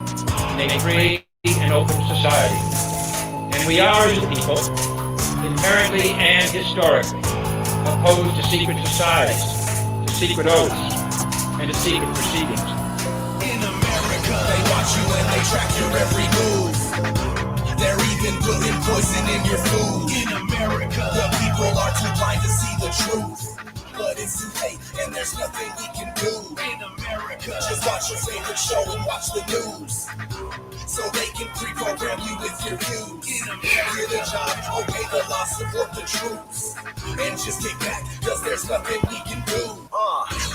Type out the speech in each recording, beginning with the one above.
in a free and open society. And we are, as a people, inherently and historically opposed to secret societies, to secret oaths, and to secret proceedings. In America, they watch you and they track your every move. They're even putting poison in your food. In America, the people are too blind to see the truth. But it's too late and there's nothing we can do. In America, just watch your favorite show and watch the news, so they can pre-program you with your views. In America, get a job, obey the law, support the troops, and just kick back, cause there's nothing we can do.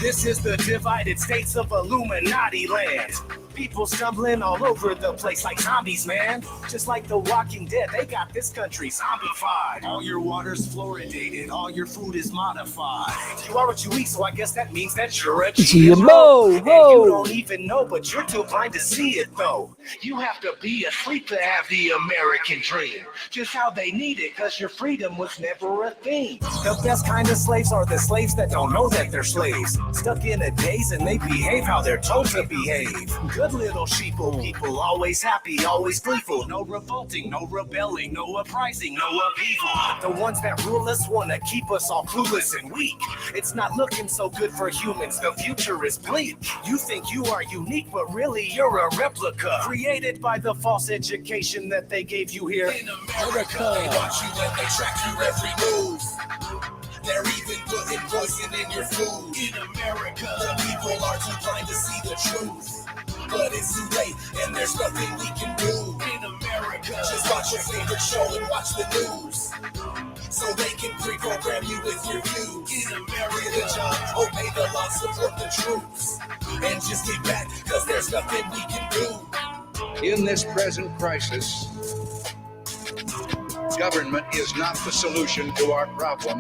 This is the divided states of Illuminati land. People stumbling all over the place like zombies, man. Just like the Walking Dead, they got this country zombified. All your water's fluoridated, all your food is modified. You are what you eat, so I guess that means that you're a GMO. And you don't even know, but you're too blind to see it, though. You have to be asleep to have the American dream. Just how they need it, cause your freedom was never a thing. The best kind of slaves are the slaves that don't know that they're slaves. Stuck in a daze and they behave how they're told to behave. Good little sheeple people, always happy, always gleeful. No revolting, no rebelling, no uprising, no upheaval. The ones that rule us wanna keep us all clueless and weak. It's not looking so good for humans, the future is bleak. You think you are unique, but really you're a replica, created by the false education that they gave you here. In America, they watch you and they track your every move. They're even putting poison in your food. In America, the people are too blind to see the truth. But it's too late, and there's nothing we can do. In America, just watch your favorite show and watch the news, so they can pre-program you with your views. In America, get a job, obey the law, support the troops, and just get back, cause there's nothing we can do. In this present crisis, government is not the solution to our problem.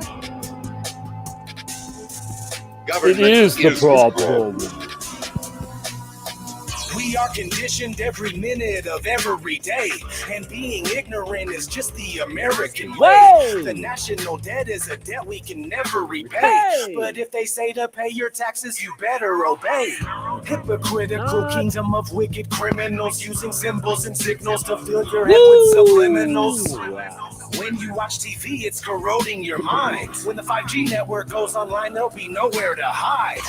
Government is the problem. We are conditioned every minute of every day, and being ignorant is just the American way. Whoa. The national debt is a debt we can never repay. But if they say to pay your taxes, you better obey. Hypocritical kingdom of wicked criminals, using symbols and signals to fill your head with subliminals. When you watch TV, it's corroding your mind. When the 5G network goes online, there'll be nowhere to hide.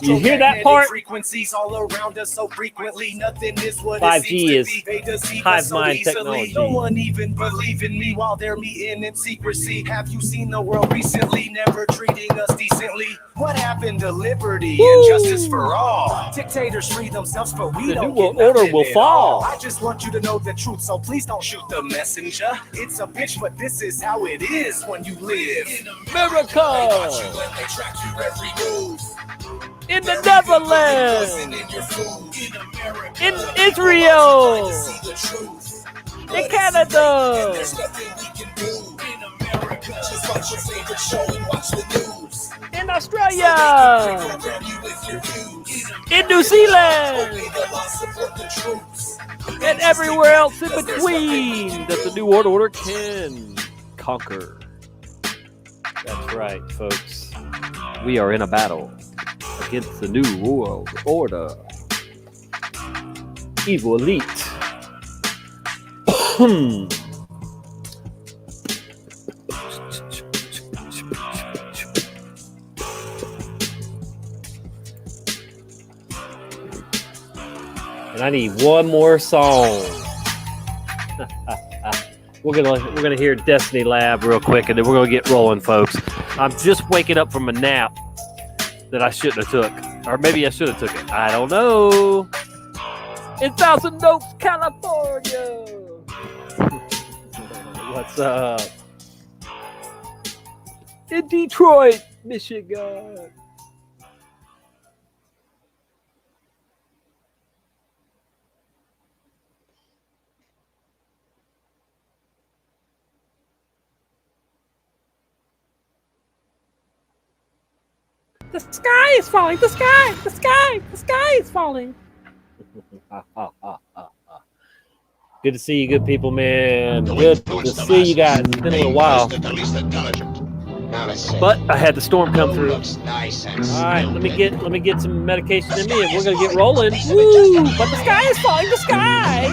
You hear that part? Frequencies all around us so frequently, nothing is what 5G it is seems to be. They deceive hive us so mind easily. technology. No one even believe in me while they're meeting in secrecy. Have you seen the world recently, never treating us decently? What happened to liberty and justice for all? Dictators free themselves, but we The don't new get world order nothing will at fall. all. I just want you to know the truth, so please don't shoot the messenger. It's a bitch, but this is how it is when you live in America. They watch you and they track your every move. In the They're even putting Netherlands. poison in your food. In America, In the people Israel. are too blind to see the truth. In But it's Canada. too late, and there's nothing we can do. In America, just watch your favorite show and watch the news. In Australia. Program you with your views. In New Zealand. Obey the law, support the troops. And everywhere else in between that the New World Order can conquer. That's right, folks. We are in a battle against the New World Order. Evil elite. And I need one more song. We're gonna hear Destiny Lab real quick, and then we're gonna get rolling, folks. I'm just waking up from a nap that I shouldn't have took, or maybe I should have took it. I don't know. In Thousand Oaks, California. What's up? In Detroit, Michigan. The sky is falling. The sky is falling. Good to see you, good people, man. Good to see you guys. It's been a little while. The least intelligent. Now let's see. But I had the storm come through. Looks nice and All right, let me stupid. get some medication in me, and we're gonna get rolling. Woo! But the sky is falling. The sky.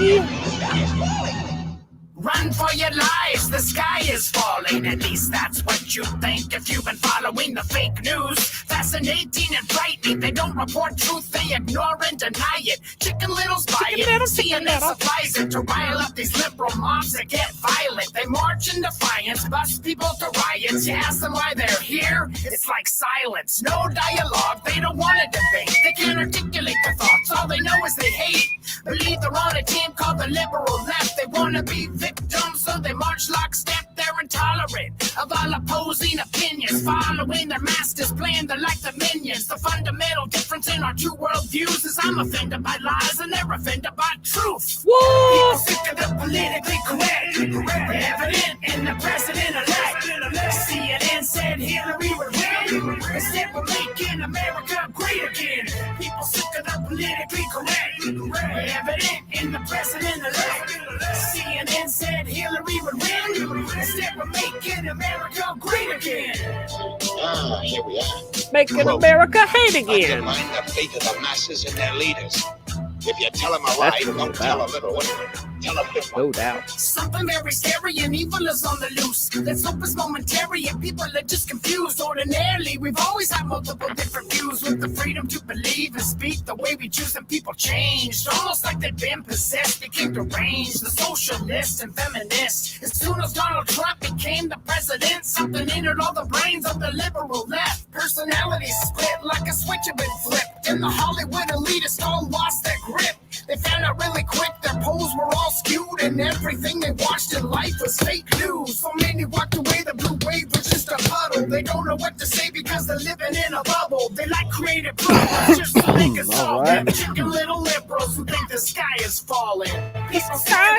Run for your lives, the sky is falling. At least that's what you think if you've been following the fake news. Fascinating and frightening. They don't report truth, they ignore and deny it. Chicken Little's buy it. CNN supplies it to rile up these liberal mobs that get violent. They march in defiance, bust people to riots. You ask them why they're here, it's like silence. No dialogue, they don't want to debate. They can't articulate their thoughts, all they know is they hate. Believe they're on a team called the liberal left. They want to be victims, so they march lockstep. They're intolerant of all opposing opinions, following their master's plan. They're like the minions. The fundamental difference in our two worldviews is I'm offended by lies and they're offended by truth. People sick of the politically correct, evident in the president-elect. CNN said Hillary would win. Instead, we're making America great again. People sick of the politically correct, evident in the president-elect. CNN said Hillary would win. Instead, we're making America great again. Ah, here we are. Making America hate Undermine again. the faith of the masses and their leaders. If you tell them a lie, That's what don't it's tell a about. little one. Tell a big one. No doubt. Something very scary and evil is on the loose. Let's hope it's momentary and people are just confused. Ordinarily, we've always had multiple different views. With the freedom to believe and speak the way we choose, and people changed. Almost like they've been possessed, became deranged. The socialists and feminists. As soon as Donald Trump became the president, something entered all the brains of the liberal left. Personalities split like a switch had been flipped. And the Hollywood elitists all lost their grip. They found out really quick their polls were all skewed, and everything they watched in life was fake news. So many walked away, the blue wave was just a puddle. They don't know what to say because they're living in a bubble. They like creative problems just so they can solve them. Chicken little liberals who think the sky is falling. The sky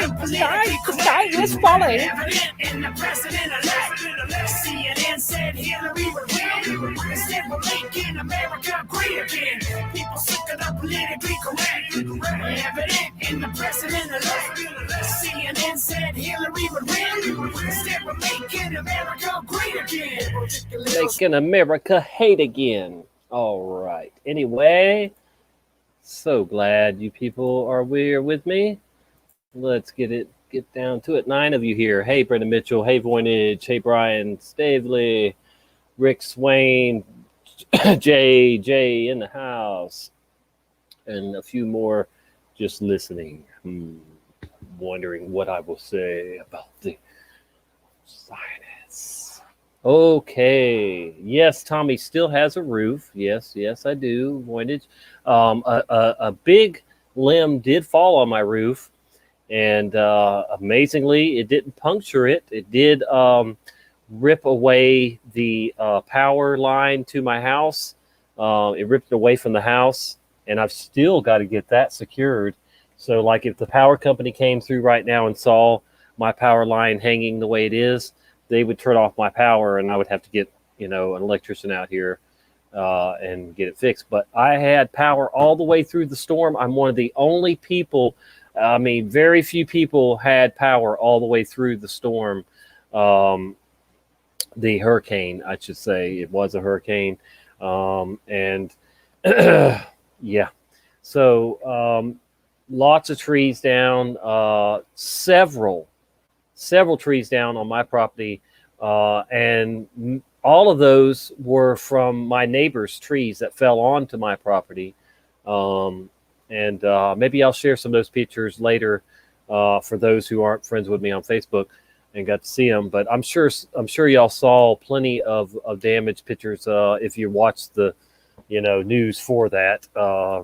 is falling. Evident in the president-elect. CNN said Hillary would win. Instead, we're making America great again. People sick of the politically correct. Evident in the president-elect. CNN said Hillary would win. Instead, we're making America great again. Making America hate again. All right. Anyway, so glad you people are here with me. Let's get down to it. 9 of you here. Hey, Brendan Mitchell. Hey, Voynich. Hey, Brian Stavely. Rick Swain. Jay in the house. And a few more just listening. Wondering what I will say about the Zionists. Okay. Yes, Tommy still has a roof. Yes, I do. Voynich. A big limb did fall on my roof. And amazingly, it didn't puncture it. It did rip away the power line to my house. It ripped it away from the house, and I've still got to get that secured. So, like, if the power company came through right now and saw my power line hanging the way it is, they would turn off my power, and I would have to get, an electrician out here and get it fixed. But I had power all the way through the storm. I'm one of the only people. Very few people had power all the way through the storm. The hurricane, I should say. It was a hurricane. And yeah. So lots of trees down, several trees down on my property. And all of those were from my neighbor's trees that fell onto my property. And maybe I'll share some of those pictures later for those who aren't friends with me on Facebook and got to see them. But I'm sure y'all saw plenty of damaged pictures if you watched the news for that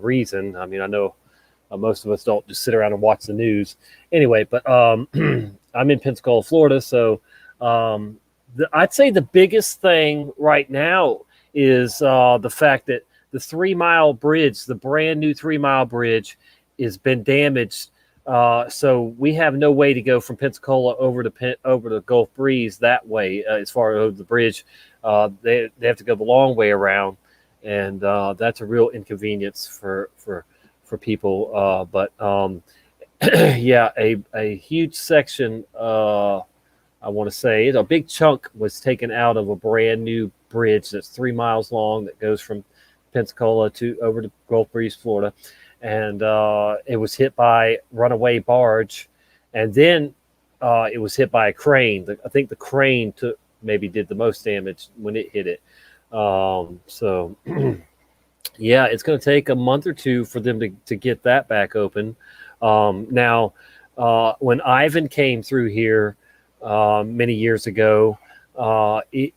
reason. I mean, I know most of us don't just sit around and watch the news anyway. But I'm in Pensacola, Florida, so I'd say the biggest thing right now is the fact that the 3 Mile bridge, the brand new 3 Mile bridge, has been damaged. So we have no way to go from Pensacola over to Gulf Breeze that way. As far as the bridge, they have to go the long way around, and that's a real inconvenience for people. But yeah, a huge section. I want to say a big chunk was taken out of a brand new bridge that's 3 miles long that goes from Pensacola to over to Gulf Breeze, Florida, and it was hit by runaway barge, and then it was hit by a crane. I think the crane maybe did the most damage when it hit it. So yeah, it's going to take a month or two for them to get that back open. Now, when Ivan came through here many years ago, it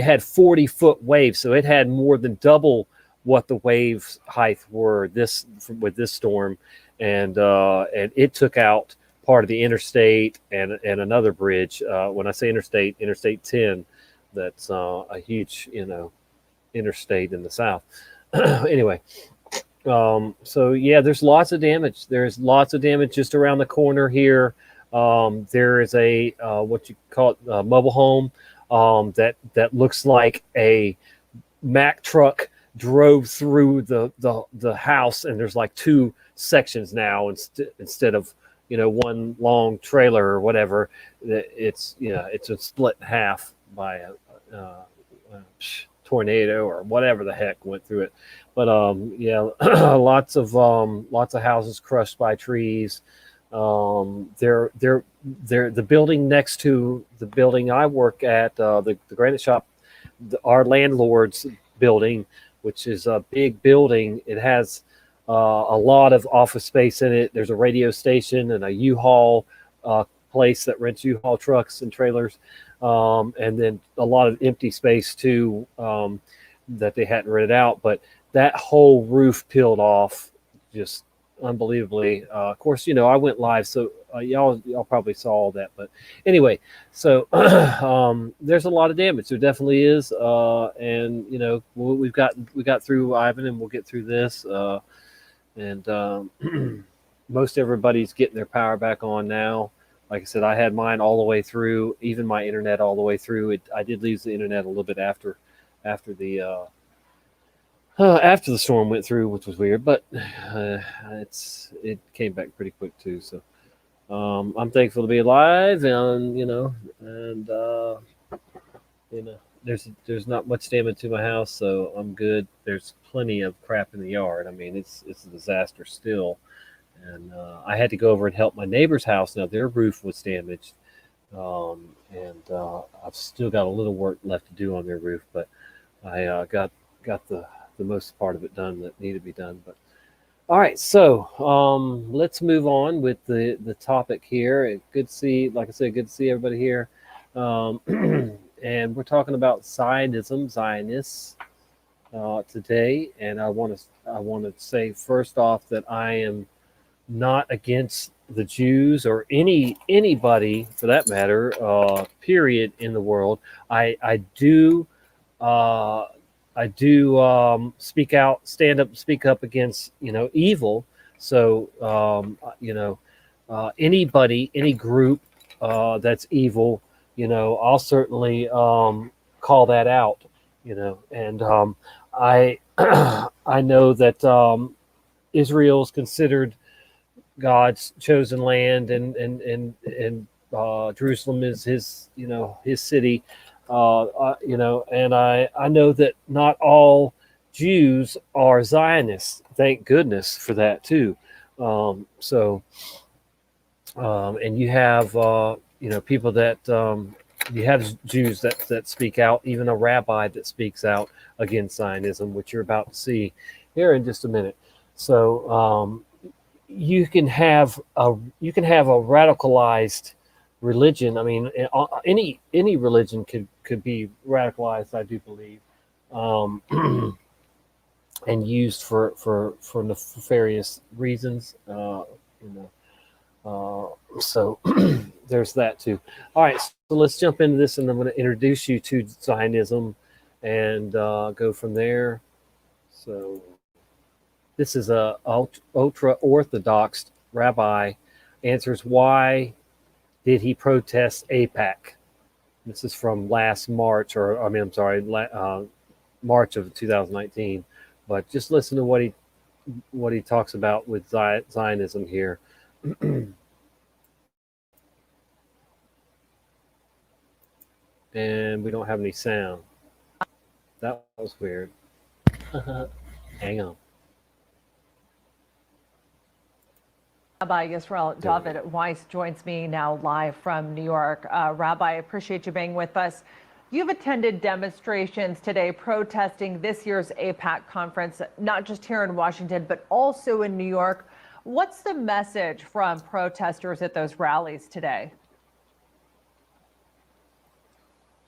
had 40-foot waves, so it had more than double what the wave height were with this storm, and it took out part of the interstate and another bridge. When I say interstate, Interstate 10, that's a huge interstate in the south. Anyway, so yeah, there's lots of damage. There's lots of damage just around the corner here. There is a what you call it, a mobile home that looks like a Mack truck drove through the house, and there's like two sections now instead of one long trailer or whatever. It's a split in half by a tornado or whatever the heck went through it. But yeah, lots of houses crushed by trees. The building next to the building I work at, the granite shop, our landlord's building, which is a big building. It has a lot of office space in it. There's a radio station and a U-Haul place that rents U-Haul trucks and trailers, and then a lot of empty space too that they hadn't rented out. But that whole roof peeled off just unbelievably. Of course, I went live, so y'all probably saw all that. But anyway, so there's a lot of damage. There definitely is, and we got through Ivan, and we'll get through this. And most everybody's getting their power back on now. Like I said, I had mine all the way through, even my internet all the way through. I did lose the internet a little bit after the storm went through, which was weird, but it came back pretty quick too. So I'm thankful to be alive, and there's not much damage to my house, so I'm good. There's plenty of crap in the yard. I mean, it's a disaster still, and I had to go over and help my neighbor's house. Now their roof was damaged, and I've still got a little work left to do on their roof, but I got the most part of it done that needed to be done. But all right, so let's move on with the topic here. Good to see, like I said, good to see everybody here. And we're talking about Zionism, Zionists today. And I want to say first off that I am not against the Jews or anybody for that matter, period, in the world. I do speak out, stand up, speak up against evil. So anybody, any group that's evil, I'll certainly call that out. And I I know that Israel is considered God's chosen land, and Jerusalem is his city. And I know that not all Jews are Zionists. Thank goodness for that too. And you have people that you have Jews that speak out, even a rabbi that speaks out against Zionism, which you're about to see here in just a minute. So you can have a radicalized religion. I mean, any religion could be radicalized, I do believe, and used for nefarious reasons. So there's that too. All right, so let's jump into this, and I'm going to introduce you to Zionism and go from there. So this is a ultra-Orthodox rabbi answers why did he protest AIPAC. This is from last March, March of 2019. But just listen to what he talks about with Zionism here. And we don't have any sound. That was weird. Hang on. Rabbi Yisrael There we David go. Weiss joins me now live from New York. Rabbi, I appreciate you being with us. You've attended demonstrations today protesting this year's AIPAC conference, not just here in Washington, but also in New York. What's the message from protesters at those rallies today?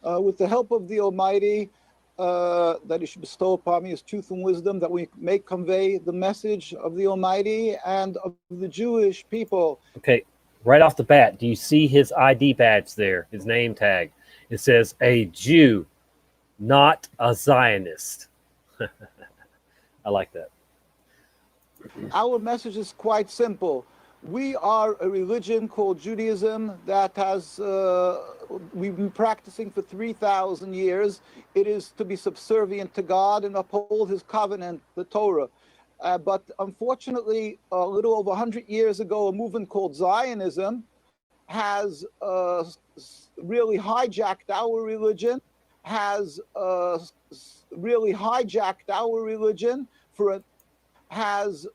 With the help of the Almighty, that He should bestow upon me His truth and wisdom, that we may convey the message of the Almighty and of the Jewish people. Okay, right off the bat, do you see his ID badge there, his name tag? It says a Jew, not a Zionist. I like that. Our message is quite simple. We are a religion called Judaism that has we've been practicing for 3,000 years. It is to be subservient to God and uphold His covenant, the Torah. But unfortunately, a little over 100 years ago, a movement called Zionism has really hijacked our religion, has really hijacked our religion for a has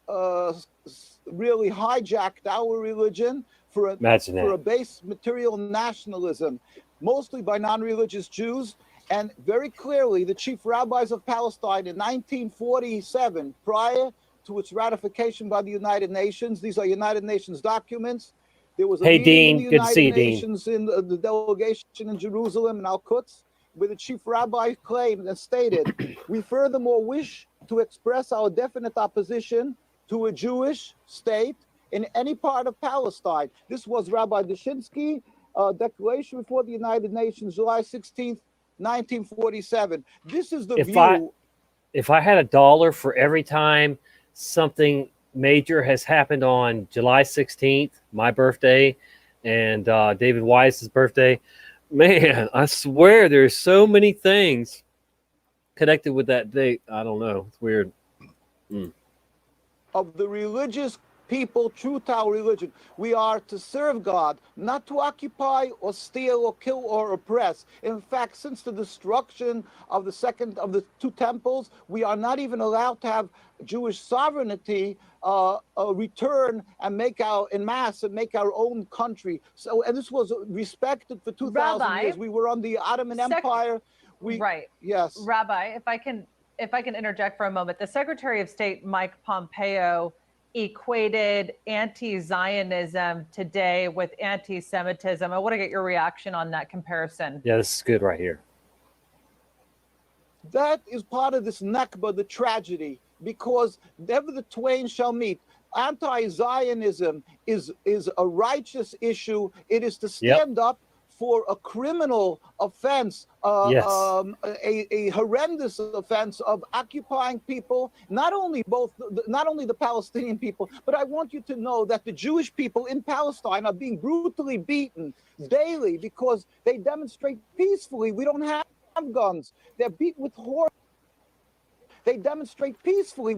really hijacked our religion for a base material nationalism, mostly by non-religious Jews. And very clearly, the chief rabbis of Palestine in 1947, prior to its ratification by the United Nations, these are United Nations documents. There was a meeting in the United Nations in the delegation in Jerusalem and Al-Quds, where the chief rabbi claimed and stated, we furthermore wish to express our definite opposition to a Jewish state in any part of Palestine. This was Rabbi Dushinsky, declaration before the United Nations, July 16th, 1947. This is the view. If I had $1 for every time something major has happened on July 16th, my birthday, and David Weiss's birthday, man, I swear there's so many things connected with that date. I don't know. It's weird. Of the religious people true to our religion. We are to serve God, not to occupy or steal or kill or oppress. In fact, since the destruction of the two temples, we are not even allowed to have Jewish sovereignty return and make our own country. So, and this was respected for 2,000 years. We were on the Ottoman Empire. Yes. Rabbi, if I can interject for a moment, the Secretary of State, Mike Pompeo, equated anti-Zionism today with anti-Semitism. I want to get your reaction on that comparison. Yeah, this is good right here. That is part of this Nakba, the tragedy, because never the twain shall meet. Anti-Zionism is a righteous issue. It is to stand up for a criminal offense, a horrendous offense of occupying people, not only the Palestinian people, but I want you to know that the Jewish people in Palestine are being brutally beaten daily because they demonstrate peacefully. We don't have guns. They're beaten with horse. They demonstrate peacefully.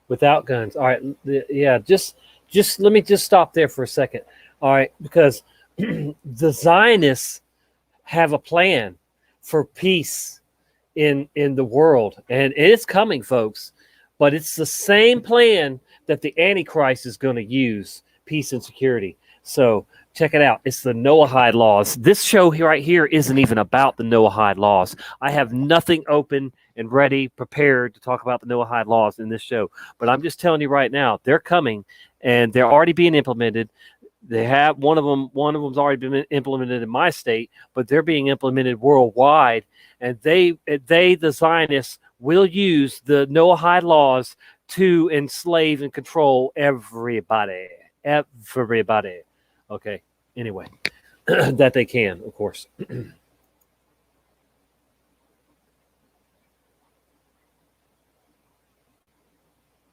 Without guns. All right. Yeah, just let me just stop there for a second. All right, because the Zionists have a plan for peace in the world, and it's coming, folks. But it's the same plan that the Antichrist is going to use, peace and security. So check it out. It's the Noahide Laws. This show right here isn't even about the Noahide Laws. I have nothing open and ready, prepared to talk about the Noahide Laws in this show. But I'm just telling you right now, they're coming, and they're already being implemented. They have one of them's already been implemented in my state, but they're being implemented worldwide. And the Zionists will use the Noahide Laws to enslave and control everybody. Everybody. Okay. Anyway, that they can, of course.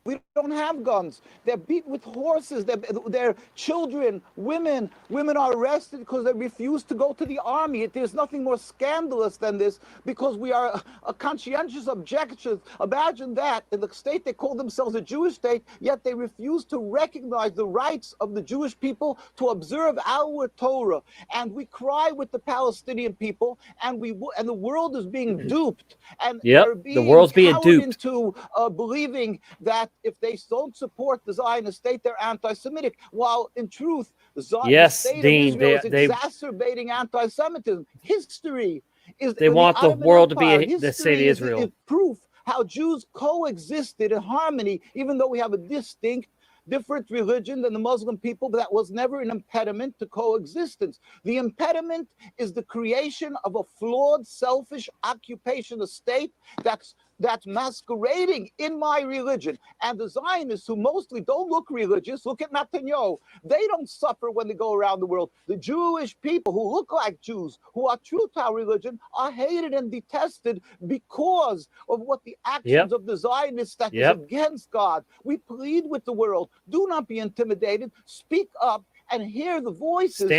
We don't have guns. They're beat with horses. Their children, women are arrested because they refuse to go to the army. There's nothing more scandalous than this, because we are a conscientious objectors. Imagine that in the state they call themselves a Jewish state, yet they refuse to recognize the rights of the Jewish people to observe our Torah. And we cry with the Palestinian people, and the world is being duped, and Yep, they're the world's being cowed duped into believing that if they don't support the Zionist state, they're anti-Semitic. While in truth, the state Dean, of Israel is exacerbating anti-Semitism. History is they want the Ottoman world Empire. to be the state of Israel. Is proof how Jews coexisted in harmony, even though we have a different religion than the Muslim people, but that was never an impediment to coexistence. The impediment is the creation of a flawed, selfish occupational state that's masquerading in my religion. And the Zionists, who mostly don't look religious, look at Netanyahu, they don't suffer when they go around the world. The Jewish people who look like Jews, who are true to our religion, are hated and detested because of what the actions of the Zionists that is against God. We plead with the world, do not be intimidated, speak up, and hear the voices of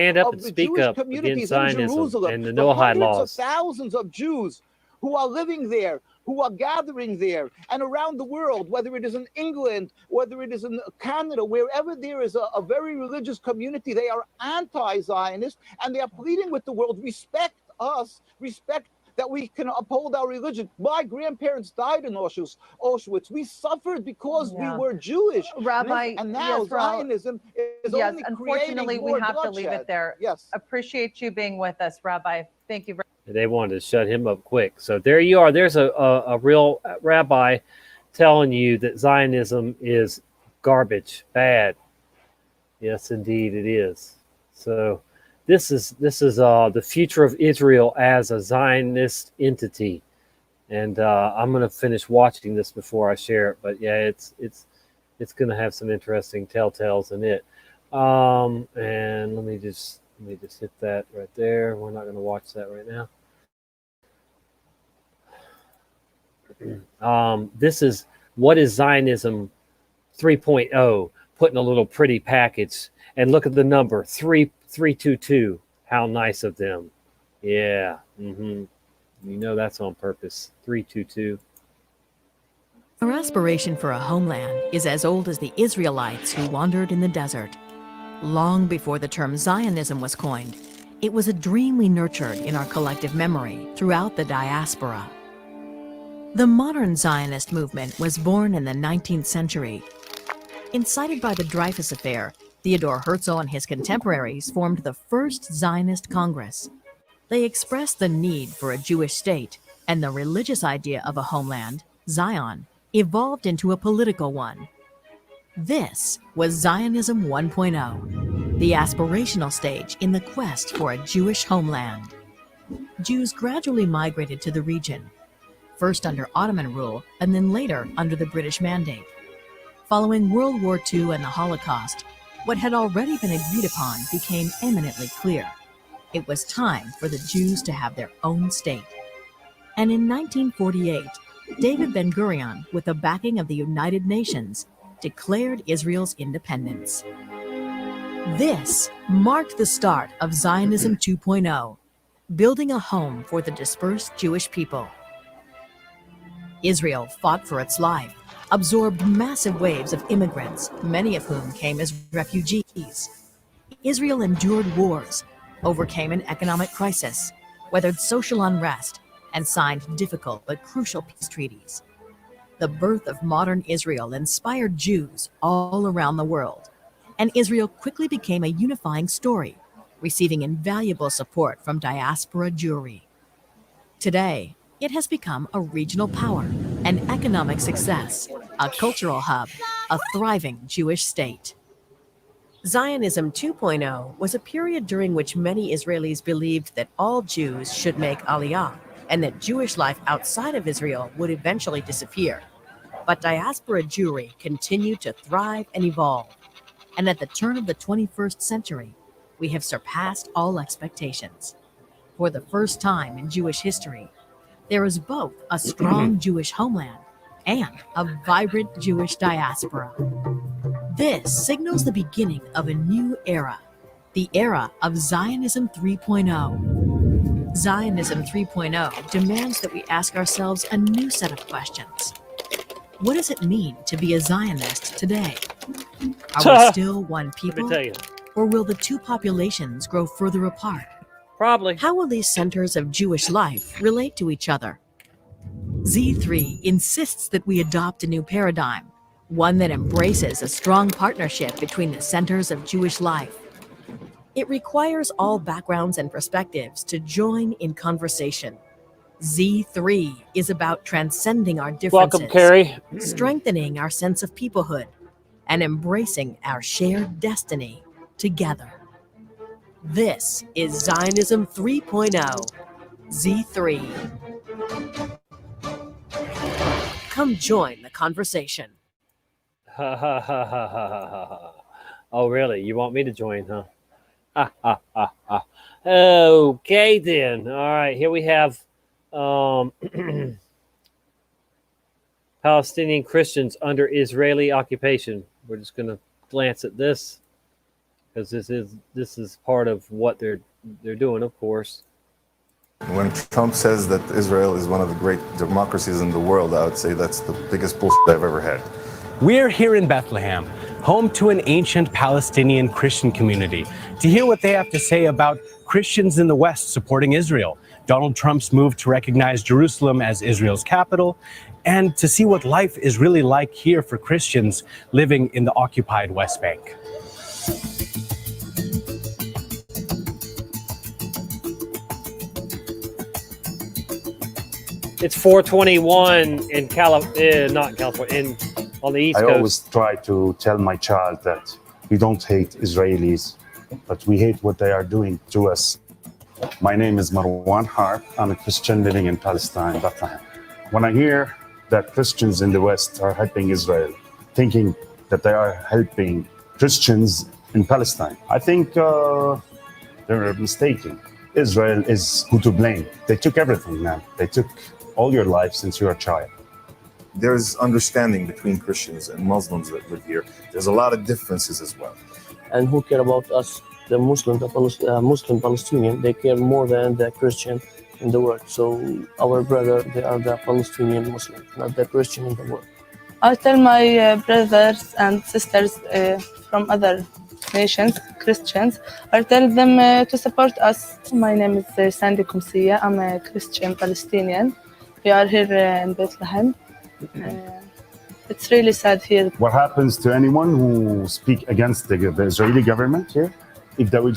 the Jewish communities in Jerusalem, and the hundreds Noahide Laws. of thousands of Jews who are living there, who are gathering there, and around the world, whether it is in England, whether it is in Canada, wherever there is a very religious community, they are anti-Zionist, and they are pleading with the world, respect us, respect that we can uphold our religion. My grandparents died in Auschwitz. We suffered because we were Jewish. Rabbi, and now Zionism is only unfortunately, creating more we have bloodshed. to leave it there. Yes. Appreciate you being with us, Rabbi. Thank you very much. They wanted to shut him up quick. So there you are. There's a real rabbi telling you that Zionism is garbage, bad. Yes, indeed, it is. So this is the future of Israel as a Zionist entity, and I'm going to finish watching this before I share it. But yeah, it's going to have some interesting telltales in it. And let me just hit that right there. We're not going to watch that right now. This is what is Zionism 3.0, put in a little pretty package. And look at the number 322. How nice of them. Yeah. You know that's on purpose. 322. Our aspiration for a homeland is as old as the Israelites who wandered in the desert. Long before the term Zionism was coined, it was a dream we nurtured in our collective memory throughout the diaspora. The modern Zionist movement was born in the 19th century. Incited by the Dreyfus Affair, Theodor Herzl and his contemporaries formed the first Zionist Congress. They expressed the need for a Jewish state, and the religious idea of a homeland, Zion, evolved into a political one. This was Zionism 1.0, the aspirational stage in the quest for a Jewish homeland. Jews gradually migrated to the region, first under Ottoman rule and then later under the British Mandate. Following World War II and the Holocaust, what had already been agreed upon became eminently clear. It was time for the Jews to have their own state. And in 1948, David Ben-Gurion, with the backing of the United Nations, declared Israel's independence. This marked the start of Zionism 2.0, building a home for the dispersed Jewish people. Israel fought for its life, absorbed massive waves of immigrants, many of whom came as refugees. Israel endured wars, overcame an economic crisis, weathered social unrest, and signed difficult but crucial peace treaties. The birth of modern Israel inspired Jews all around the world, and Israel quickly became a unifying story, receiving invaluable support from diaspora Jewry. Today, it has become a regional power, an economic success, a cultural hub, a thriving Jewish state. Zionism 2.0 was a period during which many Israelis believed that all Jews should make Aliyah, and that Jewish life outside of Israel would eventually disappear. But diaspora Jewry continued to thrive and evolve. And at the turn of the 21st century, we have surpassed all expectations. For the first time in Jewish history, there is both a strong Jewish homeland and a vibrant Jewish diaspora. This signals the beginning of a new era, the era of Zionism 3.0. Zionism 3.0 demands that we ask ourselves a new set of questions. What does it mean to be a Zionist today? Are we still one Let people? me tell you. Or will the two populations grow further apart? Probably. How will these centers of Jewish life relate to each other? Z3 insists that we adopt a new paradigm, one that embraces a strong partnership between the centers of Jewish life. It requires all backgrounds and perspectives to join in conversation. Z3 is about transcending our differences, Welcome, Carrie. strengthening our sense of peoplehood, and embracing our shared destiny together. This is Zionism 3.0, Z3. Come join the conversation. Ha ha ha ha ha ha ha. Oh, really? You want me to join, huh? Ha ha ha ha. Okay, then. All right, here we have Palestinian Christians under Israeli occupation. We're just going to glance at this because this is part of what they're doing, of course. When Trump says that Israel is one of the great democracies in the world, I would say that's the biggest bullshit I've ever had. We're here in Bethlehem, home to an ancient Palestinian Christian community, to hear what they have to say about Christians in the West supporting Israel, Donald Trump's move to recognize Jerusalem as Israel's capital, and to see what life is really like here for Christians living in the occupied West Bank. It's 421 in not in California, on the East I Coast. always try to tell my child that we don't hate Israelis, but we hate what they are doing to us. My name is Marwan Harb. I'm a Christian living in Palestine, Bethlehem. When I hear that Christians in the West are helping Israel, thinking that they are helping Christians in Palestine, I think they're mistaken. Israel is who to blame. They took everything, man. They took all your life since you were a child. There's understanding between Christians and Muslims that live here. There's a lot of differences as well. And who care about us, the Muslim Palestinian? They care more than the Christian in the world. So our brother, they are the Palestinian Muslim, not the Christian in the world. I tell my brothers and sisters from other nations, Christians, I tell them to support us. My name is Sandy Kumsiya. I'm a Christian Palestinian. We are here in Bethlehem. It's really sad here. What happens to anyone who speak against the Israeli government here? If they will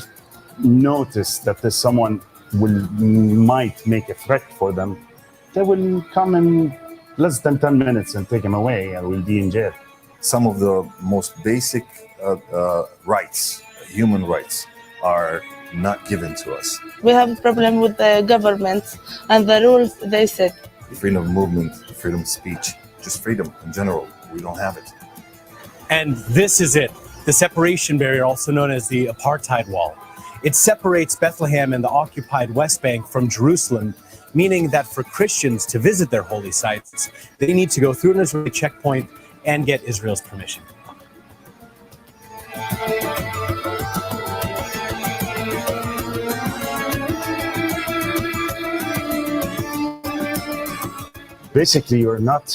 notice that there's someone might make a threat for them, they will come in less than 10 minutes and take him away and will be in jail. Some of the most basic rights, human rights, are not given to us. We have a problem with the government and the rules they set. Freedom of movement, freedom of speech, just freedom in general. We don't have it. And this is it, the separation barrier, also known as the apartheid wall. It separates Bethlehem and the occupied West Bank from Jerusalem, meaning that for Christians to visit their holy sites, they need to go through an Israeli checkpoint and get Israel's permission. Basically, you're not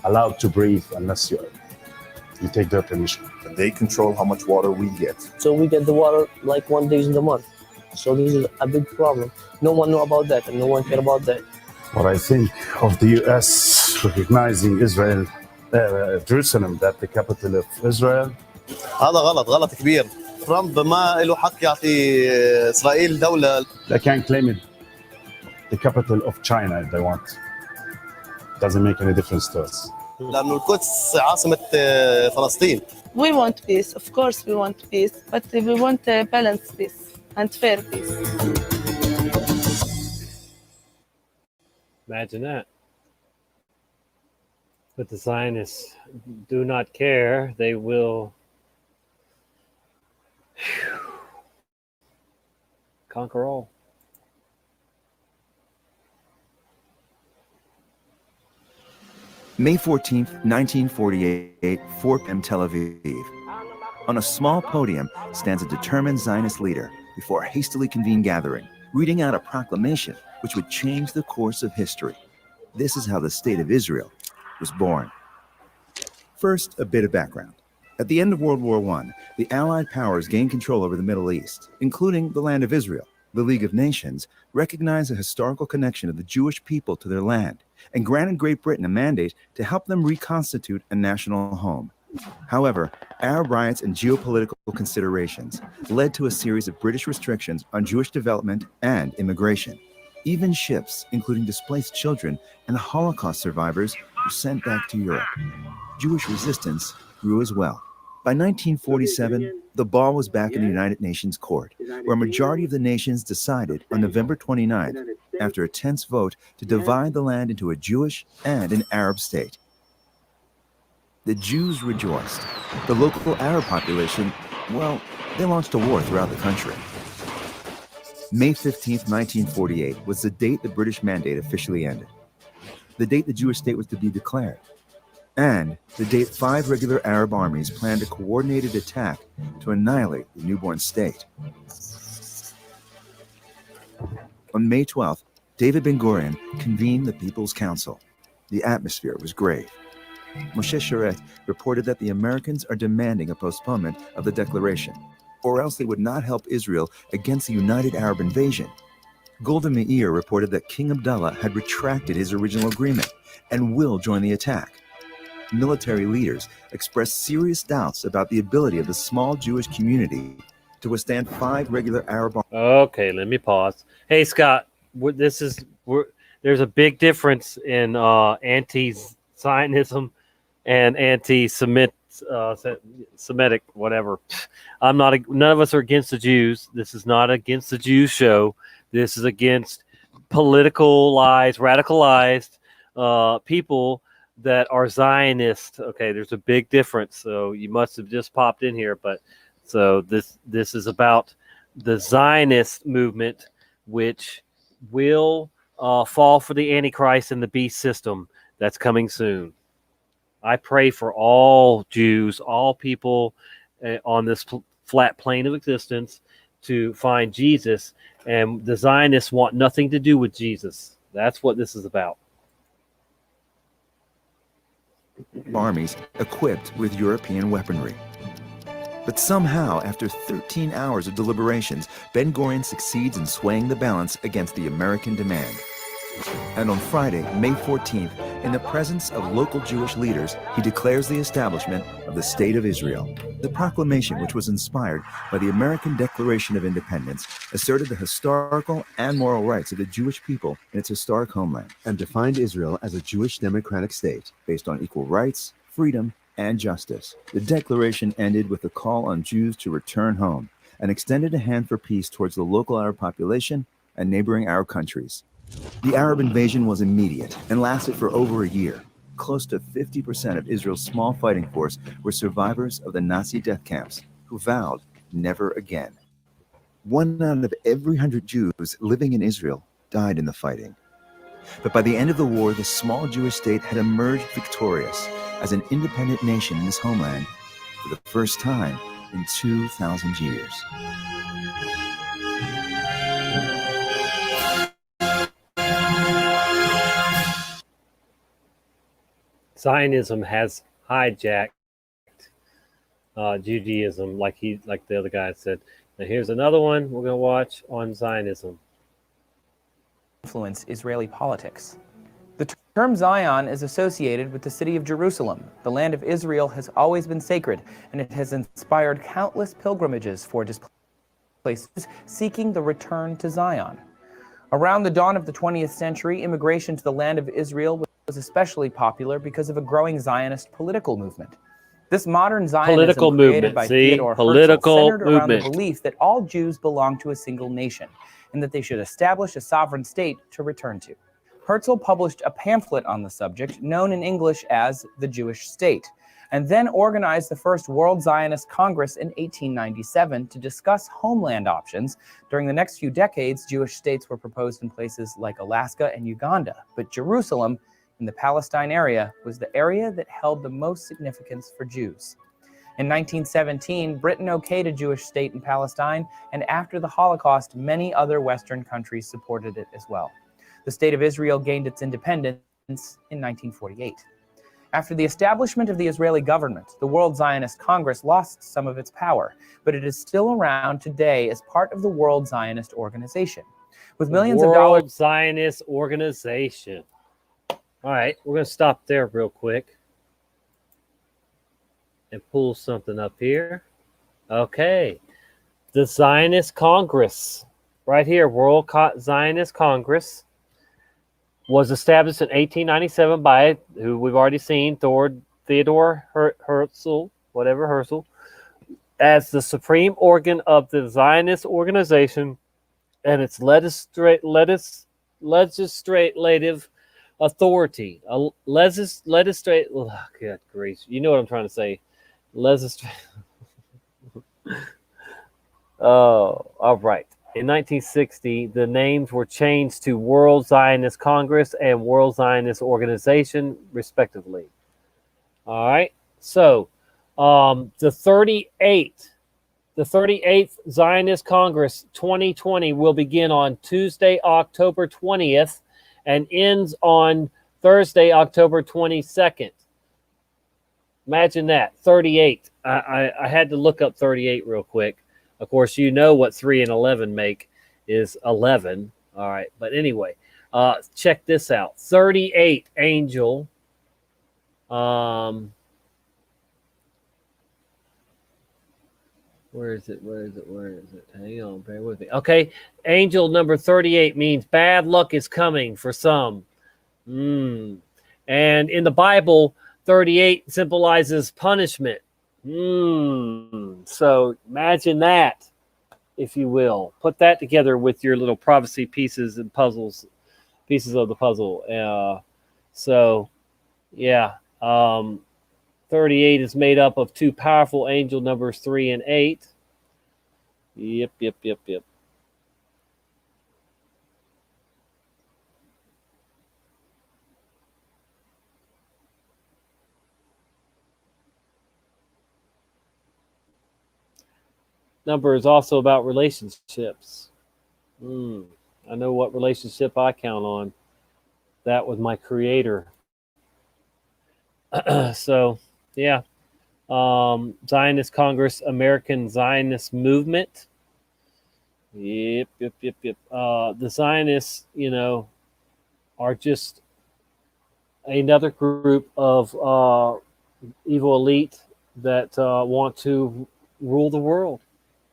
allowed to breathe unless you take their permission. And they control how much water we get. So we get the water like 1 day in the month. So this is a big problem. No one know about that and no one care about that. What I think of the U.S. recognizing Israel, Jerusalem, that the capital of Israel. هذا غلط كبير. ترامب ما له حق يعطي إسرائيل دولة. They can claim it the capital of China if they want. Doesn't make any difference to us. لأنه القدس عاصمة فلسطين. We want peace, of course we want peace, but we want balanced peace and fair peace. Imagine that. But the Zionists do not care. They will conquer all. May 14th, 1948, 4 p.m. Tel Aviv. On a small podium stands a determined Zionist leader before a hastily convened gathering, reading out a proclamation which would change the course of history. This is how the State of Israel was born. First, a bit of background. At the end of World War I, the Allied powers gained control over the Middle East, including the land of Israel. The League of Nations recognized a historical connection of the Jewish people to their land and granted Great Britain a mandate to help them reconstitute a national home. However, Arab riots and geopolitical considerations led to a series of British restrictions on Jewish development and immigration. Even ships, including displaced children and Holocaust survivors, were sent back to Europe. Jewish resistance grew as well. By 1947, the ball was back in the United Nations Court, where a majority of the nations decided on November 29th, after a tense vote, to divide the land into a Jewish and an Arab state. The Jews rejoiced. The local Arab population, well, they launched a war throughout the country. May 15th, 1948 was the date the British mandate officially ended, the date the Jewish state was to be declared, and the date 5 regular Arab armies planned a coordinated attack to annihilate the newborn state. On May 12th, David Ben-Gurion convened the People's Council. The atmosphere was grave. Moshe Sharet reported that the Americans are demanding a postponement of the declaration, or else they would not help Israel against the United Arab invasion. Golda Meir reported that King Abdullah had retracted his original agreement and will join the attack. Military leaders expressed serious doubts about the ability of the small Jewish community to withstand 5 regular Arab armies. Okay, let me pause. Hey, Scott, there's a big difference in anti-Zionism and anti-Semitic, whatever. None of us are against the Jews. This is not against the Jews show. This is against radicalized people that are Zionist. Okay, there's a big difference. So you must have just popped in here, but so this is about the Zionist movement, which will fall for the Antichrist and the beast system that's coming soon. I pray for all Jews, all people on this flat plane of existence to find Jesus, and the Zionists want nothing to do with Jesus. That's what this is about. Armies equipped with European weaponry. But somehow, after 13 hours of deliberations, Ben-Gurion succeeds in swaying the balance against the American demand. And on Friday, May 14th, in the presence of local Jewish leaders, he declares the establishment of the State of Israel. The proclamation, which was inspired by the American Declaration of Independence, asserted the historical and moral rights of the Jewish people in its historic homeland, and defined Israel as a Jewish democratic state based on equal rights, freedom, and justice. The declaration ended with a call on Jews to return home and extended a hand for peace towards the local Arab population and neighboring Arab countries. The Arab invasion was immediate and lasted for over a year. Close to 50% of Israel's small fighting force were survivors of the Nazi death camps who vowed never again. 1 out of every 100 Jews living in Israel died in the fighting. But by the end of the war, the small Jewish state had emerged victorious as an independent nation in its homeland for the first time in 2,000 years. Zionism has hijacked Judaism, like the other guy said. Now here's another one we're going to watch on Zionism. Influence Israeli politics. The term Zion is associated with the city of Jerusalem. The land of Israel has always been sacred, and it has inspired countless pilgrimages for displaced seeking the return to Zion. Around the dawn of the 20th century, immigration to the land of Israel was especially popular because of a growing Zionist political movement. This modern Zionism created by Theodor Herzl centered around the belief that all Jews belong to a single nation and that they should establish a sovereign state to return to. Herzl published a pamphlet on the subject known in English as The Jewish State, and then organized the first World Zionist Congress in 1897 to discuss homeland options. During the next few decades, Jewish states were proposed in places like Alaska and Uganda, but Jerusalem and the Palestine area was the area that held the most significance for Jews. In 1917, Britain okayed a Jewish state in Palestine, and after the Holocaust, many other Western countries supported it as well. The State of Israel gained its independence in 1948. After the establishment of the Israeli government, the World Zionist Congress lost some of its power, but it is still around today as part of the World Zionist Organization. With millions of dollars. World Zionist Organization. All right, we're going to stop there real quick and pull something up here. Okay. The Zionist Congress. Right here, World Zionist Congress was established in 1897 by, who we've already seen, Theodore Herzl, as the supreme organ of the Zionist organization and its legislative authority. Good grief. You know what I'm trying to say. Oh, all right. In 1960, the names were changed to World Zionist Congress and World Zionist Organization, respectively. All right. So, the 38th Zionist Congress 2020 will begin on Tuesday, October 20th, and ends on Thursday, October 22nd. Imagine that, 38. I had to look up 38 real quick. Of course, you know what 3 and 11 make is 11. All right. But anyway, check this out. 38 angel. Where is it? Hang on, bear with me. Okay. Angel number 38 means bad luck is coming for some. And in the Bible, 38 symbolizes punishment. So imagine that, if you will. Put that together with your little prophecy pieces of the puzzle. So, yeah. 38 is made up of two powerful angel numbers, 3 and 8. Yep. Number is also about relationships. I know what relationship I count on. That with my Creator. So, yeah. Zionist Congress, American Zionist Movement. Yep. The Zionists, are just another group of evil elite that want to rule the world,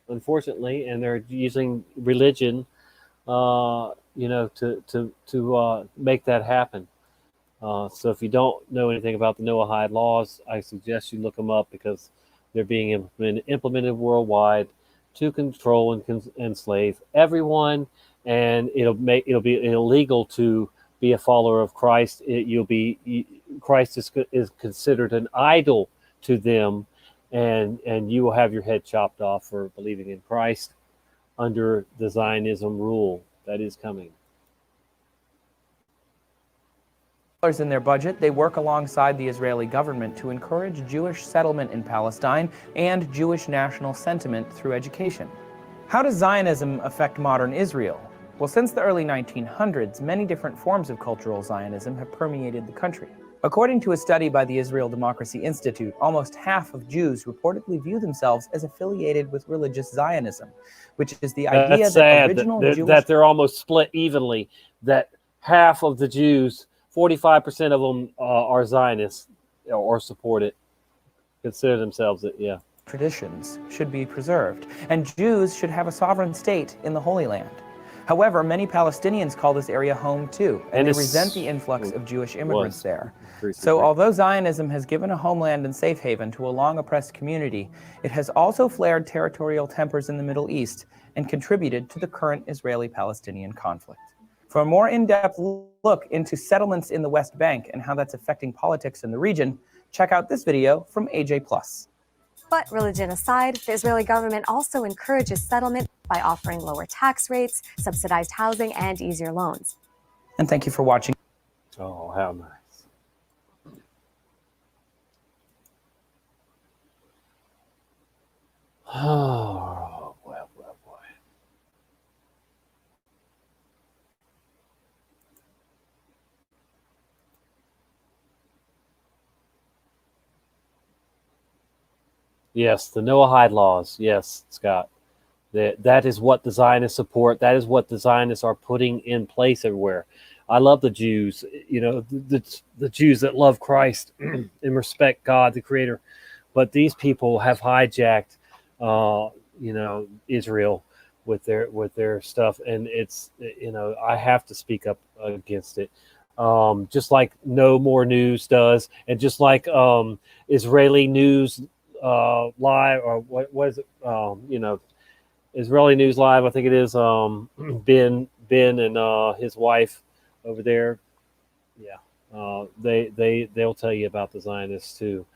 unfortunately, and they're using religion, to make that happen. So if you don't know anything about the Noahide Laws, I suggest you look them up because they're being implemented worldwide to control and enslave everyone, and it'll be illegal to be a follower of Christ. Christ is considered an idol to them, and you will have your head chopped off for believing in Christ under the Zionism rule that is coming. In their budget, they work alongside the Israeli government to encourage Jewish settlement in Palestine and Jewish national sentiment through education. How does Zionism affect modern Israel? Well, since the early 1900s, many different forms of cultural Zionism have permeated the country. According to a study by the Israel Democracy Institute, almost half of Jews reportedly view themselves as affiliated with religious Zionism, which is the idea that original Jewish... that they're almost split evenly, that half of the Jews, 45% of them are Zionists or support it, consider themselves it, yeah. Traditions should be preserved, and Jews should have a sovereign state in the Holy Land. However, many Palestinians call this area home too, and they resent the influx of Jewish immigrants there. So although Zionism has given a homeland and safe haven to a long oppressed community, it has also flared territorial tempers in the Middle East and contributed to the current Israeli-Palestinian conflict. For a more in-depth look into settlements in the West Bank and how that's affecting politics in the region, check out this video from AJ+. But religion aside, the Israeli government also encourages settlement by offering lower tax rates, subsidized housing, and easier loans. And thank you for watching. Oh, how nice. Oh, boy. Yes, the Noahide Laws. Yes, Scott. That is what the Zionists support. That is what the Zionists are putting in place everywhere. I love the Jews, the Jews that love Christ and respect God, the Creator. But these people have hijacked, Israel with their stuff, and it's I have to speak up against it. Just like No More News does, and just like Israeli News Live, or what was it? Israeli News Live, I think it is. Ben and his wife over there. Yeah, they'll tell you about the Zionists too.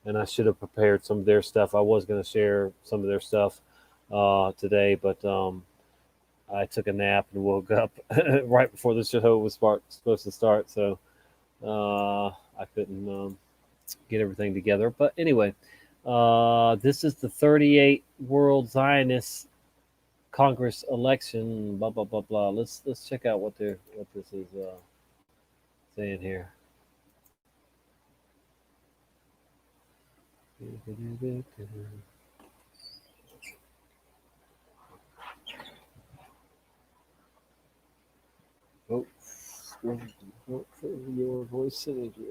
And I should have prepared some of their stuff. I was going to share some of their stuff today, but I took a nap and woke up right before the show was supposed to start, so I couldn't get everything together. But anyway, this is the 38th World Zionist Congress election. Blah blah blah blah. Let's check out what this is saying here. Oh, your voice synergy.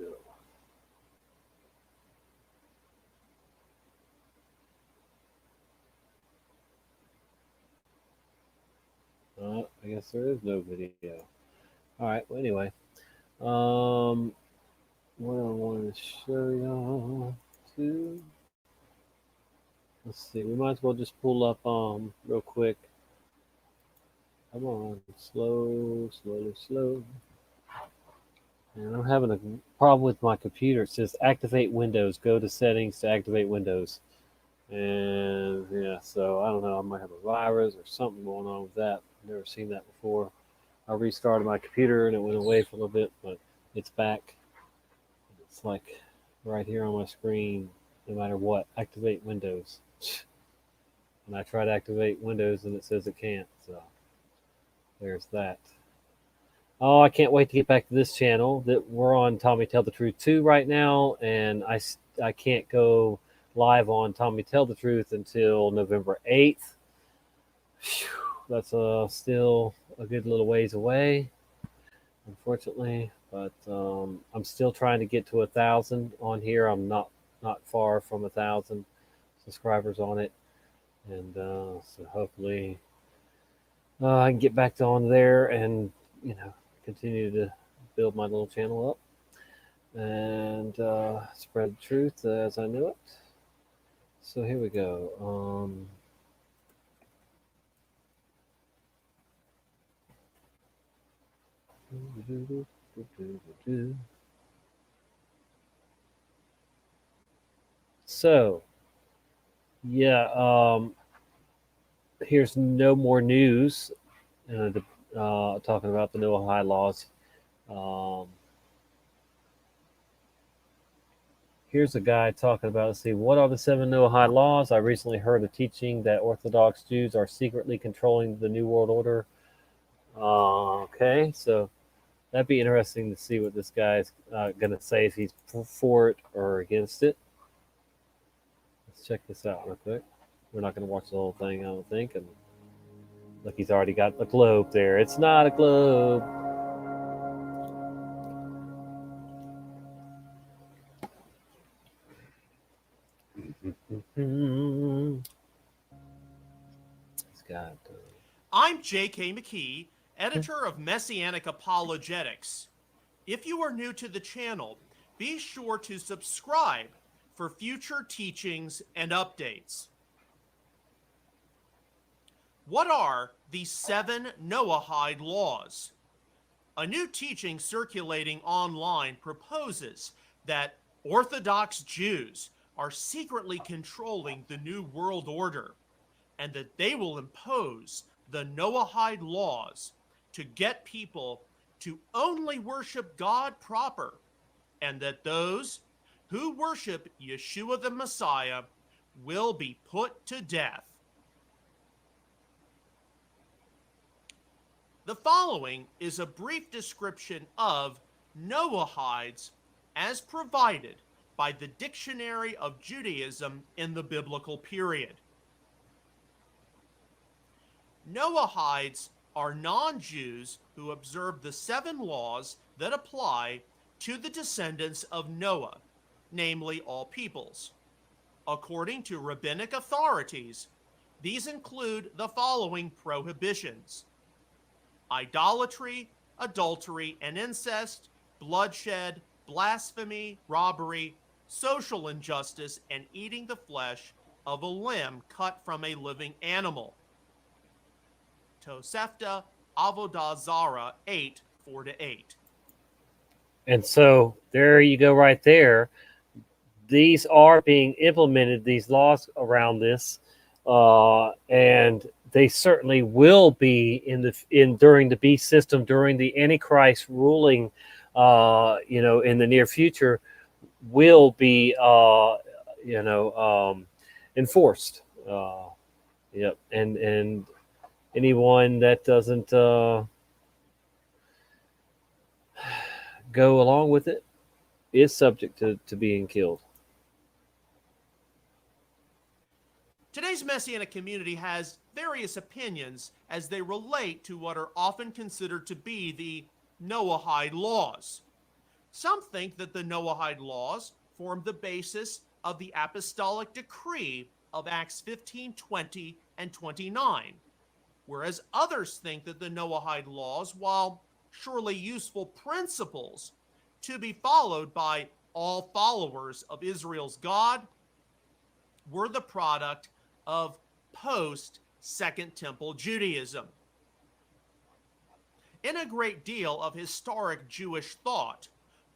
I guess there is no video. All right. Well, anyway, what I want to show y'all too. Let's see. We might as well just pull up real quick. Come on, slow. And I'm having a problem with my computer. It says activate Windows. Go to settings to activate Windows. And yeah, so I don't know. I might have a virus or something going on with that. Never seen that before. I restarted my computer and it went away for a little bit, but it's back. It's like right here on my screen, no matter what. Activate Windows. And I try to activate Windows and it says it can't. So there's that. Oh, I can't wait to get back to this channel. That we're on Tommy Tell the Truth 2 right now, and I can't go live on Tommy Tell the Truth until November 8th. Whew, that's still a good little ways away, unfortunately. But I'm still trying to get to 1,000 on here. I'm not far from 1,000 subscribers on it, and so hopefully I can get back on there and continue to build my little channel up and spread the truth as I know it. So here we go. So yeah, here's No More News, talking about the Noahide Laws. Here's a guy talking about, let's see, what are the 7 Noahide Laws? I recently heard a teaching that Orthodox Jews are secretly controlling the New World Order. Okay, so that'd be interesting to see what this guy's going to say, if he's for it or against it. Let's check this out real quick. We're not going to watch the whole thing, I don't think. And look, he's already got the globe there. It's not a globe. I'm J.K. McKee, editor of Messianic Apologetics. If you are new to the channel, be sure to subscribe for future teachings and updates. What are the 7 Noahide Laws? A new teaching circulating online proposes that Orthodox Jews are secretly controlling the New World Order, and that they will impose the Noahide Laws to get people to only worship God proper, and that those who worship Yeshua the Messiah will be put to death. The following is a brief description of Noahides as provided by the Dictionary of Judaism in the biblical period. Noahides are non-Jews who observe the 7 laws that apply to the descendants of Noah, namely all peoples. According to rabbinic authorities, these include the following prohibitions: idolatry, adultery and incest, bloodshed, blasphemy, robbery, social injustice, and eating the flesh of a limb cut from a living animal. Tosefta Avodah Zarah 8, 4-8. And so there you go right there. These are being implemented, these laws around this, and they certainly will be during the beast system, during the Antichrist ruling, in the near future, will be, enforced. Yep, and anyone that doesn't go along with it is subject to being killed. Today's Messianic community has various opinions as they relate to what are often considered to be the Noahide Laws. Some think that the Noahide Laws form the basis of the apostolic decree of Acts 15, 20, and 29, whereas others think that the Noahide Laws, while surely useful principles to be followed by all followers of Israel's God, were the product of post-Second Temple Judaism. In a great deal of historic Jewish thought,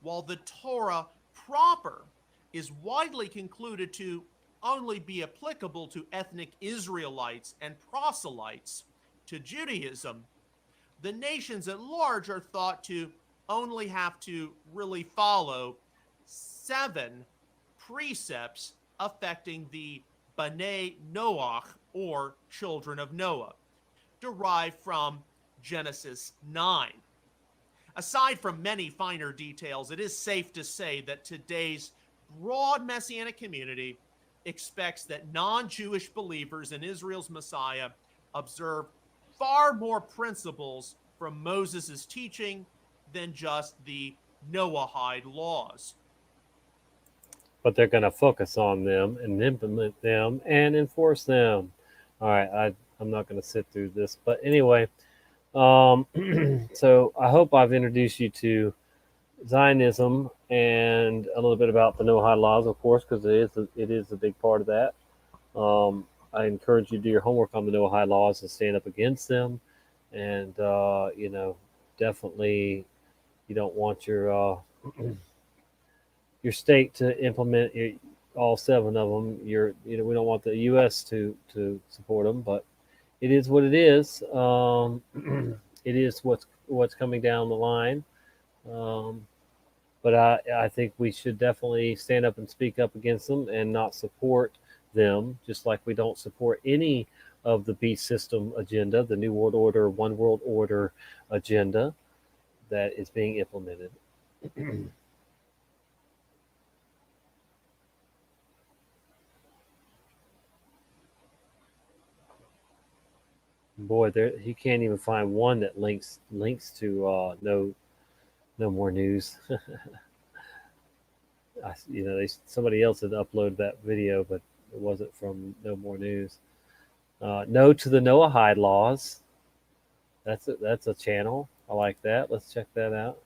while the Torah proper is widely concluded to only be applicable to ethnic Israelites and proselytes to Judaism, the nations at large are thought to only have to really follow 7 precepts affecting the Bnei Noach, or children of Noah, derived from Genesis 9. Aside from many finer details, it is safe to say that today's broad Messianic community expects that non-Jewish believers in Israel's Messiah observe far more principles from Moses' teaching than just the Noahide laws. But they're going to focus on them and implement them and enforce them. All right, I'm not going to sit through this. But anyway, so I hope I've introduced you to Zionism and a little bit about the Noahide Laws, of course, because it is a big part of that. I encourage you to do your homework on the Noahide Laws and stand up against them. And, definitely you don't want your state to implement all 7 of them. We don't want the U.S. to support them, but it is what it is. It is what's coming down the line. But I think we should definitely stand up and speak up against them and not support them, just like we don't support any of the beast system agenda, the New World Order, One World Order agenda that is being implemented. Boy, you can't even find one that links to no more news. Somebody else had uploaded that video, but it wasn't from No More News. No to the Noahide Laws. That's a channel. I like that. Let's check that out.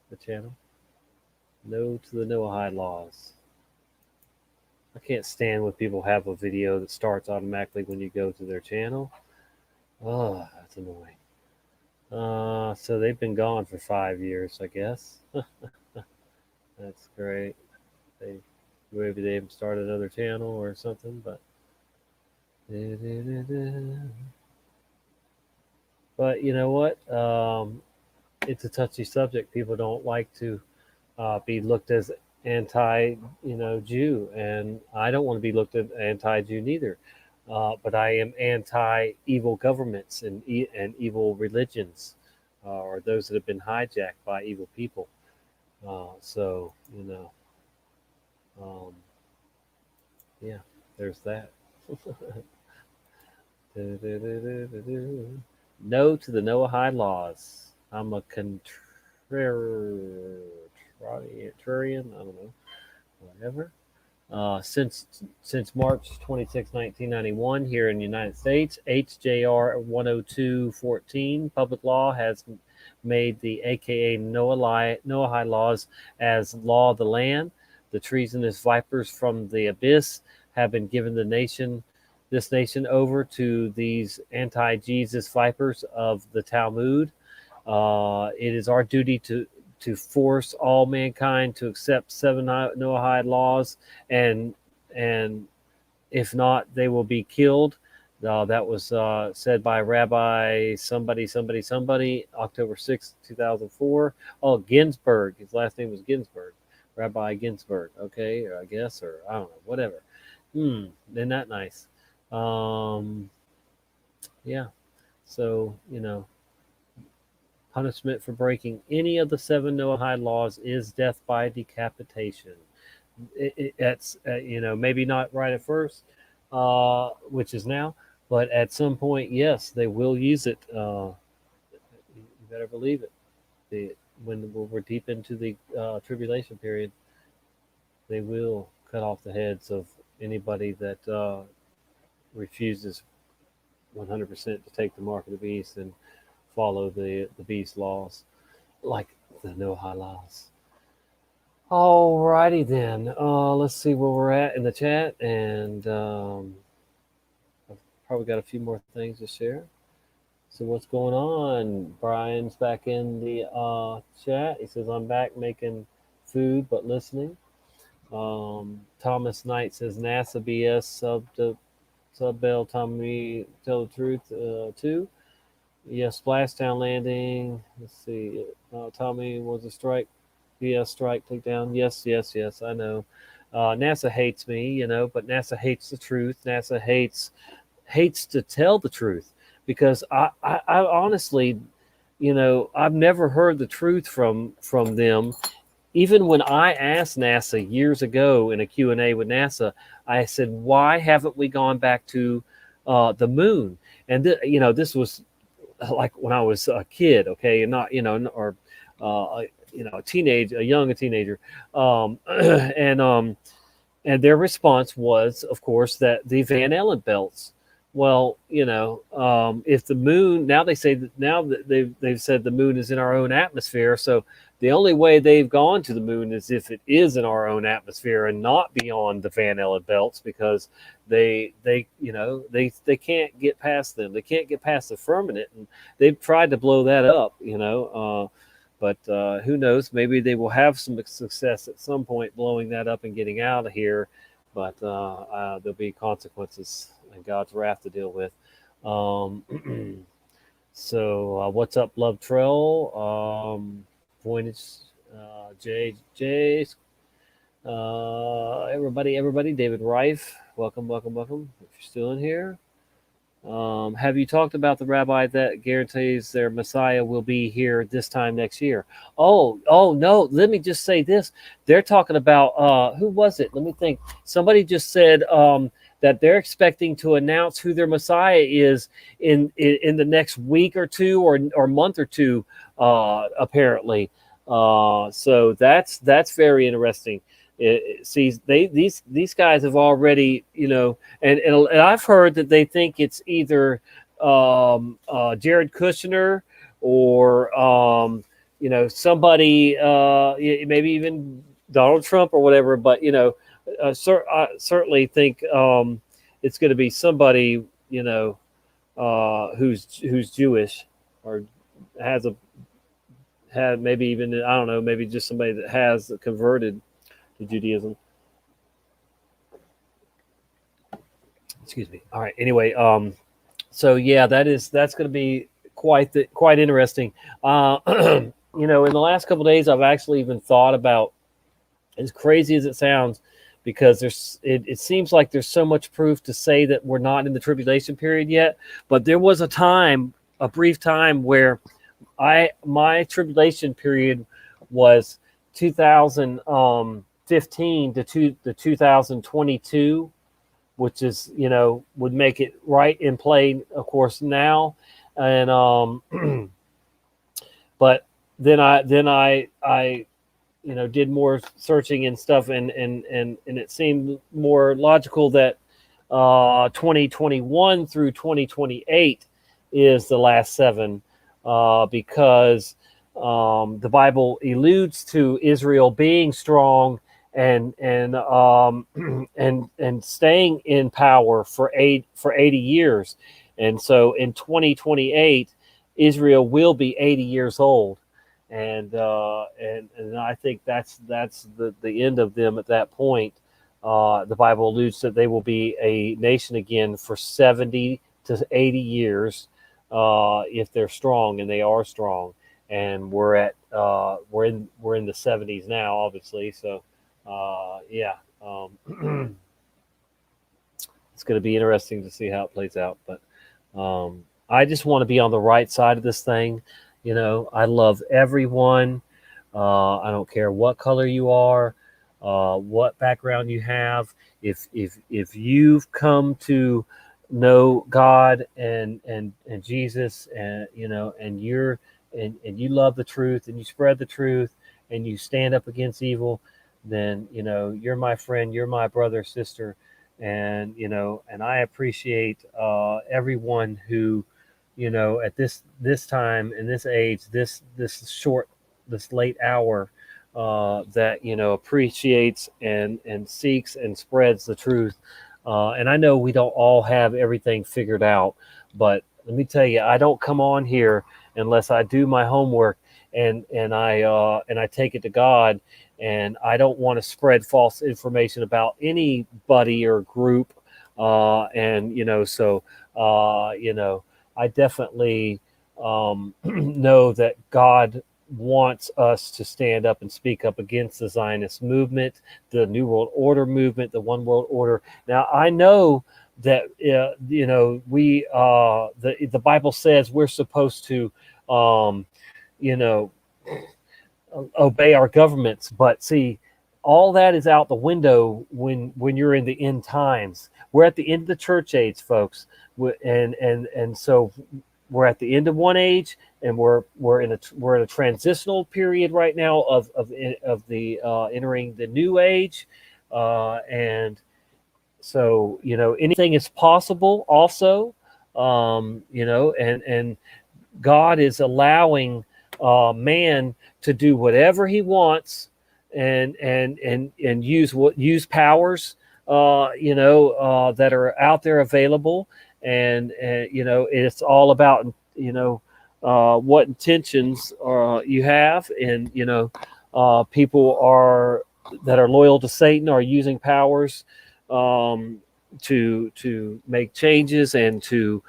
The channel. No to the Noahide Laws. I can't stand when people have a video that starts automatically when you go to their channel. Oh, that's annoying. So they've been gone for 5 years, I guess. That's great. Maybe they haven't started another channel or something, but you know what? It's a touchy subject. People don't like to be looked Jew, and I don't want to be looked at anti-Jew neither. But I am anti-evil governments and evil religions, or those that have been hijacked by evil people. So yeah, there's that. No to the Noahide Laws. I'm a contrarian. I don't know. Whatever. Since March 26, 1991, here in the United States, HJR 10214 public law has made the AKA Noahide Laws as law of the land. The treasonous vipers from the abyss have been given this nation over to these anti-Jesus vipers of the Talmud. It is our duty to force all mankind to accept 7 Noahide laws, and if not, they will be killed. That was said by Rabbi somebody, October 6th, 2004. Oh, Ginsburg. His last name was Ginsburg. Rabbi Ginsburg. Okay, I guess, or I don't know, whatever. Isn't that nice? Yeah. So, punishment for breaking any of the 7 Noahide laws is death by decapitation. It's maybe not right at first, which is now, but at some point, yes, they will use it. You better believe it. When we're deep into the tribulation period, they will cut off the heads of anybody that refuses 100% to take the mark of the beast and follow the beast laws, like the Noahide laws. Alrighty then. Let's see where we're at in the chat, and I've probably got a few more things to share. So what's going on? Brian's back in the chat. He says, I'm back making food but listening. Thomas Knight says, NASA BS sub Bell Tommy tell the truth too. Yes, splashdown landing. Let's see. Tommy was a strike. BS strike takedown. Yes, I know. NASA hates me, but NASA hates the truth. NASA hates to tell the truth, because I honestly, I've never heard the truth from them. Even when I asked NASA years ago in a Q&A with NASA, I said, why haven't we gone back to the moon? And this was like when I was a kid, okay, and not or a young teenager, and their response was, of course, that the Van Allen belts. Well, if the moon, now they say that they've said the moon is in our own atmosphere, so the only way they've gone to the moon is if it is in our own atmosphere and not beyond the Van Allen belts, because they can't get past them. They can't get past the firmament, and they've tried to blow that up, but who knows? Maybe they will have some success at some point blowing that up and getting out of here, but there'll be consequences and God's wrath to deal with. So what's up, Love Trail? Voynich, Jay, everybody, David Reif, welcome. If you're still in here. Have you talked about the rabbi that guarantees their Messiah will be here this time next year? Oh no, let me just say this. They're talking about, who was it? Let me think. Somebody just said that they're expecting to announce who their Messiah is in the next week or two or month or two, apparently. So that's very interesting. These guys have already, and I've heard that they think it's either Jared Kushner or somebody, maybe even Donald Trump or whatever. But I certainly think it's going to be somebody who's Jewish or had maybe even, I don't know, maybe just somebody that has converted to Judaism. Excuse me. All right. Anyway, so yeah, that's going to be quite interesting. In the last couple of days, I've actually even thought about as crazy as it sounds, because it seems like there's so much proof to say that we're not in the tribulation period yet. But there was a brief time where my tribulation period was 2015 to 2022, which is, would make it right in play, of course, now. And but then I did more searching and stuff, and it seemed more logical that 2021 through 2028 is the last seven, because the Bible alludes to Israel being strong and and staying in power for 80 years. And so in 2028, Israel will be 80 years old, and I think that's the end of them at that point. The Bible alludes that they will be a nation again for 70 to 80 years, if they're strong, and they are strong. And we're in the 70s now, obviously. So it's going to be interesting to see how it plays out. But I just want to be on the right side of this thing. I love everyone. I don't care what color you are, what background you have. If you've come to know God and Jesus, and and you love the truth, and you spread the truth, and you stand up against evil, then you're my friend, you're my brother, sister. And and I appreciate everyone who at this time in this age, this late hour, that appreciates and seeks and spreads the truth. And I know we don't all have everything figured out, but let me tell you, I don't come on here unless I do my homework and I take it to God. And I don't want to spread false information about anybody or group. I definitely know that God wants us to stand up and speak up against the Zionist movement, the New World Order movement, the One World Order. Now, I know that the Bible says we're supposed to obey our governments, but see, all that is out the window when you're in the end times. We're at the end of the church age, folks, and so we're at the end of one age, and we're in a transitional period right now of the entering the new age, and so anything is possible. Also, and God is allowing man to do whatever he wants, and use powers that are out there available, and it's all about what intentions you have, and people that are loyal to Satan are using powers to make changes and to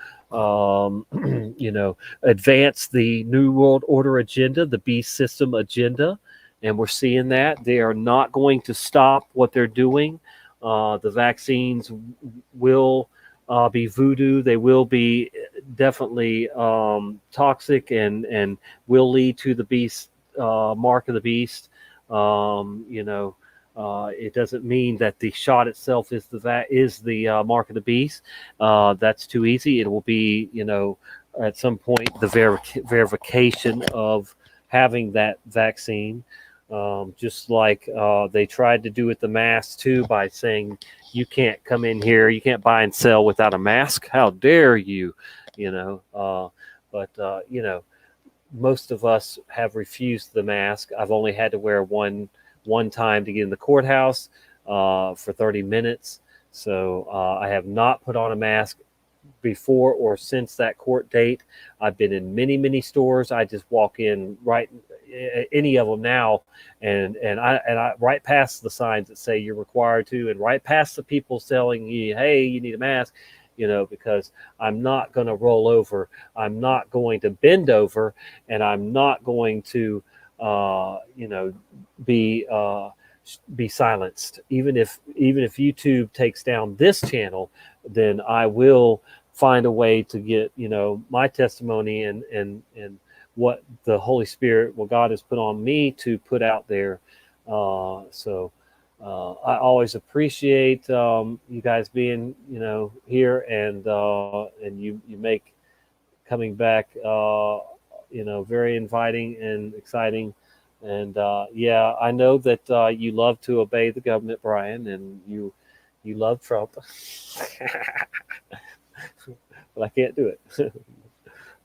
advance the New World Order agenda, the beast system agenda. And we're seeing that they are not going to stop what they're doing. The vaccines will be voodoo. They will be definitely toxic and will lead to the beast, mark of the beast. It doesn't mean that the shot itself is the mark of the beast. That's too easy. It will be, at some point, the verification of having that vaccine. Just like they tried to do with the mask too, by saying you can't come in here, you can't buy and sell without a mask. How dare you? Most of us have refused the mask. I've only had to wear one time to get in the courthouse for 30 minutes. So I have not put on a mask before or since that court date. I've been in many stores. I just walk in right any of them now, and I right past the signs that say you're required to, and right past the people selling you, hey, you need a mask, because I'm not going to roll over. I'm not going to bend over, and I'm not going to be be silenced. Even if YouTube takes down this channel, then I will find a way to get, my testimony and what the Holy Spirit, what God has put on me to put out there. So I always appreciate you guys being, here, and you make coming back, very inviting and exciting. And yeah, I know that you love to obey the government, Brian, and you love Trump, but I can't do it.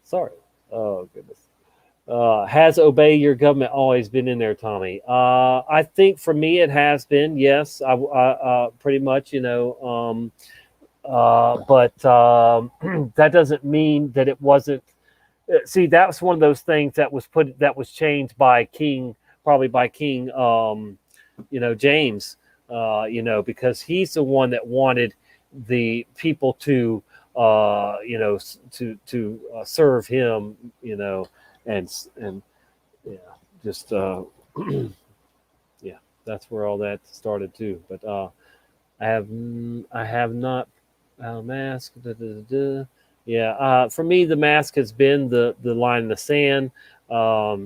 Sorry. Oh goodness. Has obey your government always been in there, Tommy? I think for me it has been. Yes, I pretty much, but that doesn't mean that it wasn't. See, that was one of those things that was changed by King, probably by King, James, because he's the one that wanted the people to, serve him, and yeah, just yeah, that's where all that started too. But I have not mask. Yeah, for me, the mask has been the line in the sand. I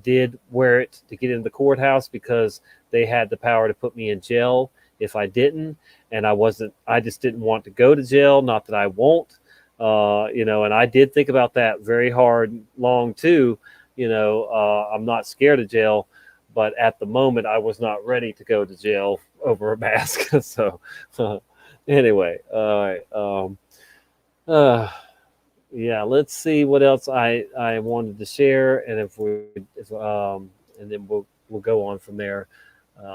did wear it to get into the courthouse because they had the power to put me in jail if I didn't, and I just didn't want to go to jail. Not that I won't, and I did think about that very hard, long too. I'm not scared of jail, but at the moment I was not ready to go to jail over a mask. So anyway, all right. Yeah, let's see what else I wanted to share, and and then we'll go on from there.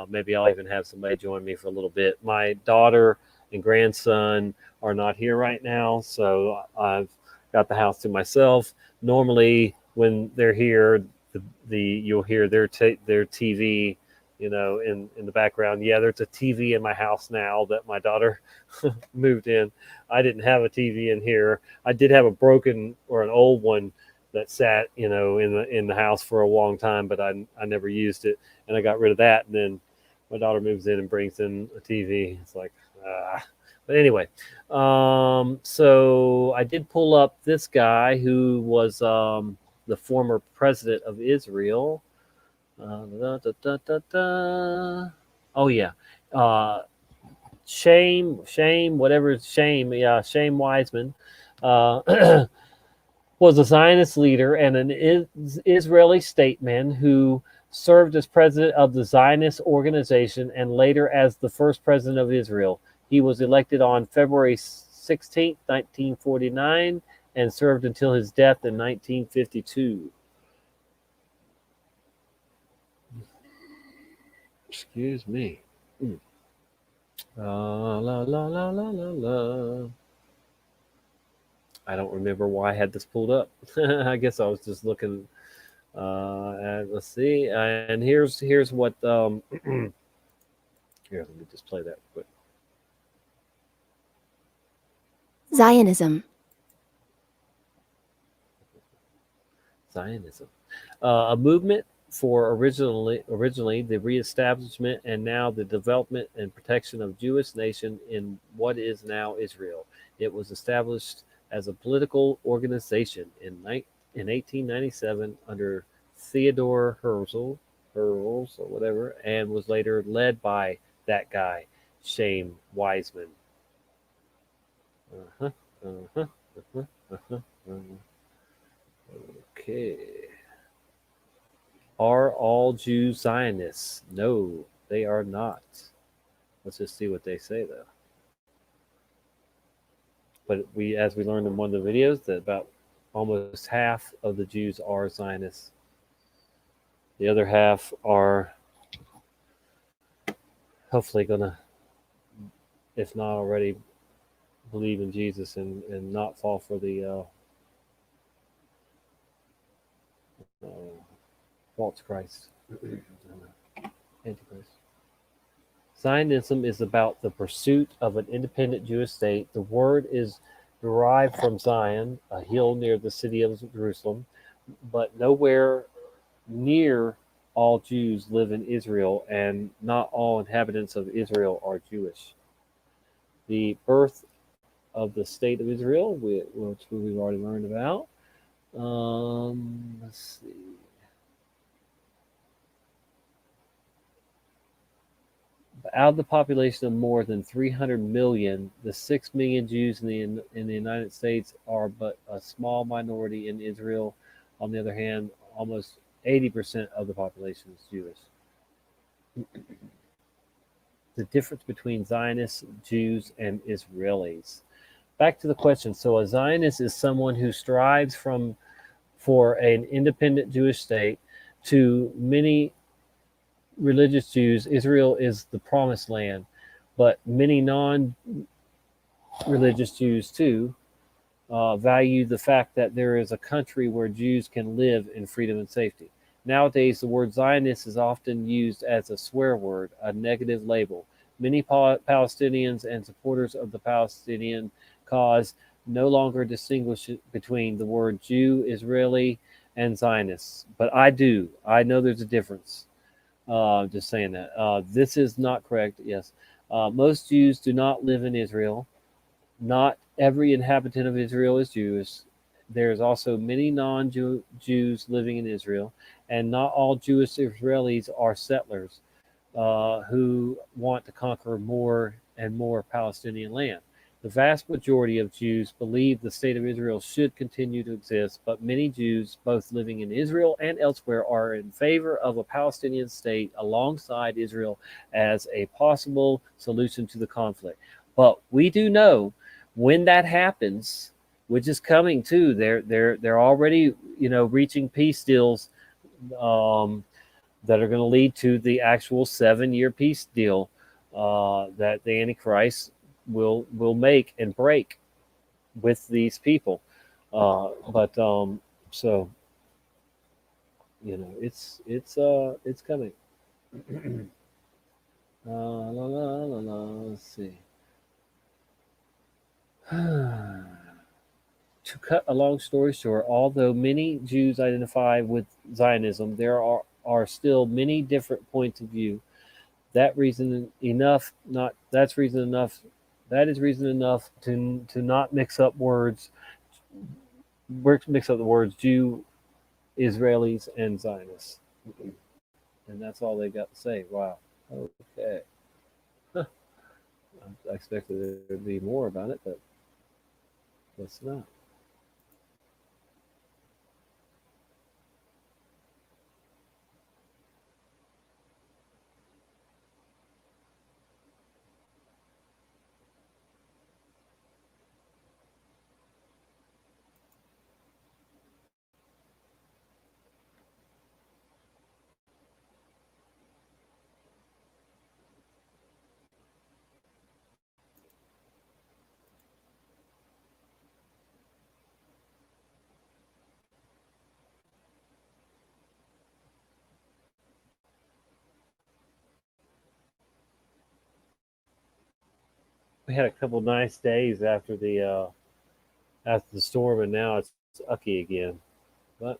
Maybe I'll even have somebody join me for a little bit. My daughter and grandson are not here right now, so I've got the house to myself. Normally, when they're here, you'll hear their TV, in the background. Yeah, there's a TV in my house now that my daughter moved in. I didn't have a TV in here. I did have a broken or an old one that sat, in the house for a long time, but I never used it, and I got rid of that. And then my daughter moves in and brings in a TV. It's like, but anyway, so I did pull up this guy who was the former president of Israel. Oh yeah, Shame, whatever Shame, yeah, Shame Wiseman, was a Zionist leader and an Israeli statesman who served as president of the Zionist organization and later as the first president of Israel. He was elected on February 16th, 1949, and served until his death in 1952. Excuse me. La la la la la la. I don't remember why I had this pulled up. I guess I was just looking. Let's see. And here's what. Here, let me just play that quick. Zionism. Zionism, a movement for originally the reestablishment and now the development and protection of Jewish nation in what is now Israel. It was established as a political organization in 1897 under Theodore Herzl or whatever, and was later led by that guy, Shame Wiseman. Okay. Are all Jews Zionists? No, they are not. Let's just see what they say, though. But as we learned in one of the videos, that about almost half of the Jews are Zionists. The other half are hopefully gonna, if not already, believe in Jesus and not fall for the false Christ, Antichrist. Zionism is about the pursuit of an independent Jewish state. The word is derived from Zion, a hill near the city of Jerusalem, but nowhere near all Jews live in Israel, and not all inhabitants of Israel are Jewish. The birth of the state of Israel, which we've already learned about. Let's see. Out of the population of more than 300 million, the 6 million Jews in the United States are but a small minority in Israel. On the other hand, almost 80% of the population is Jewish. The difference between Zionists, Jews, and Israelis. Back to the question. So a Zionist is someone who strives for an independent Jewish state. To many religious Jews, Israel is the promised land, but many non-religious Jews too value the fact that there is a country where Jews can live in freedom and safety. Nowadays, the word Zionist is often used as a swear word, a negative label. Many Palestinians and supporters of the Palestinian cause no longer distinguish between the word Jew, Israeli, and Zionists. But I do. I know there's a difference. Just saying that. This is not correct. Yes. Most Jews do not live in Israel. Not every inhabitant of Israel is Jewish. There's also many non-Jews living in Israel, and not all Jewish Israelis are settlers who want to conquer more and more Palestinian land. The vast majority of Jews believe the state of Israel should continue to exist, but many Jews, both living in Israel and elsewhere, are in favor of a Palestinian state alongside Israel as a possible solution to the conflict. But we do know when that happens, which is coming too, they're already reaching peace deals that are going to lead to the actual 7-year peace deal that the Antichrist will make and break with these people. So it's coming. Let's see. To cut a long story short, although many Jews identify with Zionism, there are still many different points of view. That is reason enough to not mix up words. Mix up the words Jew, Israelis, and Zionists. And that's all they got to say. Wow. Okay. Huh. I expected there to be more about it, but guess not. We had a couple nice days after the storm, and now it's ucky again. But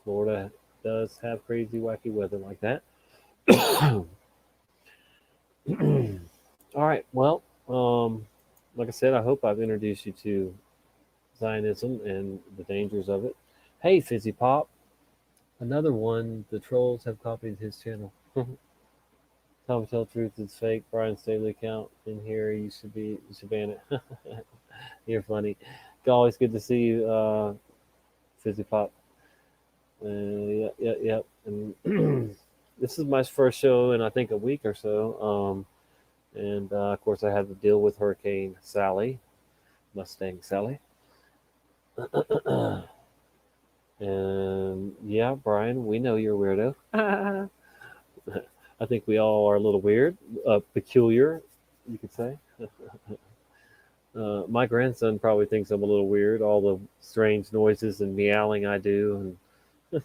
Florida does have crazy, wacky weather like that. All right. Well, like I said, I hope I've introduced you to Zionism and the dangers of it. Hey, Fizzy Pop, another one. The trolls have copied his channel. Tom Tell Truth is fake. Brian Staley account in here. You should ban it. You're funny. Always good to see you, Fizzy Pop. Yep. And this is my first show in I think a week or so. And of course I had to deal with Hurricane Sally, Mustang Sally. And yeah, Brian, we know you're a weirdo. I think we all are a little weird, peculiar, you could say. My grandson probably thinks I'm a little weird, all the strange noises and meowing I do and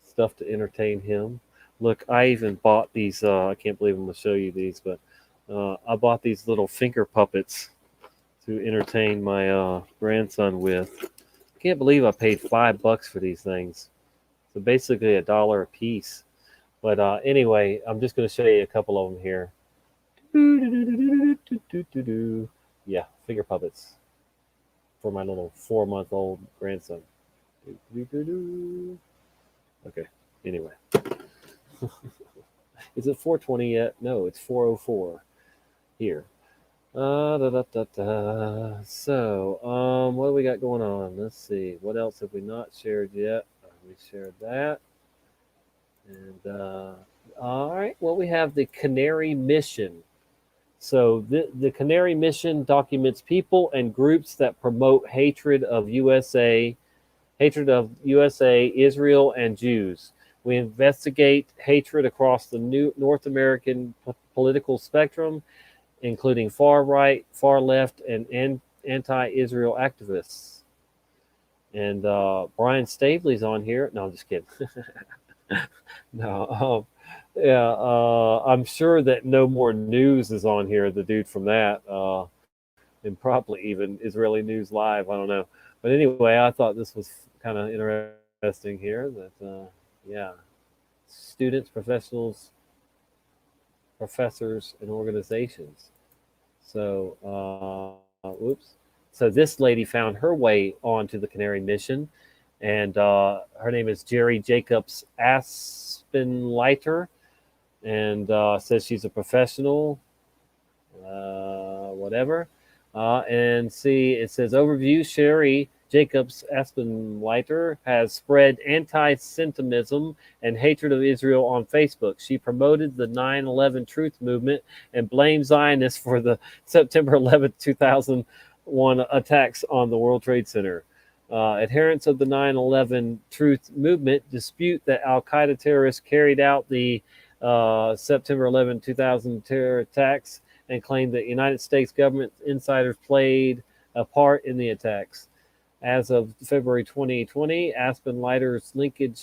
stuff to entertain him. Look, I even bought these, I can't believe I'm going to show you these, but I bought these little finger puppets to entertain my grandson with. I can't believe I paid $5 for these things. So basically $1 a piece. But anyway, I'm just going to show you a couple of them here. Yeah, finger puppets for my little 4-month-old grandson. Okay, anyway. Is it 4:20 yet? No, it's 4:04 here. So, what do we got going on? Let's see. What else have we not shared yet? We shared that. And all right. Well, we have the Canary Mission. So the Canary Mission documents people and groups that promote hatred of USA, Israel, and Jews. We investigate hatred across the North American political spectrum, including far right, far left, and anti-Israel activists. And Brian Staveley's on here. No, I'm just kidding. No, yeah, I'm sure that No More News is on here, the dude from that, and probably even Israeli News Live. I don't know. But anyway, I thought this was kind of interesting here that, yeah, students, professionals, professors, and organizations. So, whoops. So this lady found her way onto the Canary Mission, and her name is Jerry Jacobs Aspenleiter, and says she's a professional, whatever. And see, it says overview. Sherry Jacobs Aspenleiter has spread anti-Semitism and hatred of Israel on Facebook. She promoted the 9/11 Truth Movement and blamed Zionists for the September 11th, 2001 attacks on the World Trade Center. Adherents of the 9/11 Truth Movement dispute that Al-Qaeda terrorists carried out the September 11, 2000 terror attacks and claim that United States government insiders played a part in the attacks. As of February 2020, Aspenleiter's LinkedIn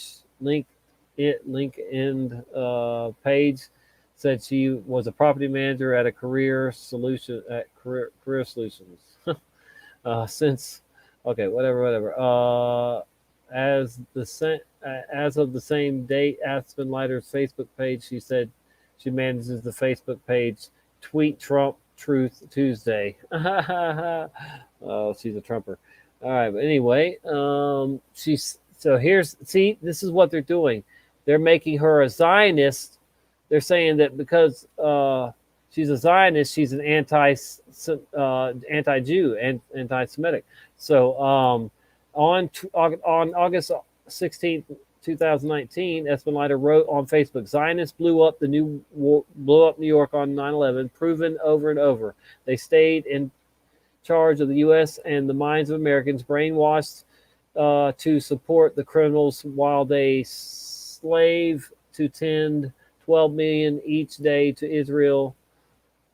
page said she was a property manager at a Career Solutions. Since, okay, whatever. As of the same date, Aspenleiter's Facebook page, she said she manages the Facebook page Tweet Trump Truth Tuesday. Oh, she's a Trumper. All right, but anyway, this is what they're doing. They're making her a Zionist. They're saying that because she's a Zionist, she's an anti-Jew and anti-Semitic. So on August 16th, 2019, Espenleiter wrote on Facebook, Zionists blew up New York on 9/11, proven over and over. They stayed in charge of the U.S. and the minds of Americans, brainwashed to support the criminals while they slave to tend 12 million each day to Israel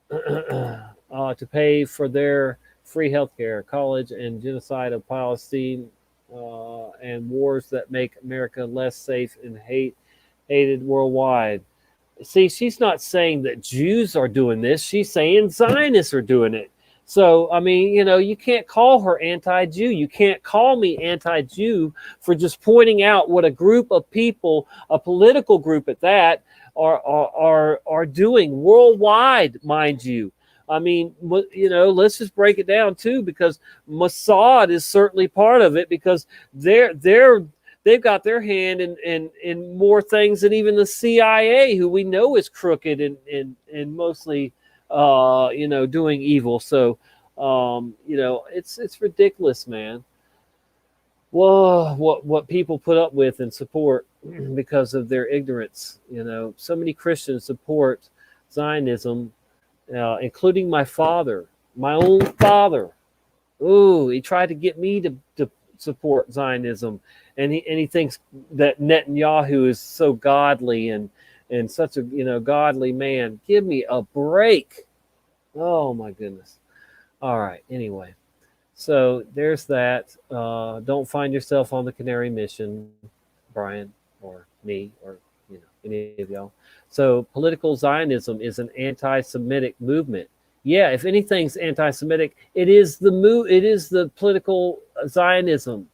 to pay for their free healthcare, college, and genocide of Palestine, and wars that make America less safe and hated worldwide. See, she's not saying that Jews are doing this. She's saying Zionists are doing it. So, I mean, you can't call her anti-Jew. You can't call me anti-Jew for just pointing out what a group of people, a political group at that, are doing worldwide, mind you. I mean, let's just break it down too, because Mossad is certainly part of it, because they've got their hand in more things than even the CIA, who we know is crooked and mostly doing evil. So it's ridiculous, man. Whoa, what people put up with and support because of their ignorance. So many Christians support Zionism, including my own father. Ooh, he tried to get me to support Zionism, and he thinks that Netanyahu is so godly and such a godly man. Give me a break. Oh my goodness. All right, anyway, so there's that. Don't find yourself on the Canary Mission, Brian, or me, or any of y'all. So political Zionism is an anti-Semitic movement. Yeah, if anything's anti-Semitic, it is the political Zionism.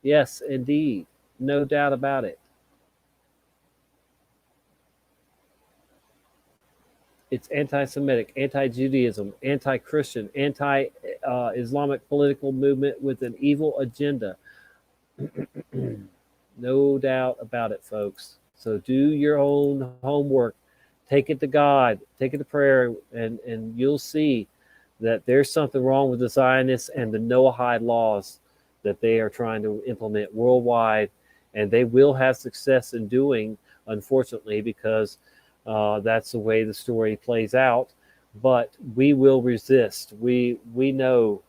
Yes, indeed. No doubt about it. It's anti-Semitic, anti-Judaism, anti-Christian, anti-Islamic political movement with an evil agenda. No doubt about it, folks. So do your own homework. Take it to God. Take it to prayer, and you'll see that there's something wrong with the Zionists and the Noahide laws that they are trying to implement worldwide, and they will have success in doing, unfortunately, because that's the way the story plays out. But we will resist. We know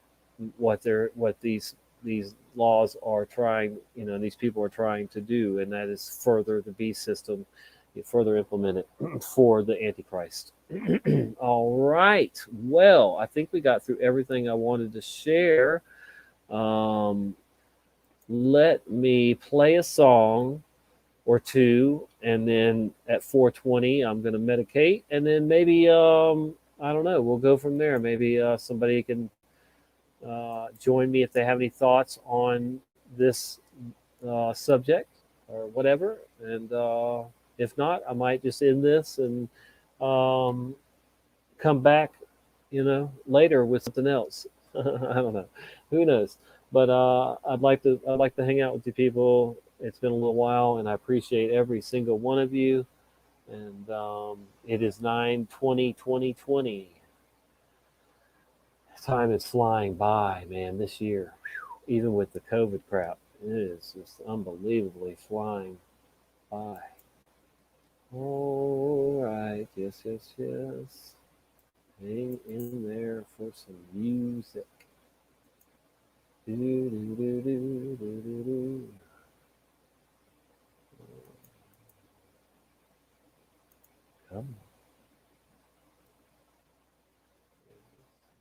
what these laws are trying, these people are trying to do, and that is further the beast system, further implement it for the Antichrist. All right. Well, I think we got through everything I wanted to share. Let me play a song or two, and then at 4:20 I'm going to medicate, and then maybe I don't know, we'll go from there. Maybe somebody can join me if they have any thoughts on this subject or whatever, and if not, I might just end this and come back, later with something else. I don't know, who knows? But I'd like to hang out with you people. It's been a little while, and I appreciate every single one of you. And it is 9/20/2020. Time is flying by, man. This year, even with the COVID crap, it is just unbelievably flying by. All right, yes. Hang in there for some music. Do, do, do, do, do, do, do. Come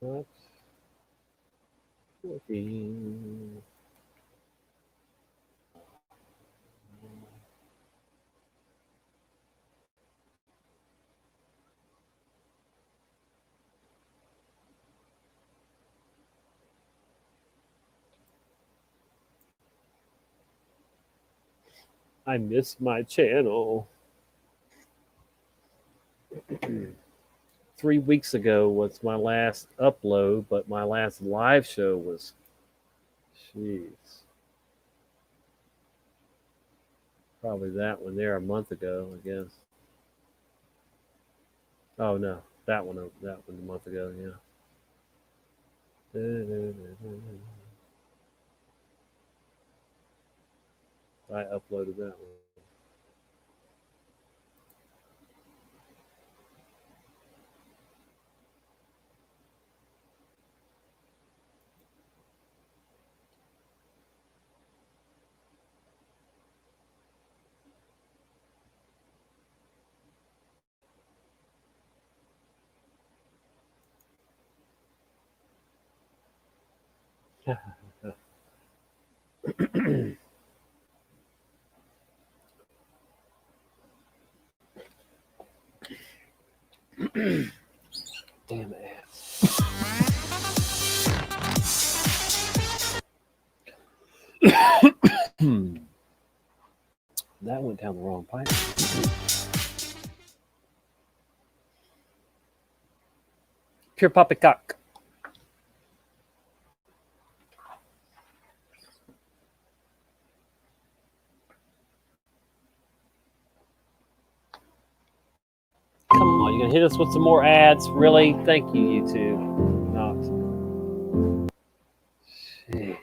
on. Not working. I missed my channel. 3 weeks ago was my last upload, but my last live show was, probably that one there a month ago, I guess. Oh no, that one a month ago, yeah. I uploaded that one. Damn it. That went down the wrong pipe. Pure poppycock. Come on, you gonna hit us with some more ads? Really? Thank you, YouTube. Not. Jeez.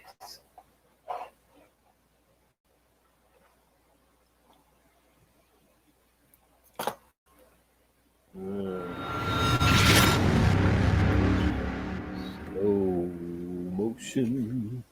Slow motion.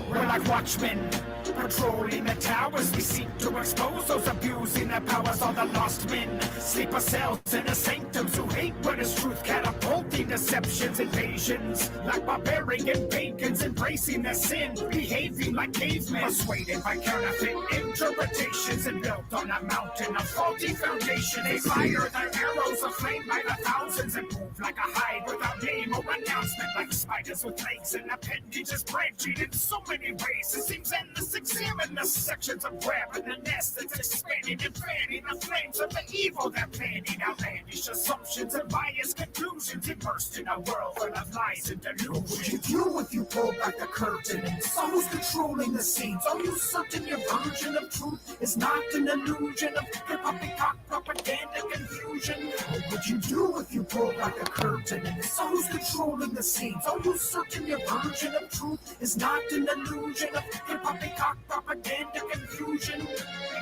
We're like watchmen, patrolling the towers. We seek to expose those abusing their powers. All the lost men, sleeper cells in a sanctum. victims who hate what is truth, catapulting deceptions, invasions, like barbarian pagans embracing their sin, behaving like cavemen, persuaded by counterfeit interpretations and built on a mountain of faulty foundation. They fire their arrows aflame by the thousands and move like a hide without name or announcement, like spiders with legs and appendages branching in so many ways. It seems endless. Examine the sections of web and the nest that's expanding and fanning the flames of the evil they're planning. Outlandish assumptions and biased conclusions immersed in a world full of lies and delusion. What would you do if you pull back the curtain and saw who's controlling the scenes? Are you certain your version of truth is not an illusion of hip-hop propaganda confusion? What would you do if you pull back the curtain and saw who's controlling the scenes? Are you certain your version of truth is not an illusion of hip-hop propaganda confusion?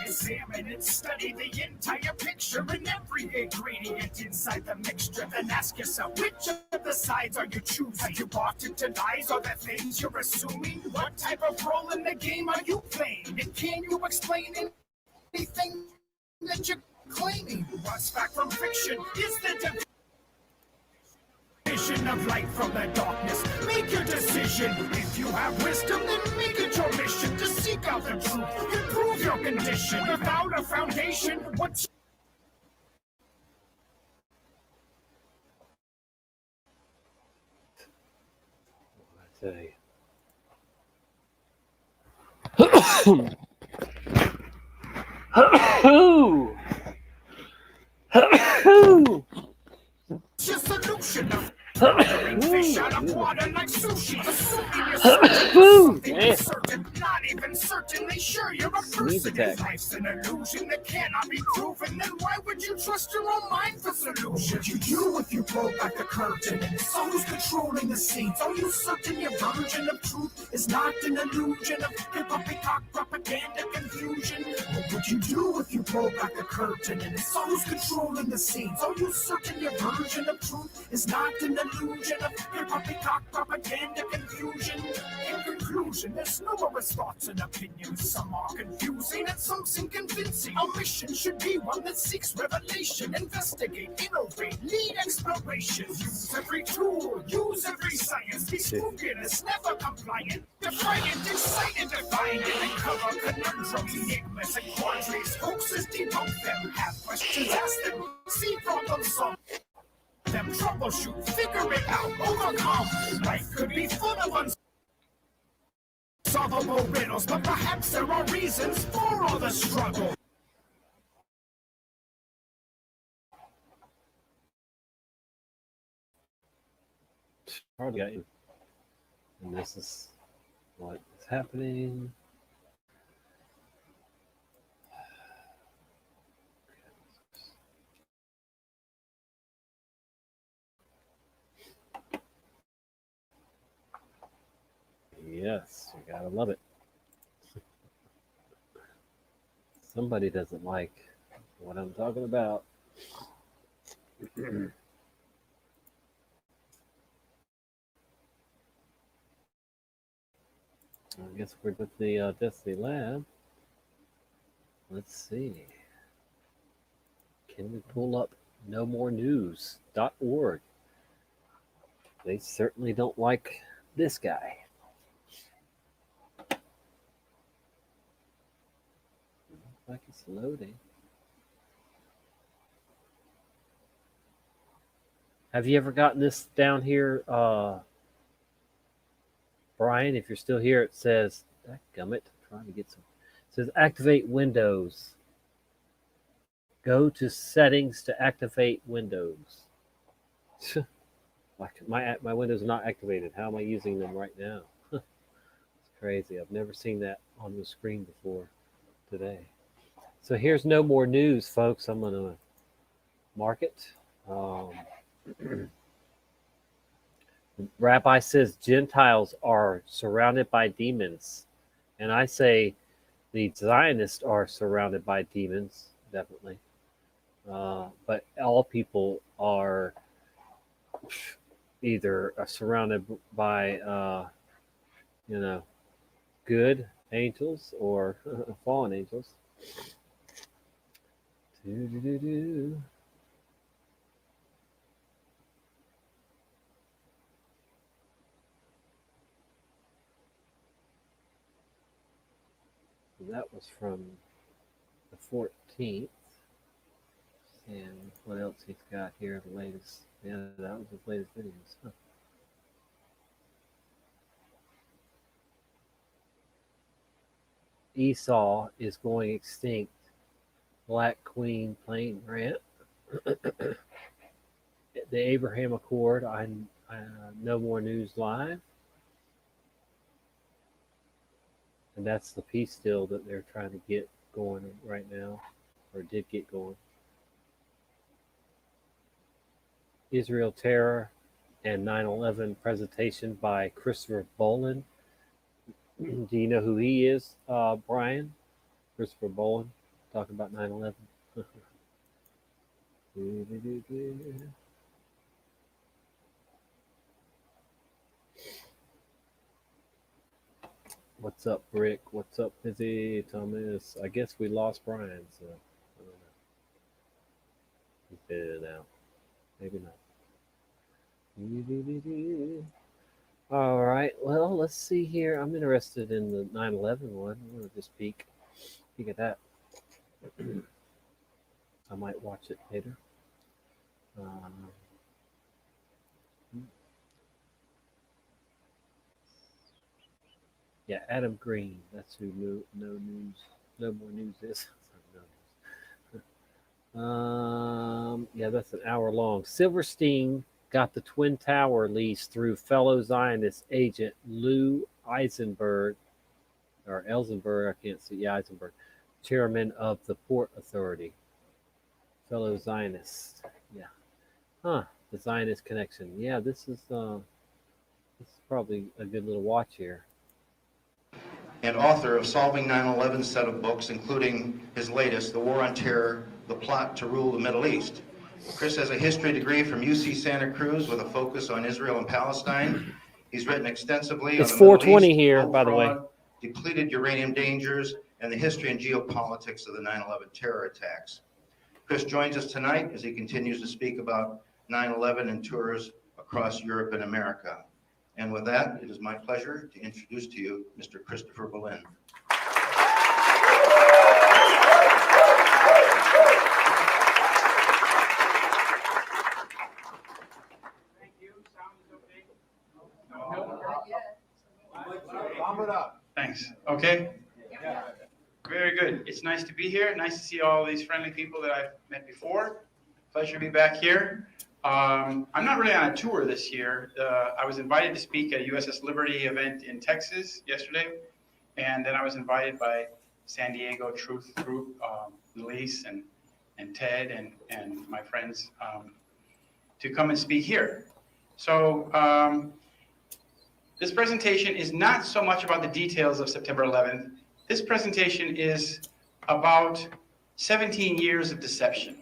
Examine and study the entire picture and every ingredient inside the mixture. Then ask yourself, which of the sides are you choosing? Have you bought into lies or the things you're assuming? What type of role in the game are you playing? And can you explain anything that you're claiming? What's fact from fiction? Is the division of light from the darkness? Make your decision. If you have wisdom, then make it your mission to seek out the truth, improve your condition. Without a foundation, what's say? your solution of fish out of water like sushi? Assuming you're something uncertain, not even certainly sure you're a person. If life's an illusion that cannot be proven, then why would you trust your own mind for solutions? What would you do if you pull back the curtain and saw who's controlling the scenes? Are you certain your version of truth is not an illusion of hip-hop propaganda confusion? What would you do if you pull back the curtain and saw who's controlling the scenes? Are you certain your version of truth is not an illusion of hip-hop propaganda confusion? In conclusion, there's numerous thoughts and opinions. Some are confusing and some seem convincing. Our mission should be one that seeks revelation, investigate, innovate, lead exploration. Use every tool, use every science. Be scrupulous, never compliant. Defiant, excited, defiant, and uncover conundrums, enigmas, and quandaries. Hoaxes, debunk them. Have questions, ask them. See problems solved. Them troubleshoot, figure it out, overcome. Life could be full of unsolvable riddles, but perhaps there are reasons for all the struggle. And this is what is happening. Yes, you gotta love it. Somebody doesn't like what I'm talking about. I guess we're with the Destiny Lab. Let's see. Can we pull up nomorenews.org? They certainly don't like this guy. Like it's loading. Have you ever gotten this down here, Brian? If you're still here, it says, "Gummit." Trying to get some. It says activate Windows. Go to settings to activate Windows. Like my Windows are not activated. How am I using them right now? It's crazy. I've never seen that on the screen before today. So here's No More News, folks. I'm going to mark it. Rabbi says Gentiles are surrounded by demons. And I say the Zionists are surrounded by demons, definitely. But all people are either surrounded by, good angels or fallen angels. So that was from the 14th. And what else he's got here? The latest. Yeah, that was his latest videos. Huh. Esau is going extinct. Black Queen Plain Rant. The Abraham Accord. No More News Live. And that's the peace deal that they're trying to get going right now, or did get going. Israel Terror and 9/11 presentation by Christopher Bolin. Do you know who he is, Brian? Christopher Bolin, talking about 9/11. What's up, Rick? What's up, Busy Thomas? I guess we lost Brian, so I don't know. He's been in and out. Maybe not. All right. Well, let's see here. I'm interested in the 9/11 one. I'm going to just peek at that. I might watch it later. Yeah, Adam Green. That's who No More News is. Yeah, that's an hour long. Silverstein got the Twin Tower lease through fellow Zionist agent Lou Eisenberg, or Elsenberg, I can't see, yeah, Eisenberg, chairman of the Port Authority. Fellow Zionist, yeah. Huh, the Zionist connection. Yeah, this is probably a good little watch here. And author of Solving 9/11 set of books, including his latest, The War on Terror, The Plot to Rule the Middle East. Chris has a history degree from UC Santa Cruz with a focus on Israel and Palestine. He's written extensively it's on the Middle 420 East, here, gold by the way. fraud, depleted uranium dangers, and the history and geopolitics of the 9/11 terror attacks. Chris joins us tonight as he continues to speak about 9/11 and tours across Europe and America. And with that, it is my pleasure to introduce to you Mr. Christopher Bolin. Thanks. Okay. Very good. It's nice to be here. Nice to see all these friendly people that I've met before. Pleasure to be back here. I'm not really on a tour this year. I was invited to speak at a USS Liberty event in Texas yesterday, and then I was invited by San Diego Truth Group, Elise and Ted and my friends to come and speak here. So this presentation is not so much about the details of September 11th. This presentation is about 17 years of deception.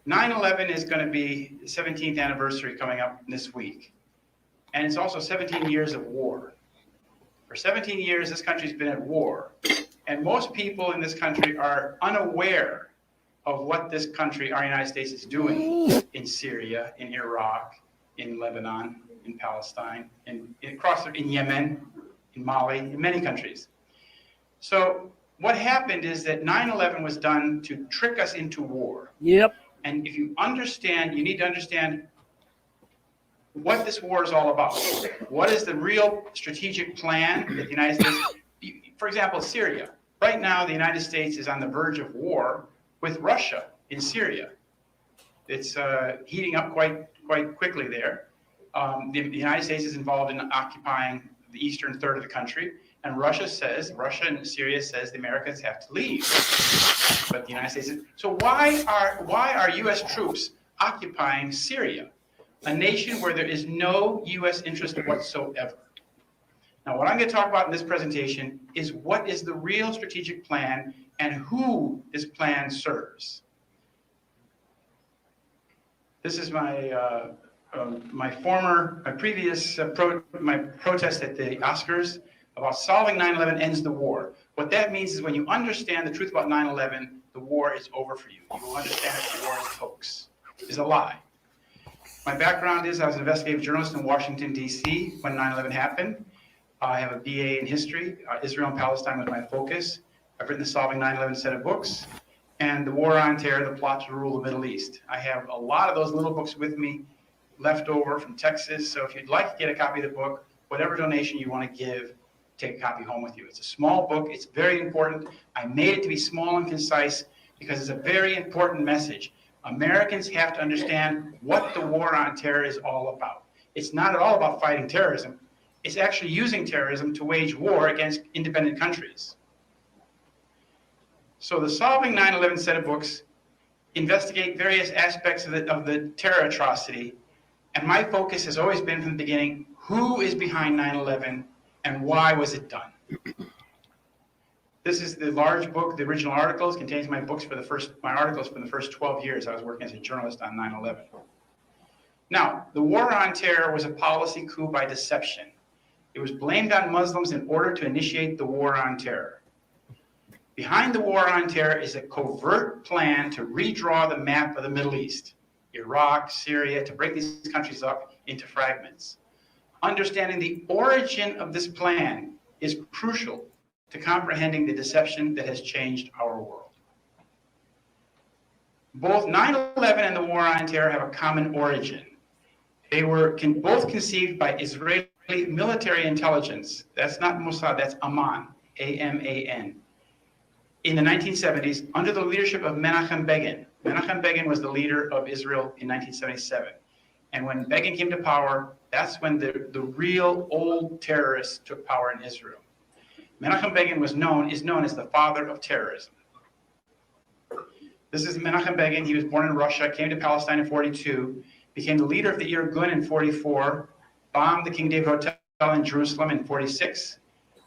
9/11 is going to be the 17th anniversary coming up this week. And it's also 17 years of war. For 17 years, this country's been at war. And most people in this country are unaware of what this country, our United States, is doing in Syria, in Iraq, in Lebanon, in Palestine, in Yemen, in Mali, in many countries. So what happened is that 9/11 was done to trick us into war. Yep. And if you understand, you need to understand what this war is all about. What is the real strategic plan that the United States, for example, Syria. Right now, the United States is on the verge of war with Russia in Syria. It's heating up quite quickly there. The United States is involved in occupying the eastern third of the country. And Russia and Syria says the Americans have to leave. But the United States is, so why are U.S. troops occupying Syria, a nation where there is no U.S. interest whatsoever? Now, what I'm going to talk about in this presentation is what is the real strategic plan and who this plan serves. This is my previous protest at the Oscars about solving 9/11 ends the war. What that means is when you understand the truth about 9/11, the war is over for you. You will understand that the war is a hoax, is a lie. My background is I was an investigative journalist in Washington, D.C. when 9/11 happened. I have a BA in history. Israel and Palestine was my focus. I've written the Solving 9/11 set of books, and The War on Terror, The Plot to Rule the Middle East. I have a lot of those little books with me left over from Texas. So if you'd like to get a copy of the book, whatever donation you want to give, take a copy home with you. It's a small book. It's very important. I made it to be small and concise because it's a very important message. Americans have to understand what the war on terror is all about. It's not at all about fighting terrorism. It's actually using terrorism to wage war against independent countries. So the Solving 9/11 set of books investigate various aspects of the terror atrocity. And my focus has always been from the beginning, who is behind 9/11 and why was it done? This is the large book, the original articles, contains my articles for the first 12 years I was working as a journalist on 9/11. Now, the war on terror was a policy coup by deception. It was blamed on Muslims in order to initiate the war on terror. Behind the war on terror is a covert plan to redraw the map of the Middle East, Iraq, Syria, to break these countries up into fragments. Understanding the origin of this plan is crucial to comprehending the deception that has changed our world. Both 9/11 and the war on terror have a common origin. They were both conceived by Israeli military intelligence. That's not Mossad, that's Aman, A-M-A-N. In the 1970s, under the leadership of Menachem Begin. Menachem Begin was the leader of Israel in 1977. And when Begin came to power, that's when the real old terrorists took power in Israel. Menachem Begin is known as the father of terrorism. This is Menachem Begin. He was born in Russia, came to Palestine in 42, became the leader of the Irgun in 44, bombed the King David Hotel in Jerusalem in 46,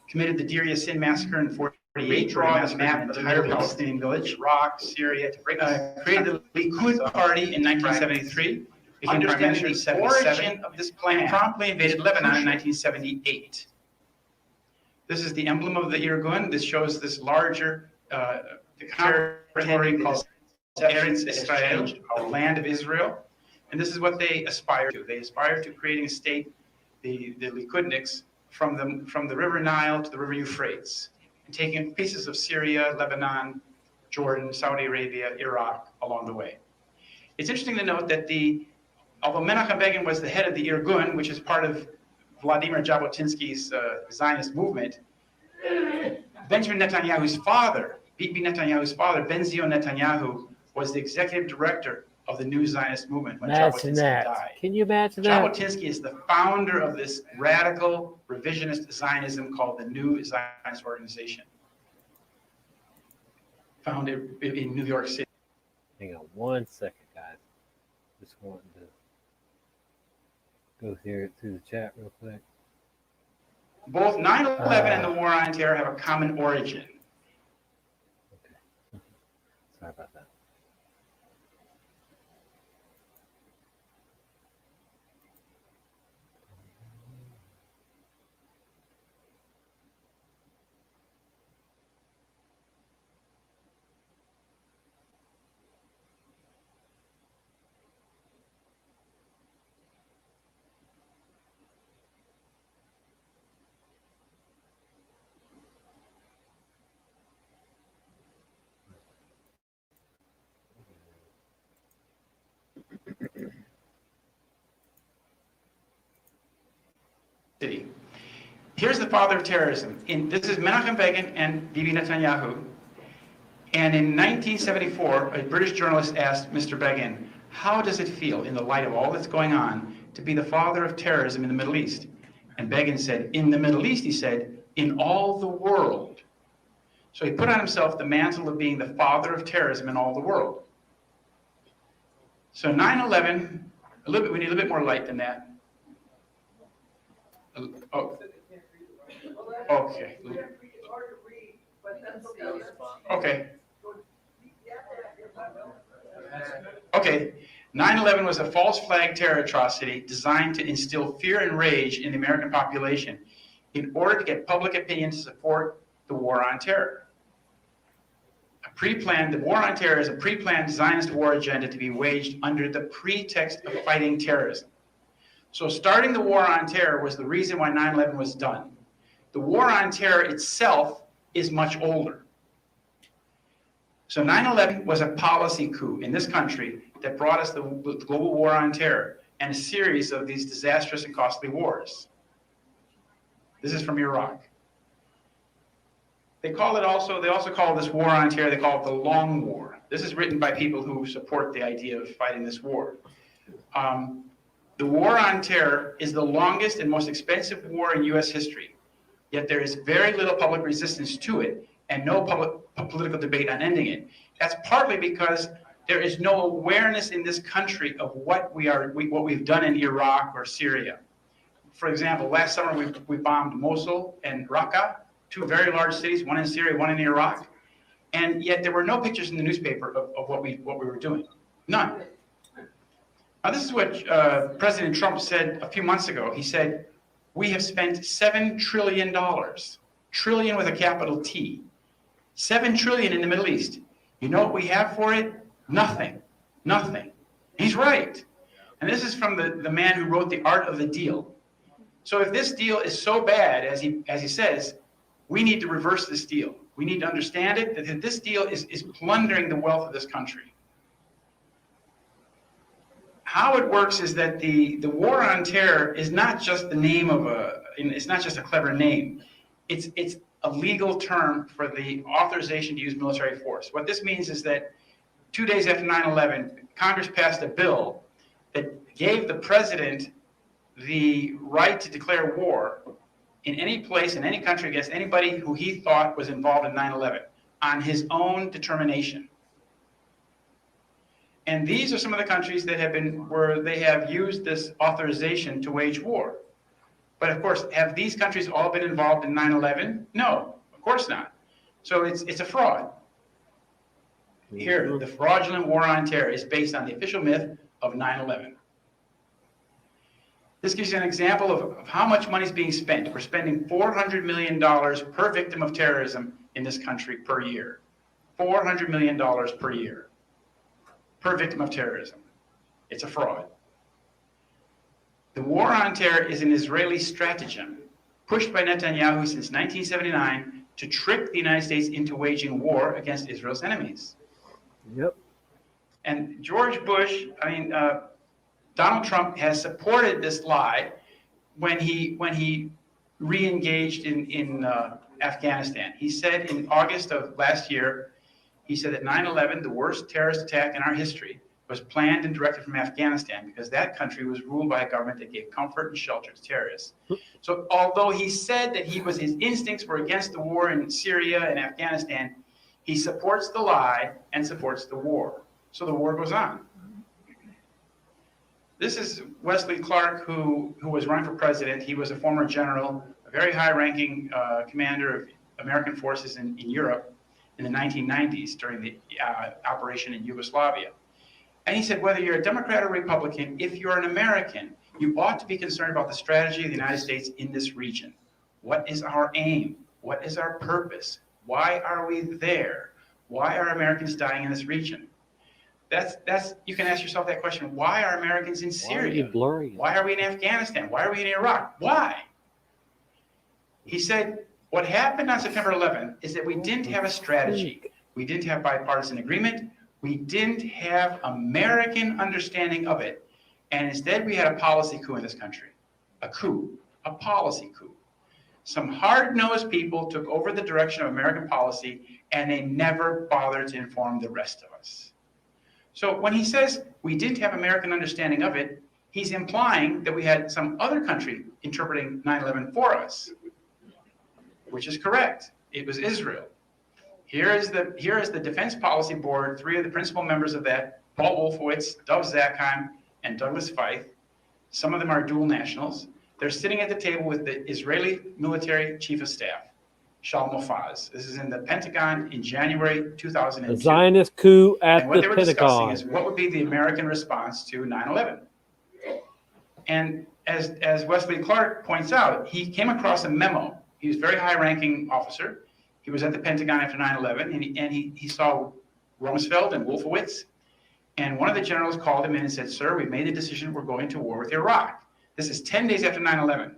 committed the Deir Yassin massacre in 48, redraw the map of the entire Palestinian village, Iraq, Syria, to break created the Likud party in 1973, became prime minister in 1977, of this plan, promptly invaded Lebanon in 1978. This is the emblem of the Irgun. This shows this larger territory called Eretz Israel, the land of Israel. And this is what they aspire to. They aspire to creating a state, the Likudniks, from the River Nile to the River Euphrates, and taking pieces of Syria, Lebanon, Jordan, Saudi Arabia, Iraq along the way. It's interesting to note that although Menachem Begin was the head of the Irgun, which is part of Vladimir Jabotinsky's Zionist movement, Benjamin Netanyahu's father, Bibi Netanyahu's father, Ben Zion Netanyahu, was the executive director of the new Zionist movement when Jabotinsky died. Can you imagine that? Jabotinsky is the founder of this radical revisionist Zionism called the New Zionist Organization, founded in New York City. Hang on 1 second, guys. Just wanting to go through the chat real quick. Both 9/11 and the war on terror have a common origin. Okay. Sorry about that. City. Here's the father of terrorism. This is Menachem Begin and Bibi Netanyahu. And in 1974, a British journalist asked Mr. Begin, how does it feel in the light of all that's going on to be the father of terrorism in the Middle East? And Begin said, in the Middle East, he said, in all the world. So he put on himself the mantle of being the father of terrorism in all the world. So 9/11, we need a little bit more light than that. Oh. Okay. Okay. Okay. 9/11 was a false flag terror atrocity designed to instill fear and rage in the American population in order to get public opinion to support the war on terror. The war on terror is a pre-planned Zionist war agenda to be waged under the pretext of fighting terrorism. So starting the war on terror was the reason why 9/11 was done. The war on terror itself is much older. So 9/11 was a policy coup in this country that brought us the global war on terror and a series of these disastrous and costly wars. This is from Iraq. They also call this war on terror, they call it the Long War. This is written by people who support the idea of fighting this war. The war on terror is the longest and most expensive war in US history, yet there is very little public resistance to it and no political debate on ending it. That's partly because there is no awareness in this country of what we've done in Iraq or Syria. For example, last summer we bombed Mosul and Raqqa, two very large cities, one in Syria, one in Iraq, and yet there were no pictures in the newspaper of what we were doing. None. Now this is what President Trump said a few months ago. He said, we have spent $7 trillion, trillion with a capital T, 7 trillion in the Middle East. You know what we have for it? Nothing, nothing. He's right. And this is from the man who wrote The Art of the Deal. So if this deal is so bad, as he says, we need to reverse this deal. We need to understand it, that this deal is plundering the wealth of this country. How it works is that the war on terror is not just the name of it's not just a clever name. It's a legal term for the authorization to use military force. What this means is that 2 days after 9/11, Congress passed a bill that gave the president the right to declare war in any place, in any country, against anybody who he thought was involved in 9/11 on his own determination. And these are some of the countries that where they have used this authorization to wage war. But of course, have these countries all been involved in 9/11? No, of course not. So it's a fraud. Here, the fraudulent war on terror is based on the official myth of 9/11. This gives you an example of how much money is being spent. We're spending $400 million per victim of terrorism in this country per year. $400 million per year per victim of terrorism. It's a fraud. The war on terror is an Israeli stratagem pushed by Netanyahu since 1979 to trick the United States into waging war against Israel's enemies. Yep. And George Bush, Donald Trump has supported this lie when he re-engaged in Afghanistan. He said in August of last year, he said that 9/11, the worst terrorist attack in our history, was planned and directed from Afghanistan because that country was ruled by a government that gave comfort and shelter to terrorists. So although he said that his instincts were against the war in Syria and Afghanistan, he supports the lie and supports the war. So the war goes on. This is Wesley Clark, who was running for president. He was a former general, a very high-ranking commander of American forces in Europe in the 1990s during the operation in Yugoslavia. And he said, whether you're a Democrat or Republican, if you're an American, you ought to be concerned about the strategy of the United States in this region. What is our aim? What is our purpose? Why are we there? Why are Americans dying in this region? You can ask yourself that question. Why are Americans in Syria? Why are we in Afghanistan? Why are we in Iraq? Why? He said, what happened on September 11th is that we didn't have a strategy. We didn't have bipartisan agreement. We didn't have American understanding of it. And instead, we had a policy coup in this country. A coup, a policy coup. Some hard-nosed people took over the direction of American policy, and they never bothered to inform the rest of us. So when he says we didn't have American understanding of it, he's implying that we had some other country interpreting 9/11 for us, which is correct. It was Israel. Here is the Defense Policy Board, 3 of the principal members of that, Paul Wolfowitz, Dov Zakheim, and Douglas Feith. Some of them are dual nationals. They're sitting at the table with the Israeli military chief of staff, Shaul Mofaz. This is in the Pentagon in January 2002. A Zionist coup at and what the they were discussing Pentagon. is what would be the American response to 9/11. And as Wesley Clark points out, he came across a memo. He was a very high-ranking officer. He was at the Pentagon after 9/11, and he saw Rumsfeld and Wolfowitz. And one of the generals called him in and said, sir, we've made the decision we're going to war with Iraq. This is 10 days after 9/11.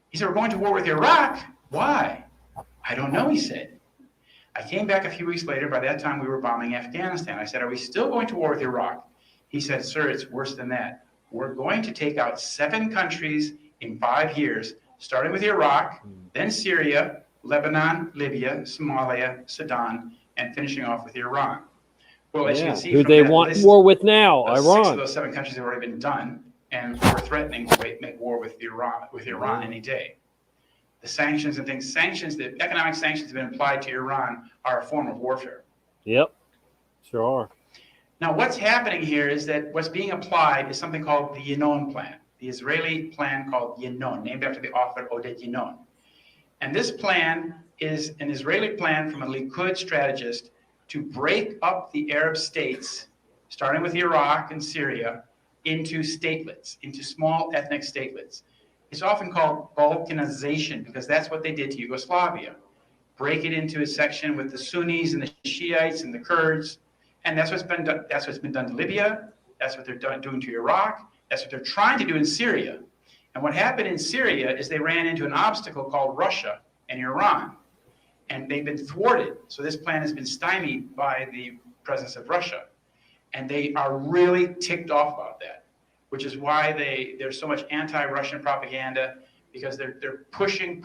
He said, we're going to war with Iraq? Why? I don't know, he said. I came back a few weeks later. By that time, we were bombing Afghanistan. I said, are we still going to war with Iraq? He said, sir, it's worse than that. We're going to take out 7 countries in 5 years, starting with Iraq, then Syria, Lebanon, Libya, Somalia, Sudan, and finishing off with Iran. Well, as you Yeah, can see who from they that want list, war with now, 6 of Iran. those 7 countries have already been done, and we're threatening to make war with Iran any day. The sanctions and things, the economic sanctions that have been applied to Iran are a form of warfare. Yep, sure are. Now, what's happening here is that what's being applied is something called the Yinon plan, the Israeli plan called Yinon, named after the author Noahide Yinon. And this plan is an Israeli plan from a Likud strategist to break up the Arab states, starting with Iraq and Syria, into statelets, into small ethnic statelets. It's often called Balkanization because that's what they did to Yugoslavia. Break it into a section with the Sunnis and the Shiites and the Kurds, and that's what's been done. That's what's been done to Libya. That's what they're doing to Iraq. That's what they're trying to do in Syria. And what happened in Syria is they ran into an obstacle called Russia and Iran, and they've been thwarted. So this plan has been stymied by the presence of Russia, and they are really ticked off about that, which is why there's so much anti-Russian propaganda, because they're pushing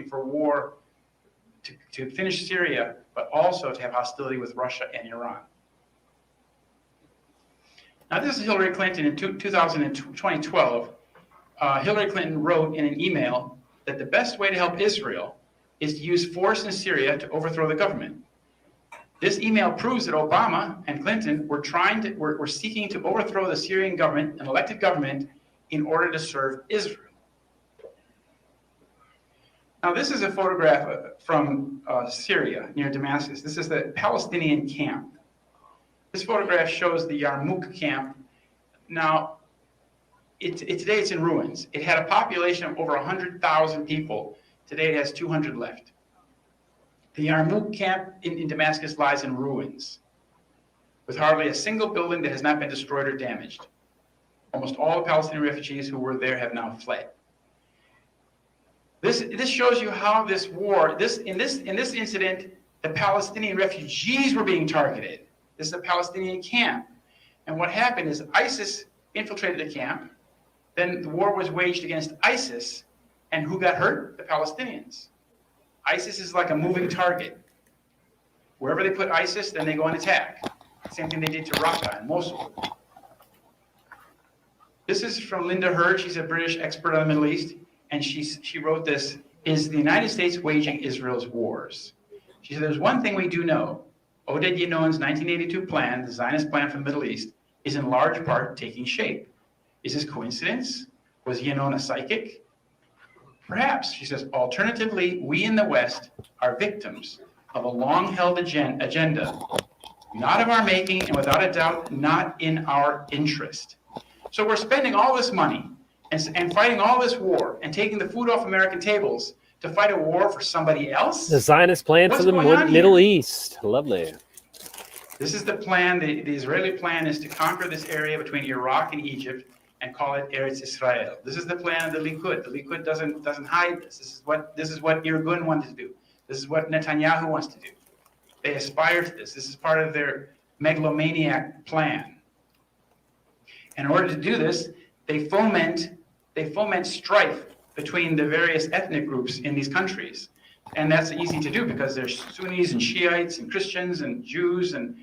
for war to finish Syria, but also to have hostility with Russia and Iran. Now, this is Hillary Clinton in 2012. Hillary Clinton wrote in an email that the best way to help Israel is to use force in Syria to overthrow the government. This email proves that Obama and Clinton were seeking to overthrow the Syrian government, an elected government, in order to serve Israel. Now, this is a photograph from Syria near Damascus. This is the Palestinian camp. This photograph shows the Yarmouk camp. Now, today it's in ruins. It had a population of over 100,000 people. Today it has 200 left. The Yarmouk camp in Damascus lies in ruins, with hardly a single building that has not been destroyed or damaged. Almost all the Palestinian refugees who were there have now fled. This shows you how this war, in this incident, the Palestinian refugees were being targeted. This is a Palestinian camp. And what happened is ISIS infiltrated the camp. Then the war was waged against ISIS. And who got hurt? The Palestinians. ISIS is like a moving target. Wherever they put ISIS, then they go and attack. Same thing they did to Raqqa and Mosul. This is from Linda Hurd. She's a British expert on the Middle East. And she wrote this, is the United States waging Israel's wars? She said, there's one thing we do know. Noahide Yinon's 1982 plan, the Zionist plan for the Middle East, is in large part taking shape. Is this coincidence? Was Yinon a psychic? Perhaps, she says, alternatively, we in the West are victims of a long-held agenda, not of our making, and without a doubt, not in our interest. So we're spending all this money and fighting all this war and taking the food off American tables to fight a war for somebody else? The Zionist plan for the Middle East. Lovely. This is the plan. The Israeli plan is to conquer this area between Iraq and Egypt and call it Eretz Israel. This is the plan of the Likud. The Likud doesn't hide this. This is what Irgun wanted to do. This is what Netanyahu wants to do. They aspire to this. This is part of their megalomaniac plan. In order to do this, they foment strife between the various ethnic groups in these countries. And that's easy to do because there's Sunnis and Shiites and Christians and Jews and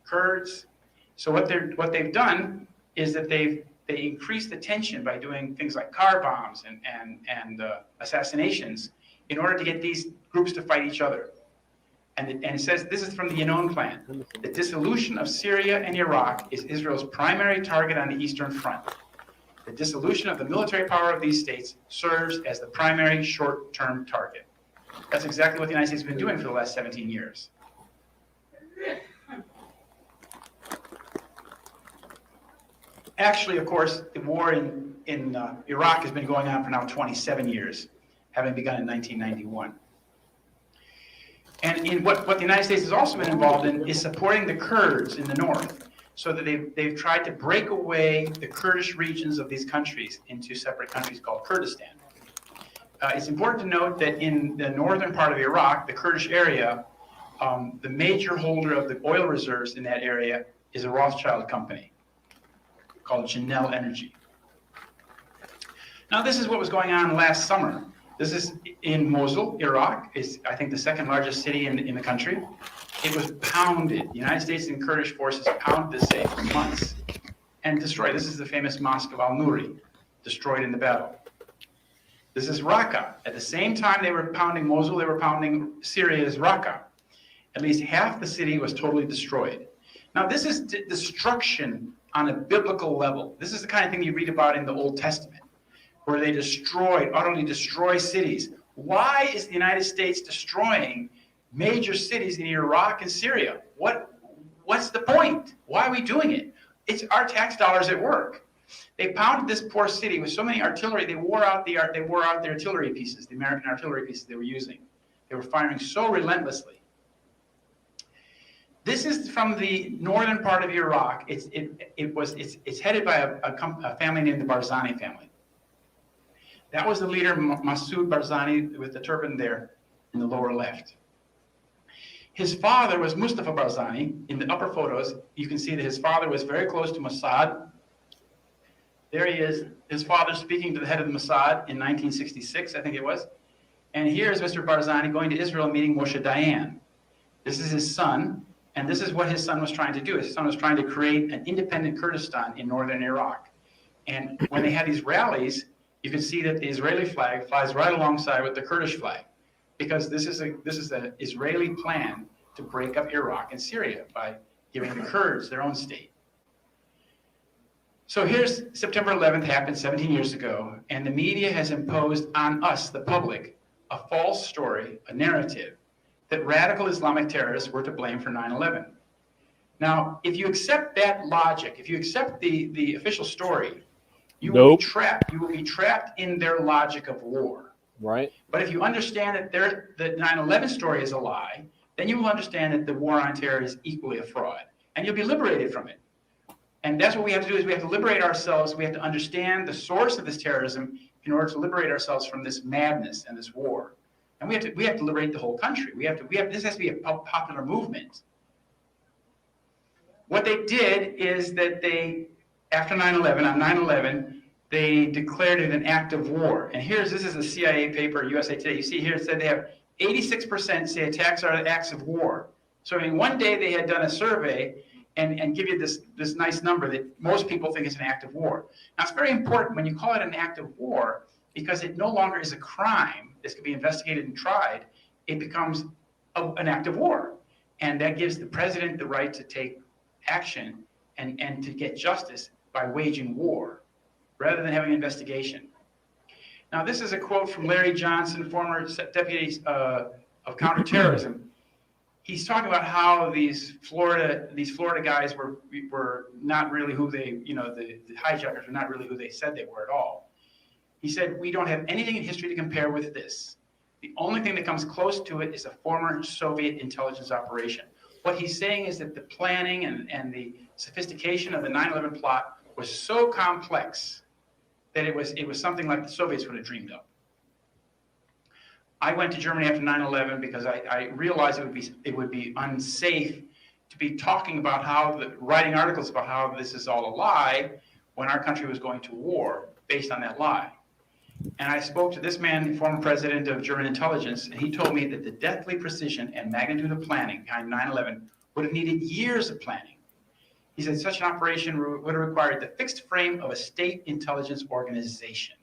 Kurds. So what they've done is that they increase the tension by doing things like car bombs and assassinations in order to get these groups to fight each other. And it says, this is from the Yinon plan, the dissolution of Syria and Iraq is Israel's primary target on the Eastern Front. The dissolution of the military power of these states serves as the primary short-term target. That's exactly what the United States has been doing for the last 17 years. Actually, of course, the war in Iraq has been going on for now 27 years, having begun in 1991. And what the United States has also been involved in is supporting the Kurds in the north, so that they've tried to break away the Kurdish regions of these countries into separate countries called Kurdistan. It's important to note that in the northern part of Iraq, the Kurdish area, the major holder of the oil reserves in that area is a Rothschild company called Janel Energy. Now, this is what was going on last summer. This is in Mosul, Iraq. It's, I think, the second largest city in the country. It was pounded. The United States and Kurdish forces pounded this city for months and destroyed. This is the famous Mosque of Al-Nuri, destroyed in the battle. This is Raqqa. At the same time they were pounding Mosul, they were pounding Syria's Raqqa. At least half the city was totally destroyed. Now, this is destruction on a biblical level. This is the kind of thing you read about in the Old Testament, where they utterly destroy cities. Why is the United States destroying major cities in Iraq and Syria? What's the point? Why are we doing it? It's our tax dollars at work. They pounded this poor city with so many artillery. They wore out the artillery pieces, the American artillery pieces they were using. They were firing so relentlessly. This is from the northern part of Iraq. It's headed by a family named the Barzani family. That was the leader, Masoud Barzani, with the turban there in the lower left. His father was Mustafa Barzani. In the upper photos, you can see that his father was very close to Mossad. There he is, his father speaking to the head of the Mossad in 1966, I think it was. And here's Mr. Barzani going to Israel meeting Moshe Dayan. This is his son, and this is what his son was trying to do. His son was trying to create an independent Kurdistan in northern Iraq. And when they had these rallies, you can see that the Israeli flag flies right alongside with the Kurdish flag, because this is an Israeli plan to break up Iraq and Syria by giving the Kurds their own state. So here's September 11th happened 17 years ago, and the media has imposed on us, the public, a false story, a narrative, that radical Islamic terrorists were to blame for 9/11. Now, if you accept that logic, if you accept the official story, you will be trapped. You will be trapped in their logic of war. Right. But if you understand that the 9/11 story is a lie, then you will understand that the war on terror is equally a fraud, and you'll be liberated from it. And that's what we have to do, is we have to liberate ourselves. We have to understand the source of this terrorism in order to liberate ourselves from this madness and this war. And we have to liberate the whole country. This has to be a popular movement. What they did is that after 9/11, on 9/11, they declared it an act of war. And this is a CIA paper, USA Today. You see here, it said they have 86% say attacks are acts of war. So in one day they had done a survey and give you this nice number that most people think is an act of war. Now, it's very important when you call it an act of war, because it no longer is a crime that can be investigated and tried. It becomes an act of war. And that gives the president the right to take action and to get justice by waging war, rather than having an investigation. Now, this is a quote from Larry Johnson, former deputy of counterterrorism. He's talking about how these Florida guys were not really who they, the hijackers were not really who they said they were at all. He said, "We don't have anything in history to compare with this. The only thing that comes close to it is a former Soviet intelligence operation." What he's saying is that the planning and the sophistication of the 9/11 plot was so complex that it was something like the Soviets would have dreamed of. I went to Germany after 9/11 because I realized it would be unsafe to be talking about writing articles about how this is all a lie when our country was going to war based on that lie. And I spoke to this man, former president of German intelligence, and he told me that the deathly precision and magnitude of planning behind 9/11 would have needed years of planning. He said such an operation would have required the fixed frame of a state intelligence organization.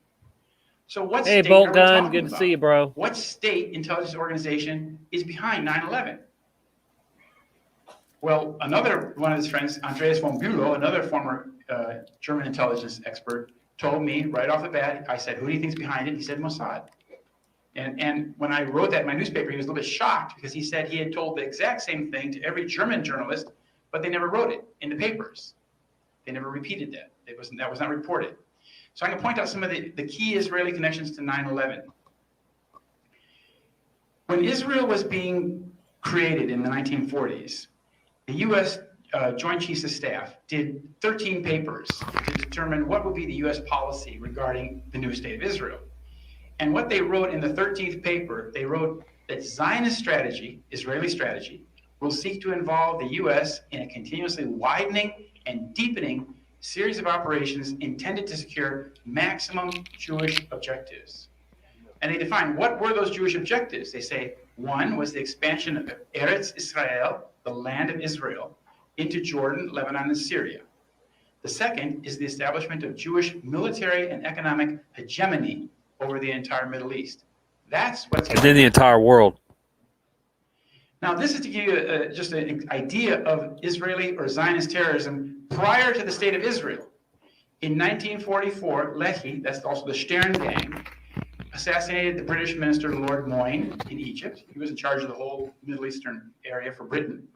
So what Hey, state Bolt are we Gun, talking good to about? see you, bro. What state intelligence organization is behind 9/11? Well, another one of his friends, Andreas von Bülow, another former German intelligence expert, told me right off the bat, I said, "Who do you think's behind it?" He said, "Mossad." And when I wrote that in my newspaper, he was a little bit shocked, because he said he had told the exact same thing to every German journalist, but they never wrote it in the papers. They never repeated that. That was not reported. So I'm going to point out some of the key Israeli connections to 9/11. When Israel was being created in the 1940s, the U.S. Joint Chiefs of Staff did 13 papers to determine what would be the U.S. policy regarding the new state of Israel. And what they wrote in the 13th paper, they wrote that Zionist strategy, Israeli strategy, will seek to involve the U.S. in a continuously widening and deepening series of operations intended to secure maximum Jewish objectives. And they define what were those Jewish objectives. They say one was the expansion of Eretz Israel, the land of Israel, into Jordan, Lebanon, and Syria. The second is the establishment of Jewish military and economic hegemony over the entire Middle East. That's what's And then the entire world. Now, this is to give you just an idea of Israeli or Zionist terrorism prior to the State of Israel. In 1944, Lehi, that's also the Stern Gang, assassinated the British minister Lord Moyne in Egypt. He was in charge of the whole Middle Eastern area for Britain.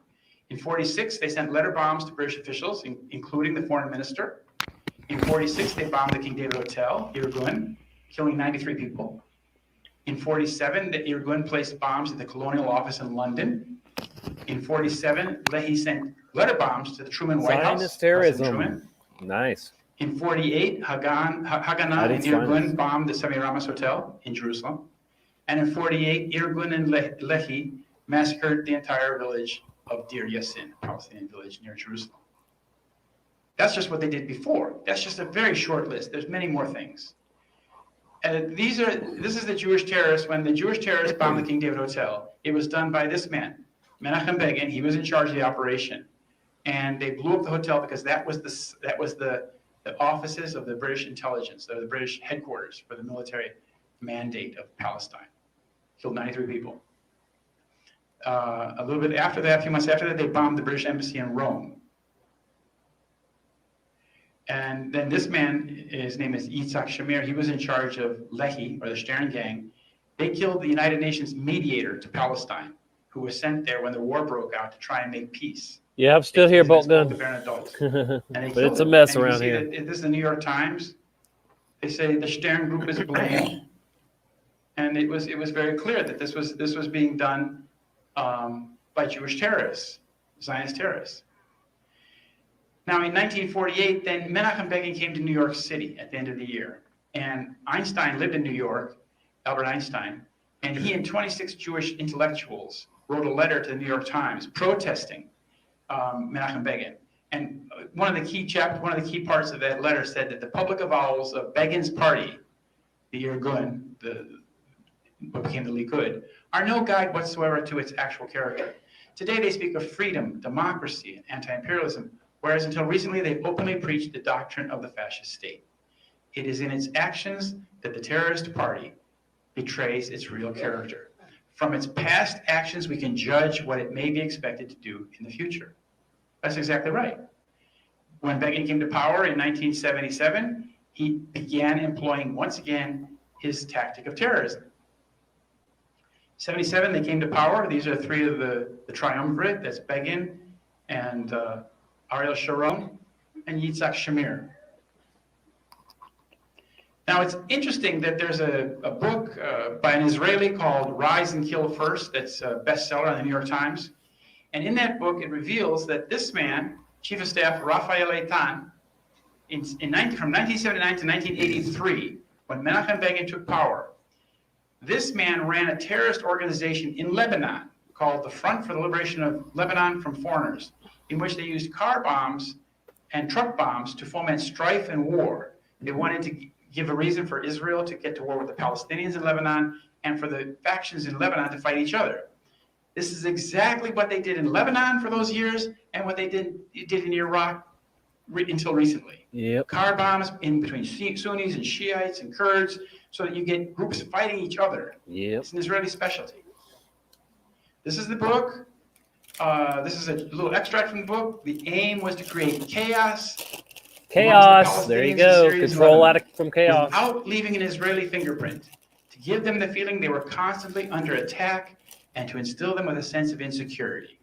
In 46, they sent letter bombs to British officials, including the foreign minister. In 46, they bombed the King David Hotel, Irgun, killing 93 people. In 47, the Irgun placed bombs at the Colonial Office in London. In 47, Lehi sent letter bombs to the Truman White House. Zionist terrorism. Nice. In 48, Haganah and Irgun bombed the Semiramis Hotel in Jerusalem. And in 48, Irgun and Lehi massacred the entire village of Deir Yassin, a Palestinian village near Jerusalem. That's just what they did before. That's just a very short list. There's many more things. And this is the Jewish terrorists. When the Jewish terrorists bombed the King David Hotel, it was done by this man, Menachem Begin. He was in charge of the operation. And they blew up the hotel because that was the offices of the British intelligence, the British headquarters for the military mandate of Palestine. Killed 93 people. A little bit after that, a few months after that, they bombed the British embassy in Rome. And then this man, his name is Yitzhak Shamir, he was in charge of Lehi, or the Stern Gang. They killed the United Nations mediator to Palestine, who was sent there when the war broke out to try and make peace. Yeah, I'm still here, Bolt Gun. But It's a mess around here. This is the New York Times. They say the Stern Group is blamed, and it was very clear that this was being done by Jewish terrorists, Zionist terrorists. Now, in 1948, then Menachem Begin came to New York City at the end of the year, and Einstein lived in New York, Albert Einstein, and he and 26 Jewish intellectuals wrote a letter to the New York Times protesting Menachem Begin. And one of the key parts of that letter said that the public avowals of Begin's party, the Irgun, what became the Likud, are no guide whatsoever to its actual character. Today they speak of freedom, democracy, and anti-imperialism, whereas until recently they openly preached the doctrine of the fascist state. It is in its actions that the terrorist party betrays its real character. From its past actions, we can judge what it may be expected to do in the future. That's exactly right. When Begin came to power in 1977, he began employing once again his tactic of terrorism. 77, they came to power. These are three of the triumvirate. That's Begin and Ariel Sharon and Yitzhak Shamir. Now, it's interesting that there's a book by an Israeli called Rise and Kill First that's a bestseller on the New York Times. And in that book, it reveals that this man, Chief of Staff Raphael Eitan, from 1979 to 1983, when Menachem Begin took power, this man ran a terrorist organization in Lebanon called the Front for the Liberation of Lebanon from Foreigners, in which they used car bombs and truck bombs to foment strife and war. They wanted to give a reason for Israel to get to war with the Palestinians in Lebanon and for the factions in Lebanon to fight each other. This is exactly what they did in Lebanon for those years and what they did in Iraq until recently. Yep. Car bombs in between Sunnis and Shiites and Kurds so that you get groups fighting each other. Yep. It's an Israeli specialty. This is the book. This is a little extract from the book. The aim was to create chaos. Chaos. There you go. Control from chaos. Without leaving an Israeli fingerprint. To give them the feeling they were constantly under attack and to instill them with a sense of insecurity.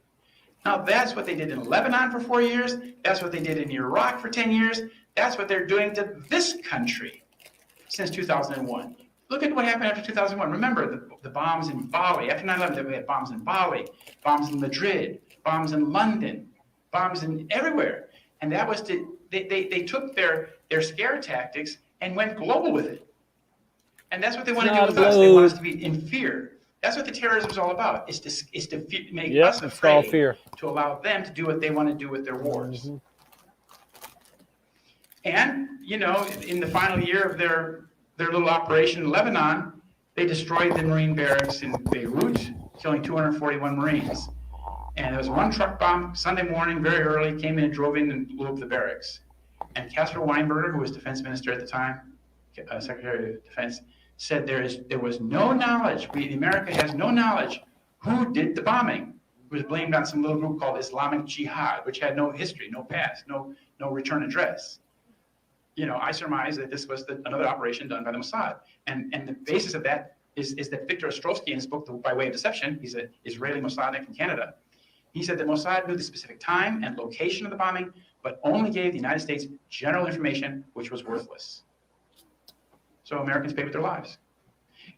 Now, that's what they did in Lebanon for 4 years. That's what they did in Iraq for 10 years. That's what they're doing to this country since 2001. Look at what happened after 2001. Remember the bombs in Bali. After 9/11, we had bombs in Bali, bombs in Madrid, bombs in London, bombs in everywhere. And that was they took their scare tactics and went global with it. And that's what they want to do Not with us. They want us load. to be in fear. That's what the terrorism is all about. Is to make Yep, us it's all afraid fear. to allow them to do what they want to do with their wars. And, you know, in the final year of their little operation in Lebanon, they destroyed the Marine barracks in Beirut, killing 241 Marines. And there was one truck bomb Sunday morning, very early, came in and drove in and blew up the barracks. And Casper Weinberger, who was defense minister at the time, Secretary of Defense, said there was no knowledge, America has no knowledge who did the bombing. It was blamed on some little group called Islamic Jihad, which had no history, no past, no return address. You know, I surmise that this was another operation done by the Mossad. And the basis of that is that Victor Ostrovsky, in his book, By Way of Deception, he's an Israeli Mossadnik from Canada, he said that Mossad knew the specific time and location of the bombing, but only gave the United States general information, which was worthless. So Americans paid with their lives.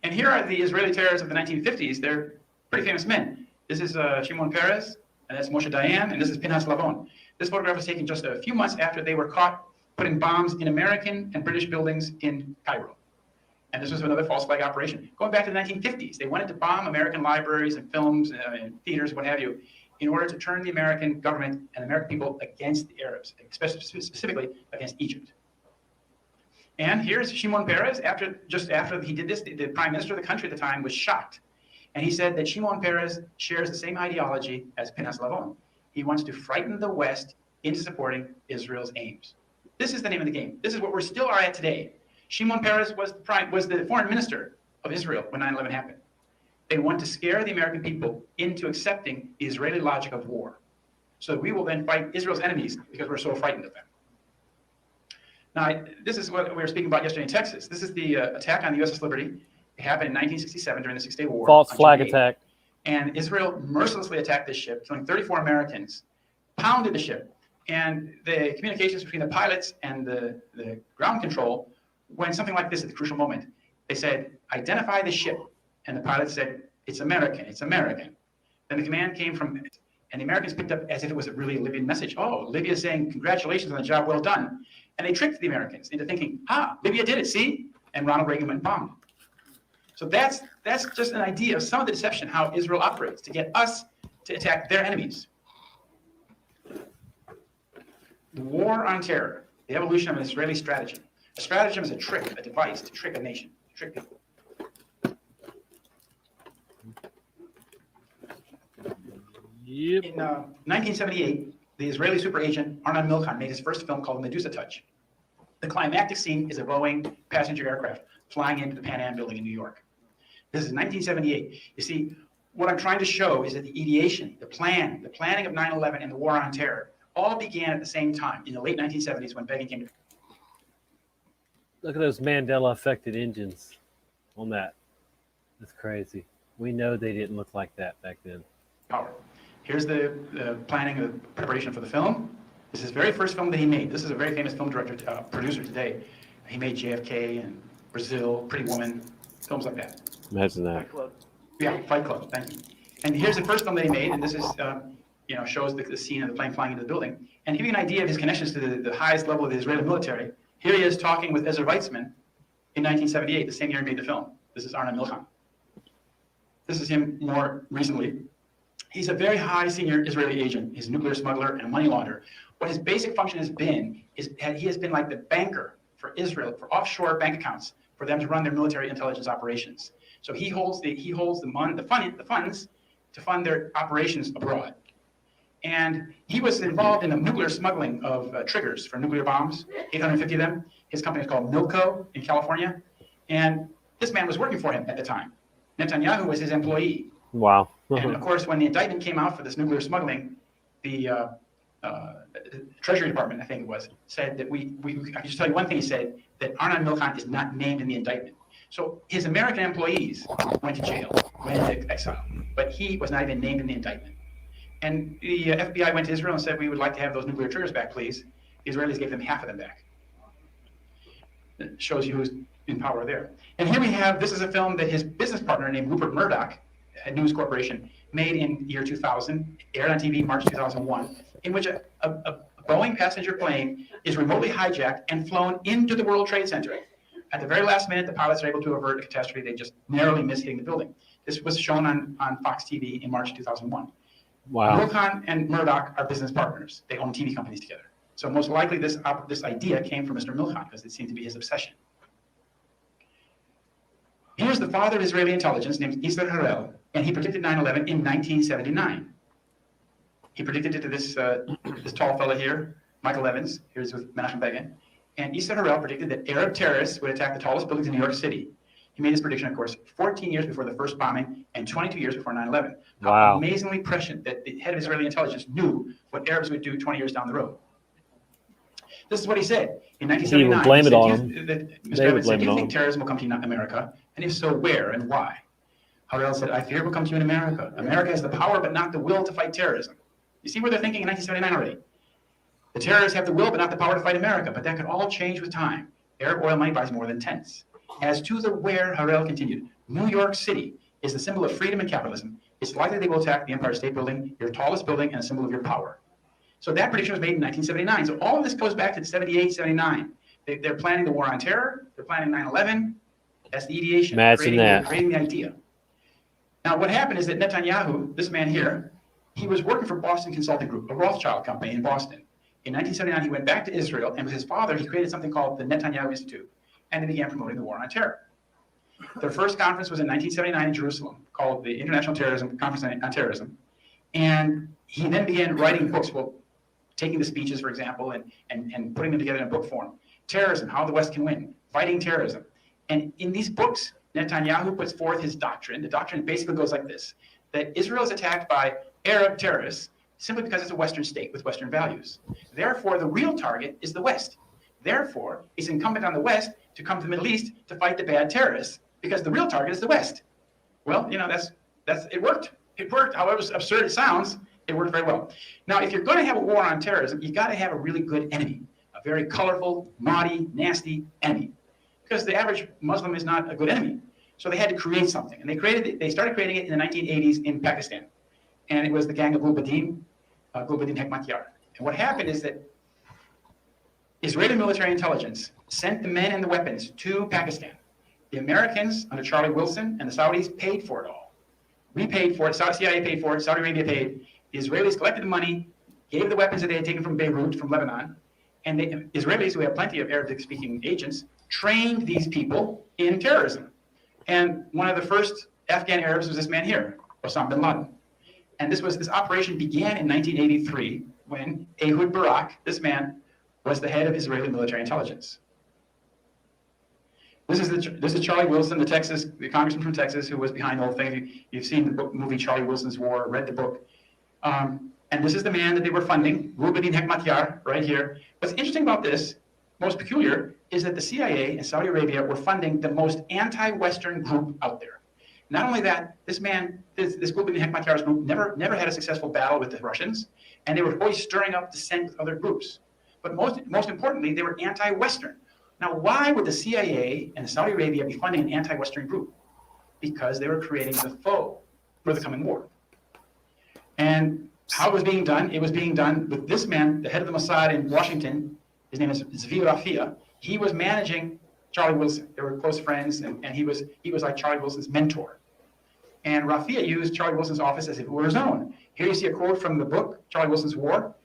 And here are the Israeli terrorists of the 1950s. They're pretty famous men. This is Shimon Peres, and that's Moshe Dayan, and this is Pinhas Lavon. This photograph was taken just a few months after they were caught putting bombs in American and British buildings in Cairo. And this was another false flag operation. Going back to the 1950s, they wanted to bomb American libraries and films and theaters, what have you, in order to turn the American government and American people against the Arabs, especially specifically against Egypt. And here's Shimon Peres. Just after he did this, the prime minister of the country at the time was shocked. And he said that Shimon Peres shares the same ideology as Pinhas Lavon. He wants to frighten the West into supporting Israel's aims. This is the name of the game. This is what we're still at today. Shimon Peres was the foreign minister of Israel when 9/11 happened. They want to scare the American people into accepting the Israeli logic of war. So we will then fight Israel's enemies because we're so frightened of them. Now, this is what we were speaking about yesterday in Texas. This is the attack on the USS Liberty. It happened in 1967 during the Six-Day War. False flag attack. And Israel mercilessly attacked this ship, killing 34 Americans, pounded the ship. And the communications between the pilots and the ground control went something like this at the crucial moment. They said, identify the ship. And the pilot said, it's American, it's American. Then the command came from it. And the Americans picked up as if it was a really Libyan message. Oh, Libya's saying, congratulations on the job well done. And they tricked the Americans into thinking, Libya did it, see? And Ronald Reagan went and bombed. So that's just an idea of some of the deception, how Israel operates to get us to attack their enemies. The war on terror, the evolution of an Israeli stratagem. A stratagem is a trick, a device to trick a nation, to trick people. Yep. In 1978, the Israeli super agent Arnon Milchan made his first film called Medusa Touch. The climactic scene is a Boeing passenger aircraft flying into the Pan Am building in New York. This is 1978. You see, what I'm trying to show is that the ideation, the planning of 9/11 and the war on terror all began at the same time in the late 1970s when Begin came to. Look at those Mandela-affected engines on that. That's crazy. We know they didn't look like that back then. Power. Here's the planning, the preparation for the film. This is the very first film that he made. This is a very famous film director, producer today. He made JFK and Brazil, Pretty Woman, films like that. Imagine that. Yeah, Fight Club. Thank you. And here's the first film that he made, and this is, shows the scene of the plane flying into the building. And to give you an idea of his connections to the highest level of the Israeli military, here he is talking with Ezra Weitzman in 1978, the same year he made the film. This is Arnon Milchan. This is him more recently. He's a very high senior Israeli agent. He's a nuclear smuggler and a money launderer. What his basic function has been is he has been like the banker for Israel, for offshore bank accounts, for them to run their military intelligence operations. So he holds the funds to fund their operations abroad. And he was involved in the nuclear smuggling of triggers for nuclear bombs, 850 of them. His company is called Milco in California. And this man was working for him at the time. Netanyahu was his employee. Wow. And of course, when the indictment came out for this nuclear smuggling, the Treasury Department, I think it was, said that I can just tell you one thing he said, that Arnon Milchan is not named in the indictment. So his American employees went to jail, went into exile, but he was not even named in the indictment. And the FBI went to Israel and said, we would like to have those nuclear triggers back, please. The Israelis gave them half of them back. It shows you who's in power there. And here we have, this is a film that his business partner named Rupert Murdoch at News Corporation made in year 2000, aired on TV March 2001, in which a Boeing passenger plane is remotely hijacked and flown into the World Trade Center. At the very last minute, the pilots were able to avert a catastrophe. They just narrowly missed hitting the building. This was shown on Fox TV in March 2001. Wow. Milchan and Murdoch are business partners. They own TV companies together. So most likely this idea came from Mr. Milchan because it seemed to be his obsession. Here's the father of Israeli intelligence named Isser Harel, and he predicted 9/11 in 1979. He predicted it to this tall fellow here, Michael Evans. Here's with Menachem Begin. And Isser Harel predicted that Arab terrorists would attack the tallest buildings in New York City. He made this prediction, of course, 14 years before the first bombing and 22 years before 9/11. How Wow. amazingly prescient that the head of Israeli intelligence knew what Arabs would do 20 years down the road. This is what he said in 1979. He would blame it on him. They Mr. would Evans said, blame do it you on think him. terrorism will come to America? And if so, where and why? Harel said, I fear it will come to you in America. America has the power but not the will to fight terrorism. You see where they're thinking in 1979 already? The terrorists have the will but not the power to fight America, but that could all change with time. Arab oil money buys more than tents. As to the where, Harel continued, New York City is the symbol of freedom and capitalism. It's likely they will attack the Empire State Building, your tallest building, and a symbol of your power. So that prediction was made in 1979. So all of this goes back to 78, 79. They're planning the war on terror. They're planning 9/11. That's the ideation. Imagine that. Creating the idea. Now, what happened is that Netanyahu, this man here, he was working for Boston Consulting Group, a Rothschild company in Boston. In 1979, he went back to Israel, and with his father, he created something called the Netanyahu Institute, and they began promoting the war on terror. Their first conference was in 1979 in Jerusalem, called the International Conference on Terrorism. And he then began writing books, well, taking the speeches, for example, and putting them together in book form. Terrorism, How the West Can Win, Fighting Terrorism. And in these books, Netanyahu puts forth his doctrine. The doctrine basically goes like this, that Israel is attacked by Arab terrorists simply because it's a Western state with Western values. Therefore, the real target is the West. Therefore, it's incumbent on the West to come to the Middle East to fight the bad terrorists because the real target is the West. Well, you know, it worked. It worked. However absurd it sounds, it worked very well. Now, if you're going to have a war on terrorism, you got to have a really good enemy, a very colorful, naughty, nasty enemy, because the average Muslim is not a good enemy. So they had to create something, and they started creating it in the 1980s in Pakistan, and it was the gang of Gulbuddin Hekmatyar. And what happened is that Israeli military intelligence sent the men and the weapons to Pakistan. The Americans under Charlie Wilson and the Saudis paid for it all. We paid for it, CIA paid for it, Saudi Arabia paid. The Israelis collected the money, gave the weapons that they had taken from Beirut, from Lebanon, and the Israelis, who have plenty of Arabic-speaking agents, trained these people in terrorism. And one of the first Afghan Arabs was this man here, Osama bin Laden. And this operation began in 1983 when Ehud Barak, this man, was the head of Israeli military intelligence. This is Charlie Wilson, the congressman from Texas, who was behind the whole thing. You've seen the movie Charlie Wilson's War, read the book. And this is the man that they were funding, Gulbuddin Hekmatyar, right here. What's interesting about this, most peculiar, is that the CIA and Saudi Arabia were funding the most anti-Western group out there. Not only that, this Gulbuddin Hekmatyar's group never had a successful battle with the Russians, and they were always stirring up dissent with other groups. But most importantly, they were anti-Western. Now, why would the CIA and Saudi Arabia be funding an anti-Western group? Because they were creating the foe for the coming war. And how it was being done? It was being done with this man, the head of the Mossad in Washington. His name is Zvi Rafia. He was managing Charlie Wilson. They were close friends, and he was like Charlie Wilson's mentor. And Rafia used Charlie Wilson's office as if it were his own. Here you see a quote from the book, Charlie Wilson's War.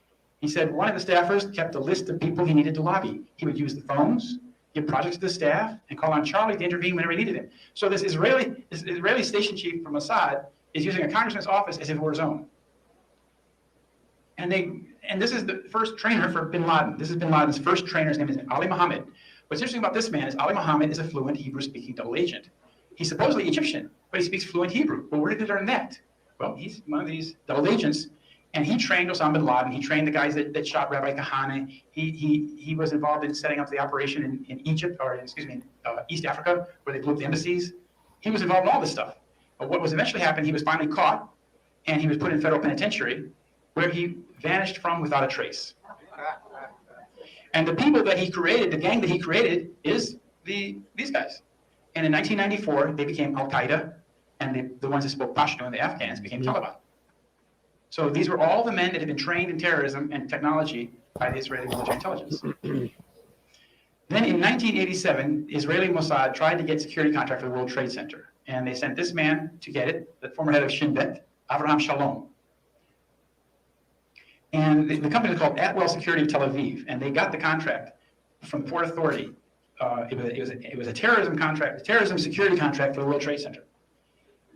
He said one of the staffers kept a list of people he needed to lobby. He would use the phones, give projects to the staff, and call on Charlie to intervene whenever he needed him. So this Israeli station chief from Mossad is using a congressman's office as if it were his own. And this is the first trainer for bin Laden. This is bin Laden's first trainer. His name is Ali Mohammed. What's interesting about this man is Ali Mohammed is a fluent Hebrew-speaking double agent. He's supposedly Egyptian, but he speaks fluent Hebrew. Well, where did he learn that? Well, he's one of these double agents, and he trained Osama bin Laden. He trained the guys that shot Rabbi Kahane. He was involved in setting up the operation in Egypt, or in East Africa, where they blew up the embassies. He was involved in all this stuff. But what was eventually happened, he was finally caught, and he was put in federal penitentiary, where he vanished from without a trace. And the people that he created, the gang that he created, is these guys. And in 1994, they became Al-Qaeda, and the ones that spoke Pashto, and the Afghans, became Taliban. So these were all the men that had been trained in terrorism and technology by the Israeli military intelligence. Then in 1987, Israeli Mossad tried to get security contract for the World Trade Center. And they sent this man to get it, the former head of Shin Bet, Avraham Shalom. And the company was called Atwell Security of Tel Aviv, and they got the contract from the Port Authority. It was a terrorism contract, a terrorism security contract for the World Trade Center.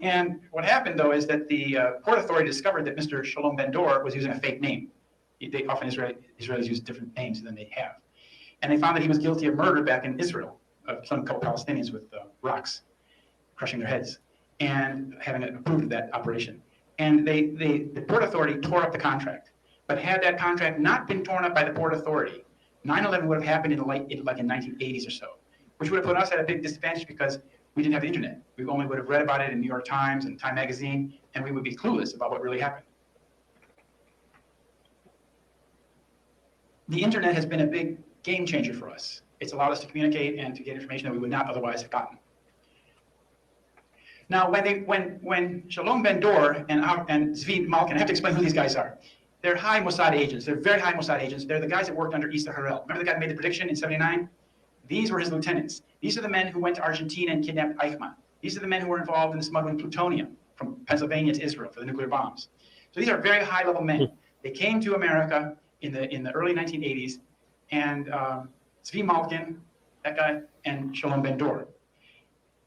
And what happened, though, is that the Port Authority discovered that Mr. Shalom Ben-Dor was using a fake name. Often Israelis use different names than they have. And they found that he was guilty of murder back in Israel, of killing a couple Palestinians with rocks, crushing their heads, and having approved of that operation. And the Port Authority tore up the contract. But had that contract not been torn up by the Port Authority, 9/11 would have happened in 1980s or so, which would have put us at a big disadvantage because we didn't have the internet. We only would have read about it in New York Times and Time Magazine, and we would be clueless about what really happened. The internet has been a big game changer for us. It's allowed us to communicate and to get information that we would not otherwise have gotten. Now, when Shalom Ben-Dor and Zvi Malkin, I have to explain who these guys are. They're high Mossad agents. They're very high Mossad agents. They're the guys that worked under Issa Harel. Remember the guy who made the prediction in '79? These were his lieutenants. These are the men who went to Argentina and kidnapped Eichmann. These are the men who were involved in smuggling plutonium from Pennsylvania to Israel for the nuclear bombs. So these are very high-level men. They came to America in the early 1980s, and Zvi Malkin, that guy, and Shalom Ben-Dor.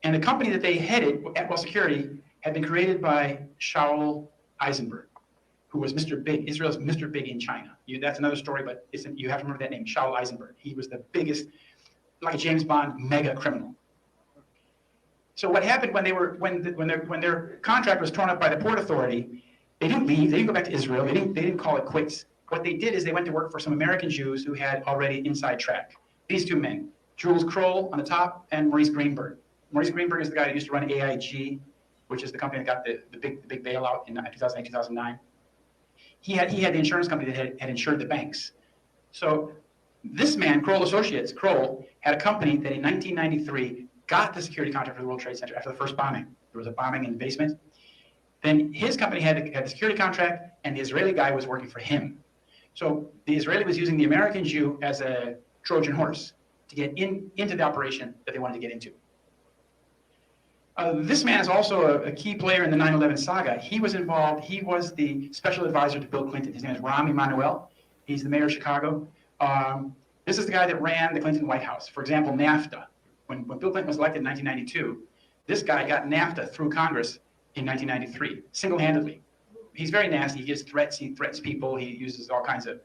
And the company that they headed, Atwell Security, had been created by Shaul Eisenberg, who was Mr. Big, Israel's Mr. Big in China. That's another story, but you have to remember that name, Shaul Eisenberg. He was the biggest, like a James Bond mega criminal. So what happened when their contract was torn up by the Port Authority, they didn't leave, they didn't go back to Israel, they didn't call it quits. What they did is they went to work for some American Jews who had already inside track. These two men, Jules Kroll on the top and Maurice Greenberg. Maurice Greenberg is the guy that used to run AIG, which is the company that got the big bailout in 2008, 2009. He had the insurance company that had insured the banks. So this man, Kroll Associates, Kroll, had a company that in 1993 got the security contract for the World Trade Center after the first bombing. There was a bombing in the basement. Then his company had the security contract, and the Israeli guy was working for him. So the Israeli was using the American Jew as a Trojan horse to get into the operation that they wanted to get into. This man is also a key player in the 9/11 saga. He was involved. He was the special advisor to Bill Clinton. His name is Rahm Emanuel. He's the mayor of Chicago. This is the guy that ran the Clinton White House. For example, NAFTA. When Bill Clinton was elected in 1992, this guy got NAFTA through Congress in 1993, single-handedly. He's very nasty. He gives threats. He threatens people. He uses all kinds of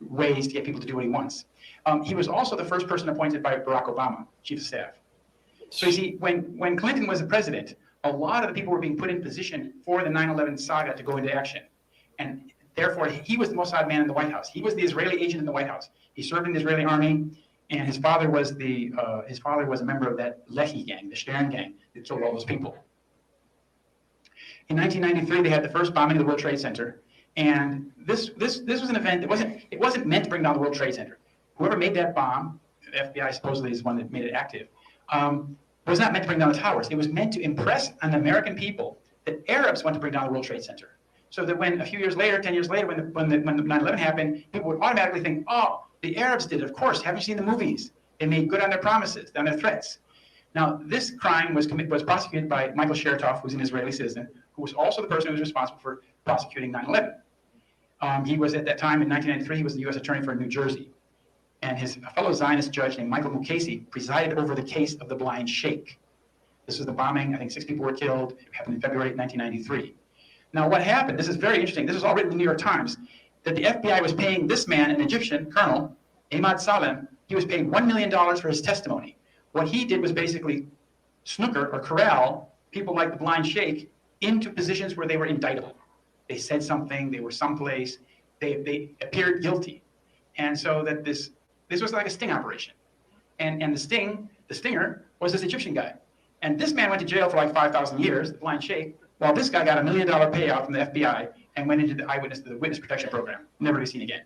ways to get people to do what he wants. He was also the first person appointed by Barack Obama, chief of staff. So you see, when Clinton was the president, a lot of the people were being put in position for the 9/11 saga to go into action. And therefore, he was the Mossad man in the White House. He was the Israeli agent in the White House. He served in the Israeli army, and his father was a member of that Lehi gang, the Stern gang, that killed all those people. In 1993, they had the first bombing of the World Trade Center, and this was an event that wasn't meant to bring down the World Trade Center. Whoever made that bomb, the FBI supposedly is the one that made it active, was not meant to bring down the towers. It was meant to impress on the American people that Arabs want to bring down the World Trade Center. So that when a few years later, 10 years later, when the 9/11 happened, people would automatically think, oh, the Arabs did it. Of course, haven't you seen the movies? They made good on their promises, on their threats. Now, this crime was prosecuted by Michael Chertoff, who's an Israeli citizen, who was also the person who was responsible for prosecuting 9/11. He was, at that time, in 1993, he was the U.S. Attorney for New Jersey. And his fellow Zionist judge named Michael Mukasey presided over the case of the Blind Sheikh. This was the bombing. I think 6 people were killed. It happened in February 1993. Now, what happened, this is very interesting. This is all written in the New York Times, that the FBI was paying this man, an Egyptian colonel, Ahmad Salem, he was paid $1 million for his testimony. What he did was basically snooker or corral people like the Blind Sheikh into positions where they were indictable. They said something, they were someplace, they appeared guilty. And so that this was like a sting operation. And the stinger was this Egyptian guy. And this man went to jail for like 5,000 years, the Blind Sheikh, while this guy got $1 million payout from the FBI and went into the witness protection program, never to be seen again.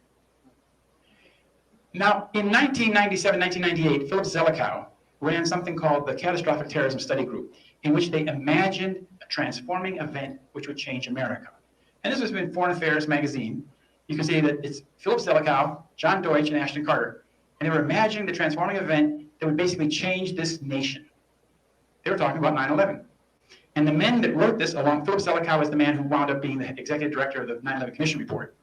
Now, in 1997, 1998, Philip Zelikow ran something called the Catastrophic Terrorism Study Group, in which they imagined a transforming event which would change America. And this was in Foreign Affairs magazine. You can see that it's Philip Zelikow, John Deutsch, and Ashton Carter. And they were imagining the transforming event that would basically change this nation. They were talking about 9/11. And the men that wrote this, along Philip Zelikow is the man who wound up being the executive director of the 9/11 Commission report.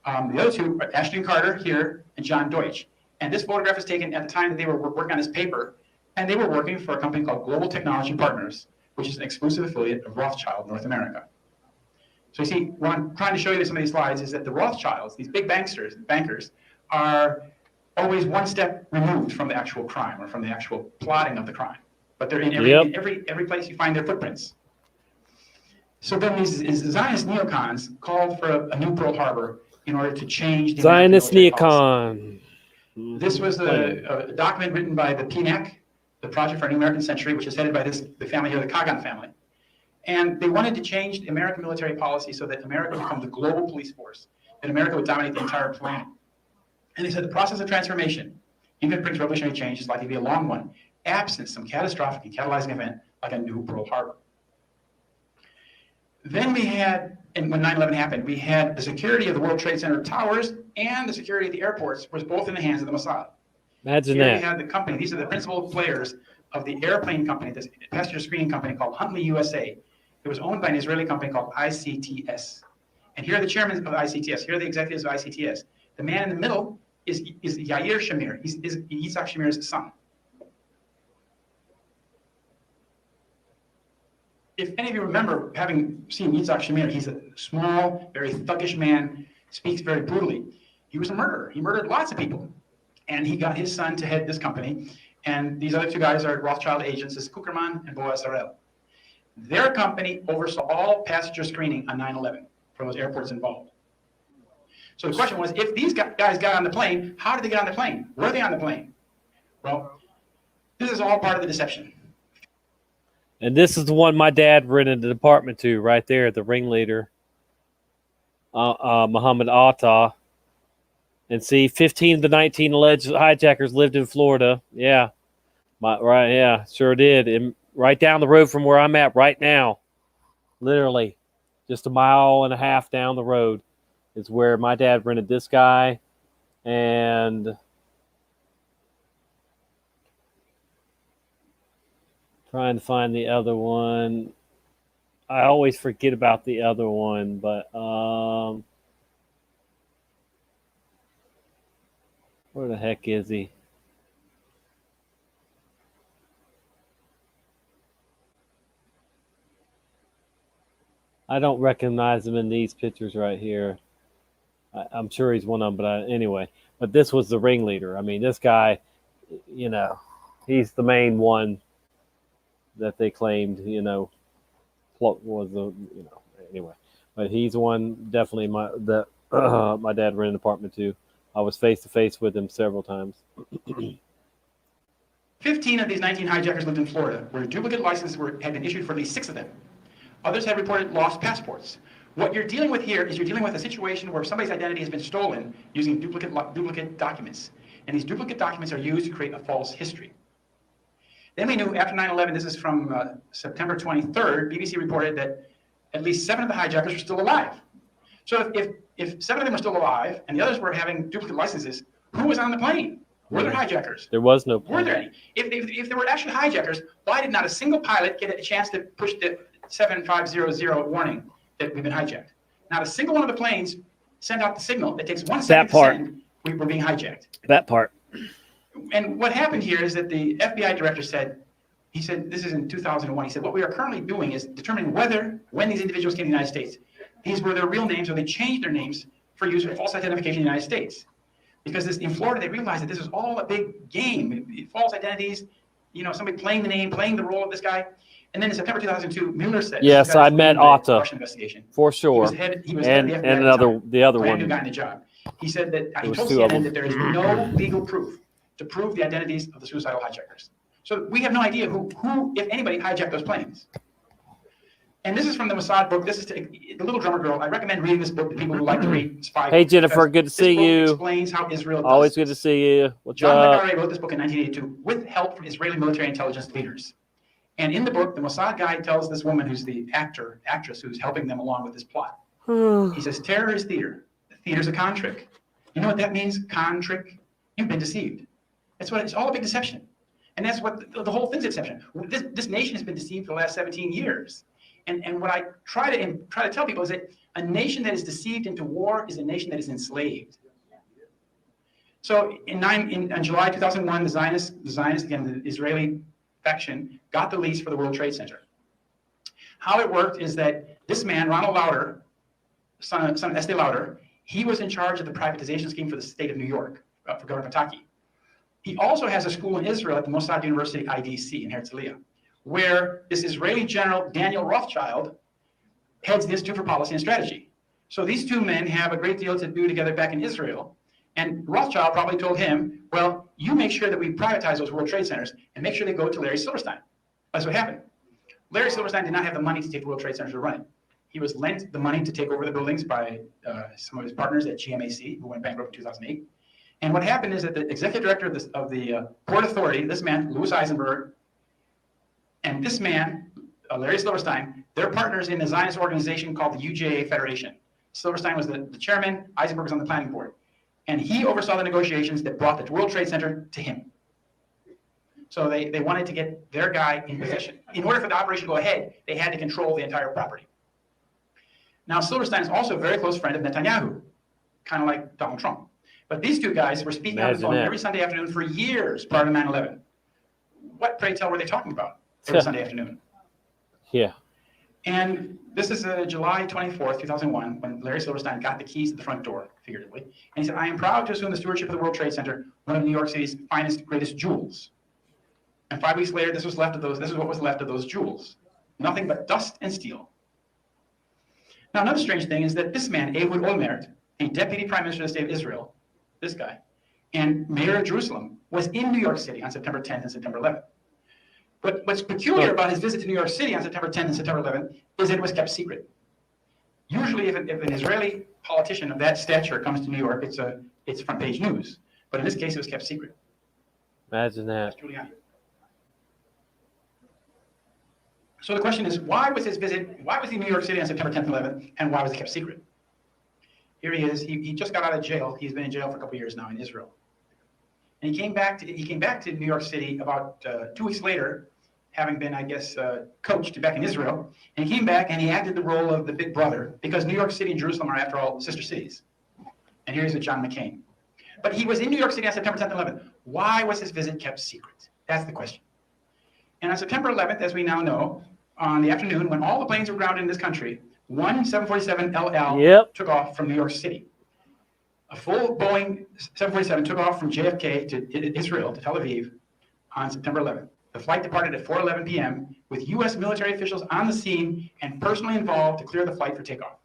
The other two are Ashton Carter here and John Deutsch. And this photograph was taken at the time that they were working on this paper, and they were working for a company called Global Technology Partners, which is an exclusive affiliate of Rothschild North America. So you see, what I'm trying to show you with some of these slides is that the Rothschilds, these big bankers, are always one step removed from the actual crime or from the actual plotting of the crime. But they're in every place you find their footprints. So then these Zionist neocons called for a new Pearl Harbor in order to change the Zionist American military neocon. policy. This was a document written by the PNAC, the Project for a New American Century, which is headed by the family here, the Kagan family. And they wanted to change the American military policy so that America would become the global police force, that America would dominate the entire planet. And they said the process of transformation, even if it brings revolutionary change, is likely to be a long one, absent some catastrophic and catalyzing event like a new Pearl Harbor. Then we had, and when 9/11 happened, we had the security of the World Trade Center towers and the security of the airports was both in the hands of the Mossad. Imagine Here that. we had the company, these are the principal players of the airplane company, this passenger screening company called Huntley USA. It was owned by an Israeli company called ICTS. And here are the chairmen of ICTS. Here are the executives of ICTS. The man in the middle is Yair Shamir. He's Yitzhak Shamir's son. If any of you remember having seen Yitzhak Shamir, he's a small, very thuggish man, speaks very brutally. He was a murderer. He murdered lots of people. And he got his son to head this company. And these other two guys are Rothschild agents, this is Kuckerman and Boaz Harel. Their company oversaw all passenger screening on 9/11 for those airports involved. So the question was, if these guys got on the plane, how did they get on the plane? Were they on the plane? Well, this is all part of the deception. And this is the one my dad rented the apartment to right there, the ringleader, Muhammad Atta. And see, 15 of the 19 alleged hijackers lived in Florida. Yeah, sure did. And right down the road from where I'm at right now, literally just a mile and a half down the road is where my dad rented this guy. And trying to find the other one. I always forget about the other one, but where the heck is he? I don't recognize him in these pictures right here. I'm sure he's one of them, but anyway. But this was the ringleader. I mean, this guy, he's the main one that they claimed, was the, anyway. But he's one definitely my dad rented an apartment to. I was face to face with him several times. 15 of these 19 hijackers lived in Florida, where duplicate licenses had been issued for at least 6 of them. Others had reported lost passports. What you're dealing with here is you're dealing with a situation where somebody's identity has been stolen using duplicate documents. And these duplicate documents are used to create a false history. Then we knew after 9/11, this is from September 23rd, BBC reported that at least 7 of the hijackers were still alive. So if 7 of them were still alive and the others were having duplicate licenses, who was on the plane? Were there hijackers? There was no plane. Were there any? If there were actually hijackers, why did not a single pilot get a chance to push the 7500 warning that we've been hijacked? Not a single one of the planes sent out the signal. It takes 1 second to send, we're being hijacked. That part. And what happened here is that the FBI director said, this is in 2001, he said, what we are currently doing is determining when these individuals came to the United States, these were their real names or they changed their names for use of false identification in the United States. Because in Florida, they realized that this was all a big game, false identities, somebody playing the name, playing the role of this guy. And then in September 2002, Mueller said, yes, I met Atta Russian investigation. for sure. He was head of the FBI the other brand one. new guy in the job. He said that he was told 2 of CNN them. that there is no legal proof to prove the identities of the suicidal hijackers. So we have no idea who, if anybody, hijacked those planes. And this is from the Mossad book. This is The Little Drummer Girl. I recommend reading this book to people who like to read spy Hey, books, Jennifer, because good to see this book you. Explains how Israel Always does. good to see you. What's John up? Le Carre wrote this book in 1982 with help from Israeli military intelligence leaders. And in the book, the Mossad guy tells this woman who's the actress who's helping them along with this plot. He says, terror is theater. The theater's a con trick. You know what that means? Con trick? You've been deceived. It's all a big deception. And that's what the whole thing's a deception. This nation has been deceived for the last 17 years. And what I try to tell people is that a nation that is deceived into war is a nation that is enslaved. So on July 2001, the Zionists, again, the Israeli faction, got the lease for the World Trade Center. How it worked is that this man, Ronald Lauder, son of Estee Lauder, he was in charge of the privatization scheme for the state of New York, for Governor Pataki. He also has a school in Israel at the Mossad University IDC in Herzliya, where this Israeli general, Daniel Rothschild, heads the Institute for Policy and Strategy. So these two men have a great deal to do together back in Israel. And Rothschild probably told him, well, you make sure that we privatize those World Trade Centers and make sure they go to Larry Silverstein. That's what happened. Larry Silverstein did not have the money to take the World Trade Centers to run it. He was lent the money to take over the buildings by some of his partners at GMAC, who went bankrupt in 2008. And what happened is that the executive director of the Port Authority, this man, Louis Eisenberg, and this man, Larry Silverstein, they're partners in a Zionist organization called the UJA Federation. Silverstein was the chairman, Eisenberg was on the planning board. And he oversaw the negotiations that brought the World Trade Center to him. So they wanted to get their guy in possession. In order for the operation to go ahead, they had to control the entire property. Now, Silverstein is also a very close friend of Netanyahu, kind of like Donald Trump. But these two guys were speaking on the phone every Sunday afternoon for years prior to 9/11. What, pray tell, were they talking about every Sunday afternoon? Yeah. And this is July 24th, 2001, when Larry Silverstein got the keys to the front door, figuratively. And he said, I am proud to assume the stewardship of the World Trade Center, one of New York City's finest, greatest jewels. And 5 weeks later, this is what was left of those jewels. Nothing but dust and steel. Now, another strange thing is that this man, Ehud Olmert, a deputy prime minister of the state of Israel, this guy, and mayor of Jerusalem, was in New York City on September 10th and September 11th. But what's peculiar about his visit to New York City on September 10th and September 11th is that it was kept secret. Usually, if an Israeli politician of that stature comes to New York, it's front page news. But in this case, it was kept secret. Imagine that. So the question is, why was his visit? Why was he in New York City on September 10th and 11th, and why was it kept secret? Here he is. He just got out of jail. He's been in jail for a couple of years now in Israel. And he came back to New York City about 2 weeks later, having been, I guess, coached back in Israel. And he came back and he acted the role of the big brother, because New York City and Jerusalem are, after all, sister cities. And here's with John McCain. But he was in New York City on September 10th and 11th. Why was his visit kept secret? That's the question. And on September 11th, as we now know, on the afternoon, when all the planes were grounded in this country, one 747 LL took off from New York City. A full Boeing 747 took off from JFK to Israel, to Tel Aviv, on September 11th. The flight departed at 4:11 p.m. with U.S. military officials on the scene and personally involved to clear the flight for takeoff.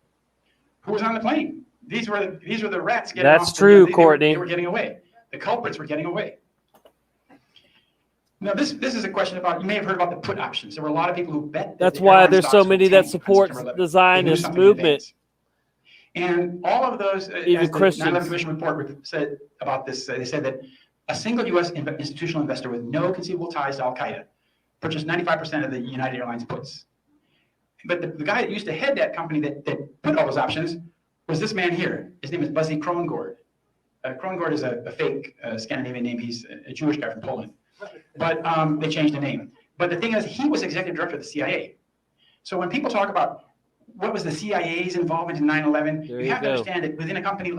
Who was on the plane? These were the rats getting off. That's true, Courtney. They were getting away. The culprits were getting away. Now, this is a question about, you may have heard about the put options. There were a lot of people who bet. That's why there's so many that support the Zionist movement. And all of those, even as the Christians. 9/11 Commission report said about this, they said that a single U.S. institutional investor with no conceivable ties to Al-Qaeda purchased 95% of the United Airlines puts. But the guy that used to head that company that put all those options was this man here. His name is Buzzy Krongord. Krongord is a fake Scandinavian name. He's a Jewish guy from Poland. But they changed the name. But the thing is, he was executive director of the CIA. So when people talk about what was the CIA's involvement in 9/11, you have to understand that within a company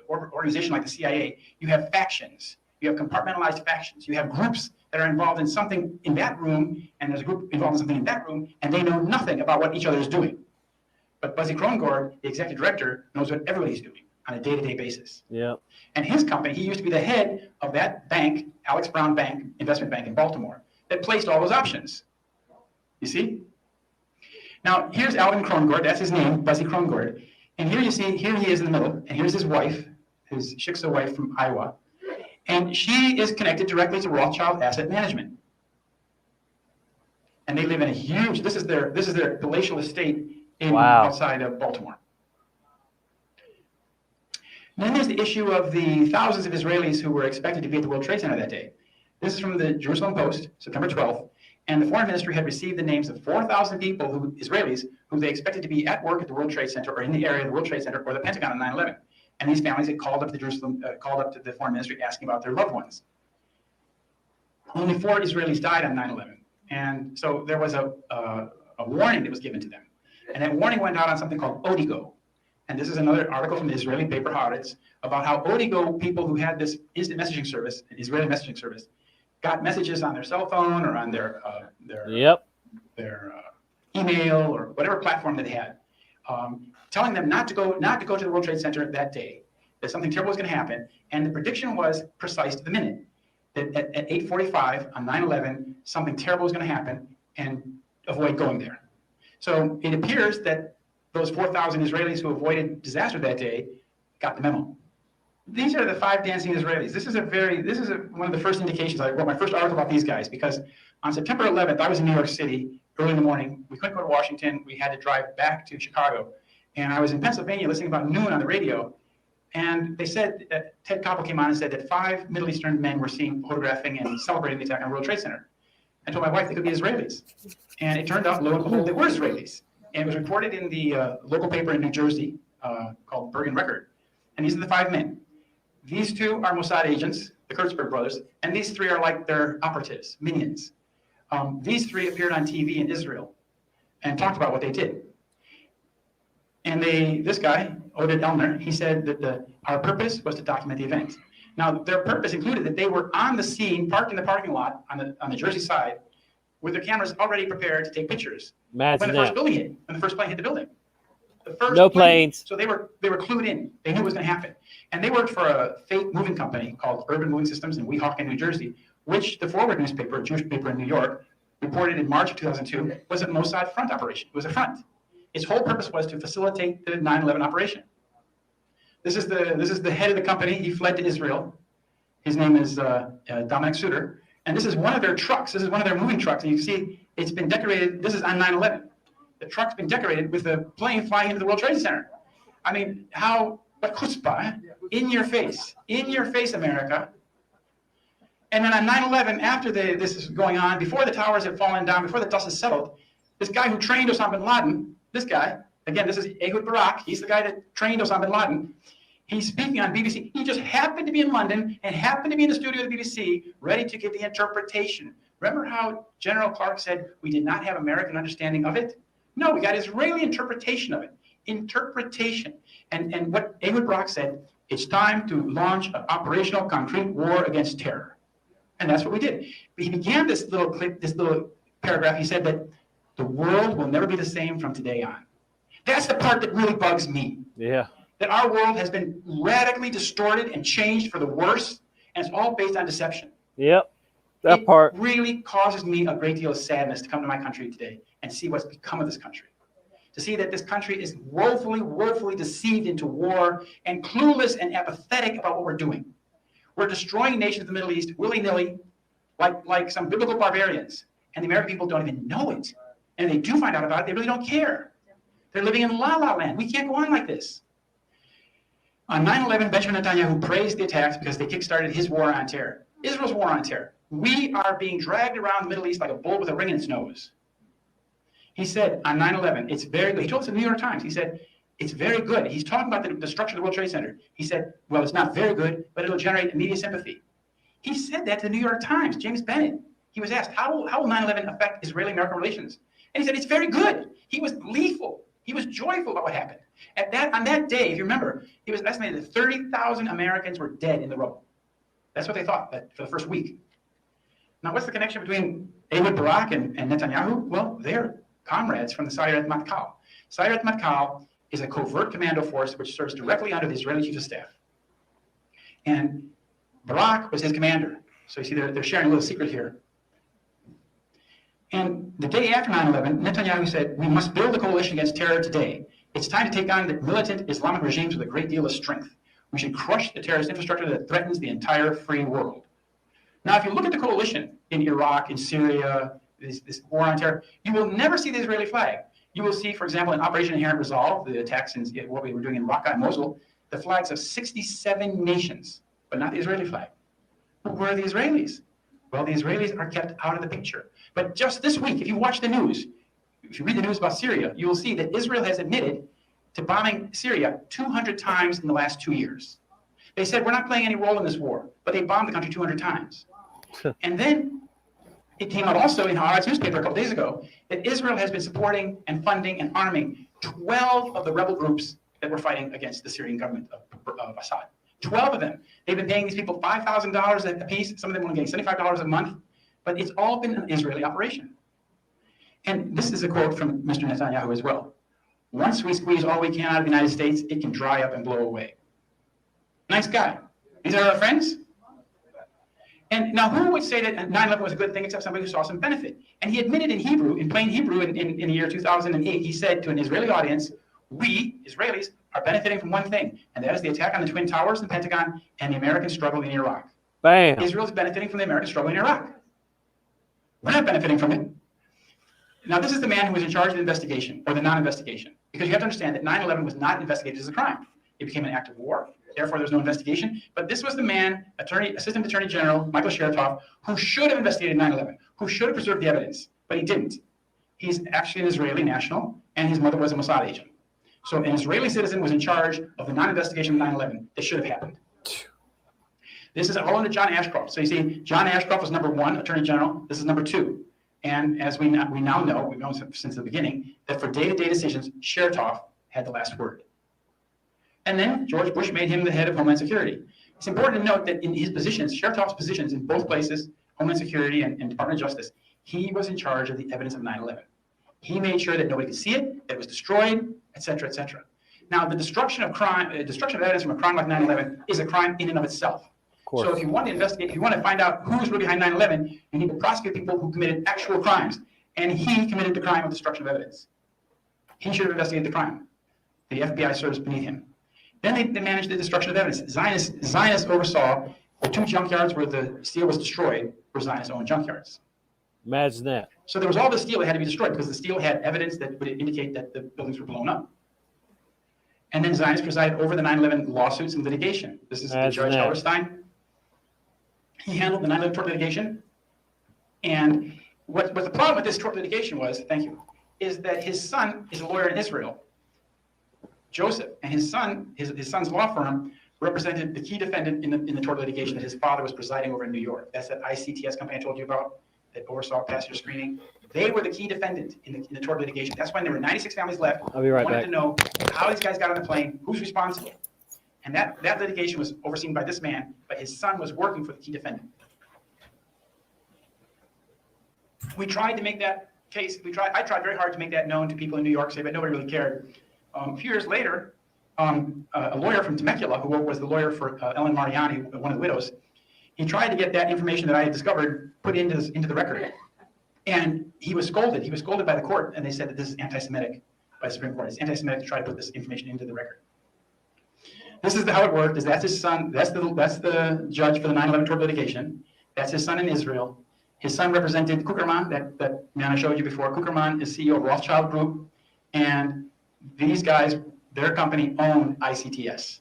or organization like the CIA, you have factions. You have compartmentalized factions. You have groups that are involved in something in that room, and there's a group involved in something in that room, and they know nothing about what each other is doing. But Buzzy Krongord, the executive director, knows what everybody's doing on a day-to-day basis. Yeah. And his company, he used to be the head of that bank, Alex Brown Bank, investment bank in Baltimore, that placed all those options. You see? Now, here's Alvin Krongord. That's his name, Buzzy Krongord. And here you see, here he is in the middle, and here's his wife, his Shiksa wife from Iowa. And she is connected directly to Rothschild Asset Management. And they live in a huge, this is their palatial estate outside of Baltimore. And then there's the issue of the thousands of Israelis who were expected to be at the World Trade Center that day. This is from the Jerusalem Post, September 12th. And the Foreign Ministry had received the names of 4,000 people, Israelis, who they expected to be at work at the World Trade Center or in the area of the World Trade Center or the Pentagon on 9/11. And these families had called up to the Foreign Ministry asking about their loved ones. only 4 Israelis died on 9/11. And so there was a warning that was given to them. And that warning went out on something called Odigo. And this is another article from the Israeli paper Haaretz about how Odigo people who had this instant messaging service, an Israeli messaging service, got messages on their cell phone or on their email or whatever platform that they had, telling them not to go to the World Trade Center that day, that something terrible was going to happen. And the prediction was precise to the minute, that at 8:45 on 9/11, something terrible was going to happen, and avoid going there. So it appears that those 4,000 Israelis who avoided disaster that day got the memo. These are the 5 dancing Israelis. This is one of the first indications. I wrote my first article about these guys because on September 11th, I was in New York City early in the morning. We couldn't go to Washington. We had to drive back to Chicago. And I was in Pennsylvania listening about noon on the radio. And they said, Ted Koppel came on and said that 5 Middle Eastern men were seen photographing and celebrating the attack on the World Trade Center. I told my wife they could be Israelis. And it turned out, lo and behold, they were Israelis. And it was reported in the local paper in New Jersey called Bergen Record. And these are the 5 men. These 2 are Mossad agents, the Kurtzberg brothers, and these 3 are like their operatives, minions. These 3 appeared on TV in Israel and talked about what they did. And this guy, Oded Elner, he said that our purpose was to document the event. Now, their purpose included that they were on the scene, parked in the parking lot on the Jersey side, with their cameras already prepared to take pictures. Imagine when the first building hit, when the first plane hit the building. No planes. So they were clued in. They knew it was going to happen. And they worked for a fake moving company called Urban Moving Systems in Weehawken, New Jersey, which the Forward newspaper, a Jewish paper in New York, reported in March of 2002 was a Mossad front operation. It was a front. Its whole purpose was to facilitate the 9/11 operation. This is the head of the company. He fled to Israel. His name is Dominic Suter. And this is one of their trucks. This is one of their moving trucks. And you can see it's been decorated. This is on 9/11. The truck's been decorated with a plane flying into the World Trade Center. I mean, what chutzpah, eh? In your face, America. And then on 9/11, after this is going on, before the towers have fallen down, before the dust has settled, this guy who trained Osama bin Laden, this guy, again, this is Ehud Barak, he's the guy that trained Osama bin Laden. He's speaking on BBC. He just happened to be in London and happened to be in the studio of the BBC, ready to give the interpretation. Remember how General Clark said we did not have American understanding of it? No, we got Israeli interpretation of it. Interpretation. And what Ehud Barak said, it's time to launch an operational concrete war against terror. And that's what we did. But he began this little paragraph. He said that the world will never be the same from today on. That's the part that really bugs me. Yeah. That our world has been radically distorted and changed for the worse, and it's all based on deception. Yep. That part really causes me a great deal of sadness to come to my country today and see what's become of this country. To see that this country is woefully deceived into war and clueless and apathetic about what we're doing. We're destroying nations of the Middle East willy-nilly, like some biblical barbarians. And the American people don't even know it. And they do find out about it, they really don't care. They're living in la-la land. We can't go on like this. On 9/11, Benjamin Netanyahu praised the attacks because they kickstarted his war on terror. Israel's war on terror. We are being dragged around the Middle East like a bull with a ring in its nose. He said on 9/11, it's very good. He told us in the New York Times, he said, it's very good. He's talking about the destruction of the World Trade Center. He said, well, it's not very good, but it'll generate immediate sympathy. He said that to the New York Times, James Bennett. He was asked, how will 9/11 affect Israeli-American relations? And he said, it's very good. He was gleeful. He was joyful about what happened. On that day, if you remember, it was estimated that 30,000 Americans were dead in the rubble. That's what they thought for the first week. Now, what's the connection between Ehud Barak and Netanyahu? Well, they're comrades from the Sayeret Matkal. Sayeret Matkal is a covert commando force which serves directly under the Israeli Chief of Staff. And Barak was his commander. So you see they're sharing a little secret here. And the day after 9/11, Netanyahu said, we must build a coalition against terror today. It's time to take on the militant Islamic regimes with a great deal of strength. We should crush the terrorist infrastructure that threatens the entire free world. Now, if you look at the coalition in Iraq, in Syria, this war on terror, you will never see the Israeli flag. You will see, for example, in Operation Inherent Resolve, the attacks in what we were doing in Raqqa and Mosul, the flags of 67 nations, but not the Israeli flag. But where are the Israelis? Well, the Israelis are kept out of the picture. But just this week, if you watch the news, if you read the news about Syria, you will see that Israel has admitted to bombing Syria 200 times in the last 2 years. They said, we're not playing any role in this war, but they bombed the country 200 times. And then it came out also in Haaretz newspaper a couple days ago that Israel has been supporting and funding and arming 12 of the rebel groups that were fighting against the Syrian government of Assad. 12 of them. They've been paying these people $5,000 a piece. Some of them were getting $75 a month. But it's all been an Israeli operation. And this is a quote from Mr. Netanyahu as well. Once we squeeze all we can out of the United States, it can dry up and blow away. Nice guy. These are our friends? And now who would say that 9/11 was a good thing except somebody who saw some benefit? And he admitted in Hebrew, in plain Hebrew, in the year 2008, he said to an Israeli audience, we, Israelis, are benefiting from one thing, and that is the attack on the Twin Towers, the Pentagon, and the American struggle in Iraq. Bam. Israel is benefiting from the American struggle in Iraq. We're not benefiting from it. Now, this is the man who was in charge of the investigation, or the non-investigation, because you have to understand that 9/11 was not investigated as a crime. It became an act of war. Therefore, there's no investigation. But this was the man, Assistant Attorney General Michael Chertoff, who should have investigated 9/11, who should have preserved the evidence, but he didn't. He's actually an Israeli national, and his mother was a Mossad agent. So an Israeli citizen was in charge of the non-investigation of 9/11 that should have happened. This is all under John Ashcroft. So you see, John Ashcroft was number 1, Attorney General. This is number 2. And as we now know, we've known since the beginning, that for day-to-day decisions, Chertoff had the last word. And then George Bush made him the head of Homeland Security. It's important to note that in his positions, Chertoff's positions in both places, Homeland Security and Department of Justice, he was in charge of the evidence of 9/11. He made sure that nobody could see it, that it was destroyed, et cetera, et cetera. Now, the destruction of evidence from a crime like 9/11 is a crime in and of itself. So if you want to investigate, if you want to find out who's really behind 9/11, you need to prosecute people who committed actual crimes. And he committed the crime of destruction of evidence. He should have investigated the crime. The FBI serves beneath him. Then they managed the destruction of evidence. Zionists oversaw the 2 junkyards where the steel was destroyed were Zionist-owned junkyards. Imagine that. So there was all the steel that had to be destroyed because the steel had evidence that would indicate that the buildings were blown up. And then Zionists presided over the 9/11 lawsuits and litigation. This is the Judge Hellerstein. He handled the 9/11 tort litigation. And what the problem with this tort litigation was, thank you, is that his son is a lawyer in Israel, Joseph, and his son's law firm represented the key defendant in the tort litigation that his father was presiding over in New York. That's that ICTS company I told you about that oversaw passenger screening. They were the key defendant in the tort litigation. That's when there were 96 families left. I'll be right wanted back. to know how these guys got on the plane, who's responsible. And that litigation was overseen by this man, but his son was working for the key defendant. We tried to make that case. I tried very hard to make that known to people in New York City, but nobody really cared. A few years later, a lawyer from Temecula, who was the lawyer for Ellen Mariani, one of the widows, he tried to get that information that I had discovered put into the record. And he was scolded. He was scolded by the court, and they said that this is anti-Semitic by the Supreme Court. It's anti-Semitic to try to put this information into the record. This is how it worked. That's his son. That's the judge for the 9/11 tort litigation. That's his son in Israel. His son represented Kuckerman, that man I showed you before. Kuckerman is CEO of Rothschild Group, and these guys, their company owned ICTS,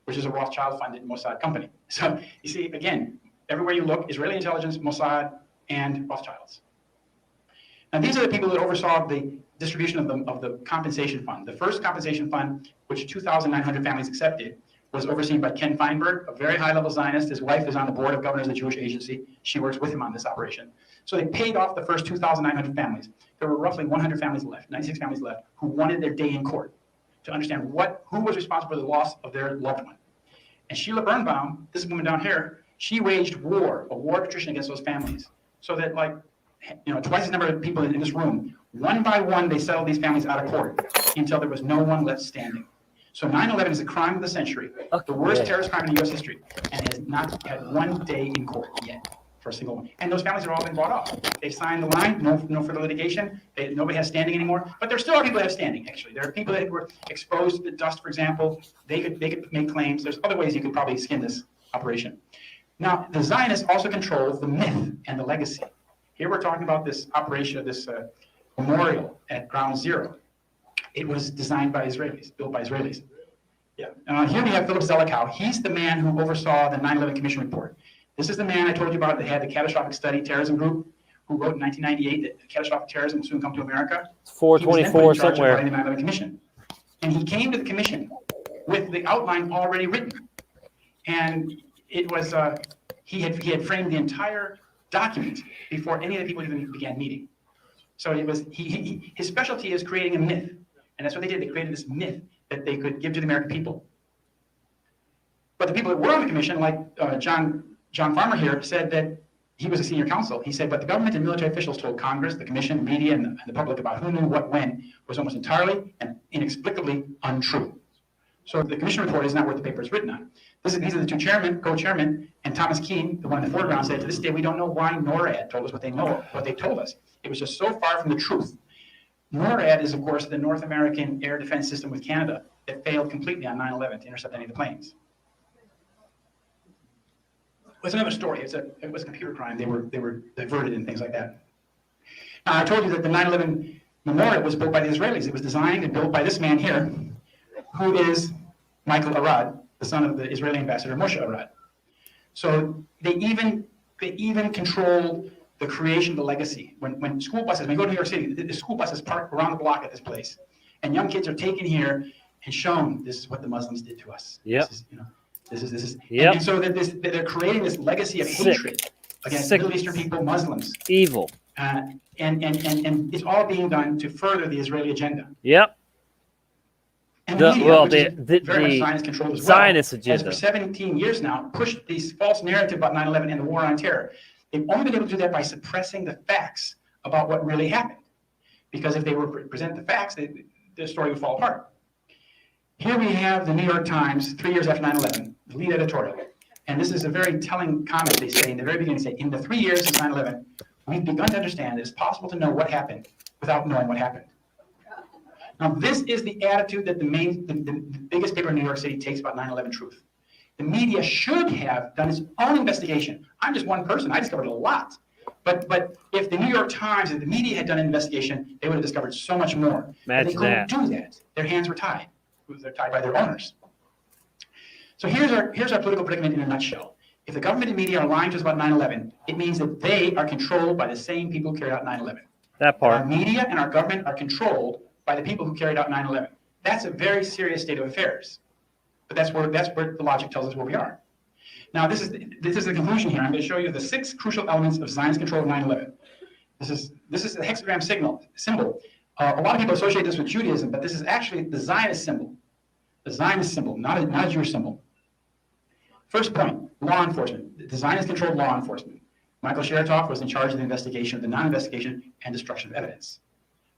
which is a Rothschild-funded Mossad company. So you see, again, everywhere you look, Israeli intelligence, Mossad, and Rothschilds. And these are the people that oversaw the distribution of the compensation fund. The first compensation fund, which 2,900 families accepted, was overseen by Ken Feinberg, a very high-level Zionist. His wife is on the board of governors of the Jewish Agency. She works with him on this operation. So they paid off the first 2,900 families. There were roughly 100 families left, 96 families left, who wanted their day in court to understand who was responsible for the loss of their loved one. And Sheila Birnbaum, this woman down here, she waged a war of attrition against those families. So that twice the number of people in this room, one by one, they settled these families out of court until there was no one left standing. So 9/11 is a crime of the century, the worst terrorist crime in U.S. history, and has not had one day in court yet for a single one. And those families have all been bought off. They've signed the line, no further litigation. Nobody has standing anymore. But there still are people that have standing, actually. There are people that were exposed to the dust, for example. They could make claims. There's other ways you could probably skin this operation. Now, the Zionists also control the myth and the legacy. Here we're talking about this operation, this memorial at Ground Zero. It was designed by Israelis, built by Israelis. Yeah. Here we have Philip Zelikow. He's the man who oversaw the 9/11 Commission report. This is the man I told you about that had the catastrophic study terrorism group, who wrote in 1998 that catastrophic terrorism will soon come to America. It's 424 somewhere. The 9/11 Commission. And he came to the commission with the outline already written. And it was he had framed the entire document before any of the people even began meeting. So it was his specialty is creating a myth, and that's what they did. They created this myth that they could give to the American people. But the people that were on the commission, like John Farmer here, said that he was a senior counsel. He said, but the government and military officials told Congress, the commission, media, and the public about who knew what when was almost entirely and inexplicably untrue. So the commission report is not worth the paper it's written on. These are the two co-chairmen, and Thomas Keane, the one in the foreground, said, to this day, we don't know why NORAD told us what they told us. It was just so far from the truth. NORAD is, of course, the North American air defense system with Canada that failed completely on 9/11 to intercept any of the planes. It's another story. It was a computer crime. They were diverted and things like that. Now, I told you that the 9/11 memorial was built by the Israelis. It was designed and built by this man here, who is Michael Arad, the son of the Israeli ambassador Moshe Arad. So they even control the creation of the legacy. When school buses, when you go to New York City, the school buses park around the block at this place, and young kids are taken here and shown this is what the Muslims did to us. Yep. This is Yep. and so that they're creating this legacy of hatred against Middle Eastern people, Muslims. Evil. And it's all being done to further the Israeli agenda. Yep. And the media, which is the very much Zionist controlled as well, Zionist has agenda. for 17 years now pushed these false narrative about 9/11 and the war on terror. They've only been able to do that by suppressing the facts about what really happened. Because if they were to present the facts, the story would fall apart. Here we have the New York Times, 3 years after 9/11, the lead editorial. And this is a very telling comment they say in the very beginning. They say, in the 3 years since 9/11, we've begun to understand that it's possible to know what happened without knowing what happened. Now, this is the attitude that the biggest paper in New York City takes about 9/11 truth. The media should have done its own investigation. I'm just one person. I discovered a lot. But if the New York Times, if the media had done an investigation, they would have discovered so much more. Imagine but they couldn't do that. Their hands were tied. They're tied by their owners. So here's our political predicament in a nutshell. If the government and media are lying to us about 9/11, it means that they are controlled by the same people who carried out 9/11. That part. Our media and our government are controlled by the people who carried out 9/11. That's a very serious state of affairs. But that's where the logic tells us where we are. Now, this is the conclusion here. I'm going to show you the 6 crucial elements of Zionist control of 9/11. This is the hexagram symbol. A lot of people associate this with Judaism, but this is actually the Zionist symbol. The Zionist symbol, not a Jewish symbol. First point, law enforcement. The Zionist controlled law enforcement. Michael Chertoff was in charge of the investigation, the non-investigation, and destruction of evidence.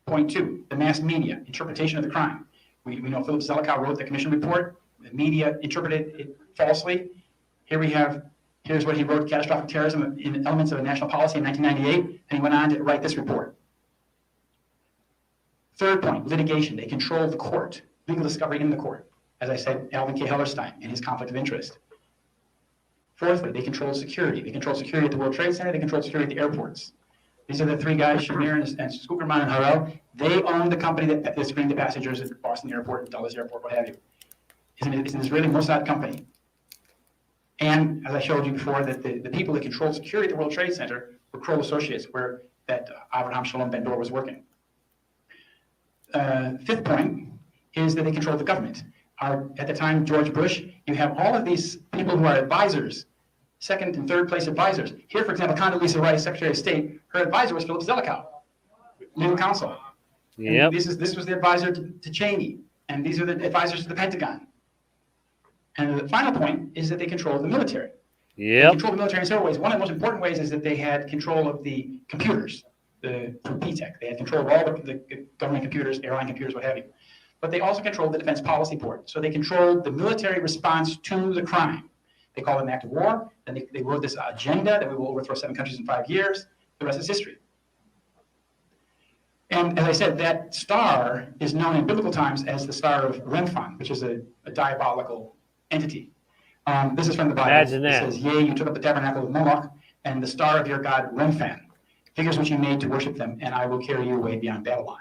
Point 2, the mass media, interpretation of the crime. We know Philip Zelikow wrote the commission report. The media interpreted it falsely. Here's what he wrote, Catastrophic Terrorism in Elements of a National Policy in 1998, and he went on to write this report. Third point, litigation. They control the court, legal discovery in the court. As I said, Alvin K. Hellerstein and his conflict of interest. Fourthly, they control security. They control security at the World Trade Center. They control security at the airports. These are the 3 guys, Shamir and Skukerman and Harel. They own the company that screened the passengers at Boston Airport, Dulles Airport, what have you. It's an Israeli Mossad company. And as I showed you before, that the people that control security at the World Trade Center were Kroll Associates, where that Avraham Shalom Ben Dor was working. Fifth point is that they control the government. At the time, George Bush, you have all of these people who are advisors, second and third place advisors. Here, for example, Condoleezza Rice, Secretary of State, her advisor was Philip Zelikow, legal counsel. Yep. This was the advisor to Cheney, and these are the advisors to the Pentagon. And the final point is that they control the military. Yep. They control the military in several ways. One of the most important ways is that they had control of the computers, through PTEC. They had control of all the government computers, airline computers, what have you. But they also controlled the defense policy board. So they controlled the military response to the crime. They called it an act of war. Then they wrote this agenda that we will overthrow 7 countries in 5 years. The rest is history. And as I said, that star is known in biblical times as the star of Remphan, which is a diabolical entity. This is from the Bible. Imagine that. It says, yea, you took up the tabernacle of Moloch and the star of your god Remphan, figures which you made to worship them, and I will carry you away beyond Babylon.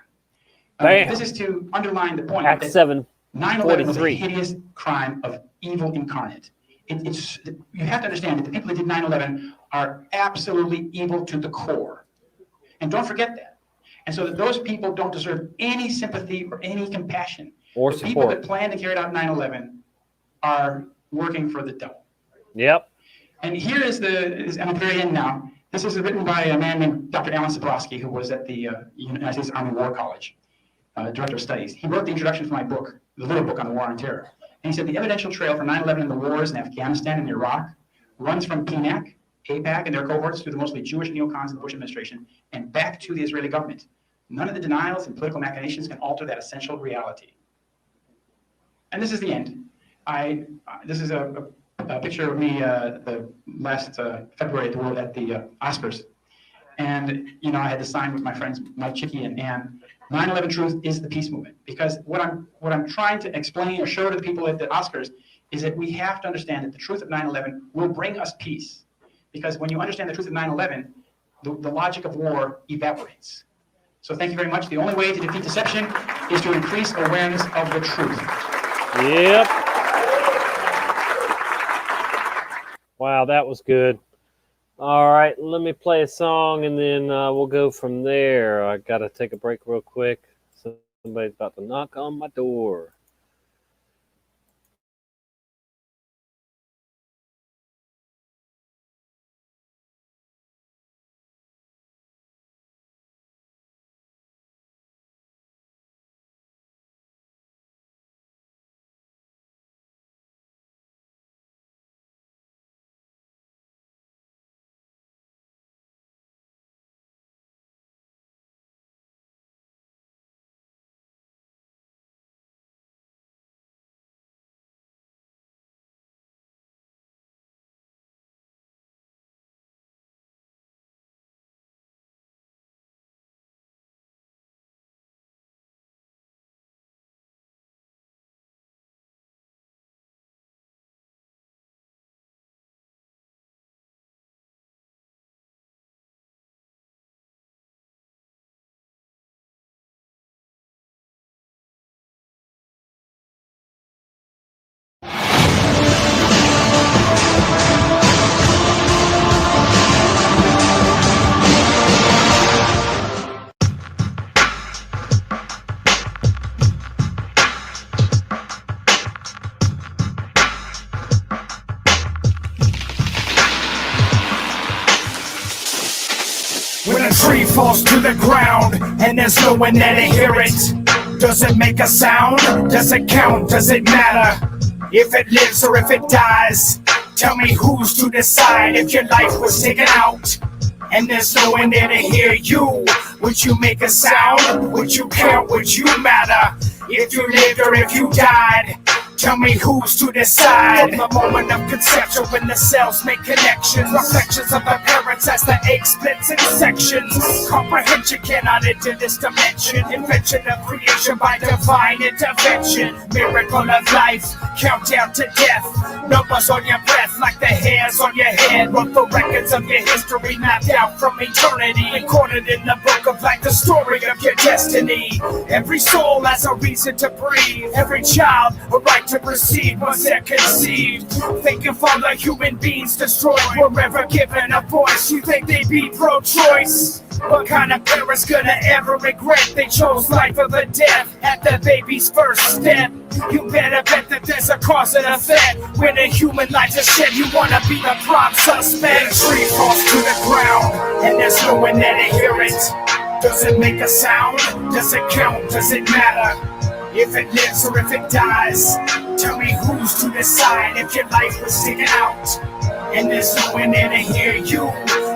This is to underline the point Acts that 7:43. 9/11 was a hideous crime of evil incarnate. You have to understand that the people that did 9/11 are absolutely evil to the core. And don't forget that. And so that those people don't deserve any sympathy or any compassion. Or the support. people that planned and carried out 9/11 are working for the devil. Yep. And here is I'm at the very end now. This is written by a man named Dr. Alan Sabrowski, who was at the United States Army War College, Director of Studies. He wrote the introduction to my book, the little book on the War on Terror. And he said the evidential trail for 9/11 and the wars in Afghanistan and Iraq runs from PNAC, AIPAC, and their cohorts to the mostly Jewish neocons in the Bush administration and back to the Israeli government. None of the denials and political machinations can alter that essential reality. And this is the end. This is a picture of me the last February at the Oscars. And, I had to sign with my friends, Mike Chicky and Ann. 9/11 Truth is the peace movement. Because what I'm trying to explain or show to the people at the Oscars is that we have to understand that the truth of 9/11 will bring us peace. Because when you understand the truth of 9/11, the logic of war evaporates. So thank you very much. The only way to defeat deception is to increase awareness of the truth. Yep. Wow, that was good. All right, let me play a song and then we'll go from there. I got to take a break real quick. Somebody's about to knock on my door. When a tree falls to the ground and there's no one there to hear it, does it make a sound? Does it count? Does it matter if it lives or if it dies? Tell me who's to decide if your life was taken out and there's no one there to hear you. Would you make a sound? Would you count? Would you matter if you lived or if you died? Tell me who's to decide. From the moment of conception, when the cells make connections, reflections of the parents as the egg splits in sections. Comprehension cannot enter this dimension. Invention of creation by divine intervention. Miracle of life, countdown to death. Numbers on your breath like the hairs on your head. Wrote the records of your history mapped out from eternity. Recorded in the book of life, the story of your destiny. Every soul has a reason to breathe. Every child a right to proceed once they're conceived. Thinking for the human beings destroyed, were ever given a voice. You think they'd be pro-choice? What kind of parents gonna ever regret they chose life over death at the baby's first step? You better bet that there's a cause and effect. When a human life is shed, you wanna be the prime suspect. When a tree falls to the ground and there's no one there to hear it, does it make a sound? Does it count? Does it matter if it lives or if it dies? Tell me who's to decide if your life was taken out and there's no one there to hear you.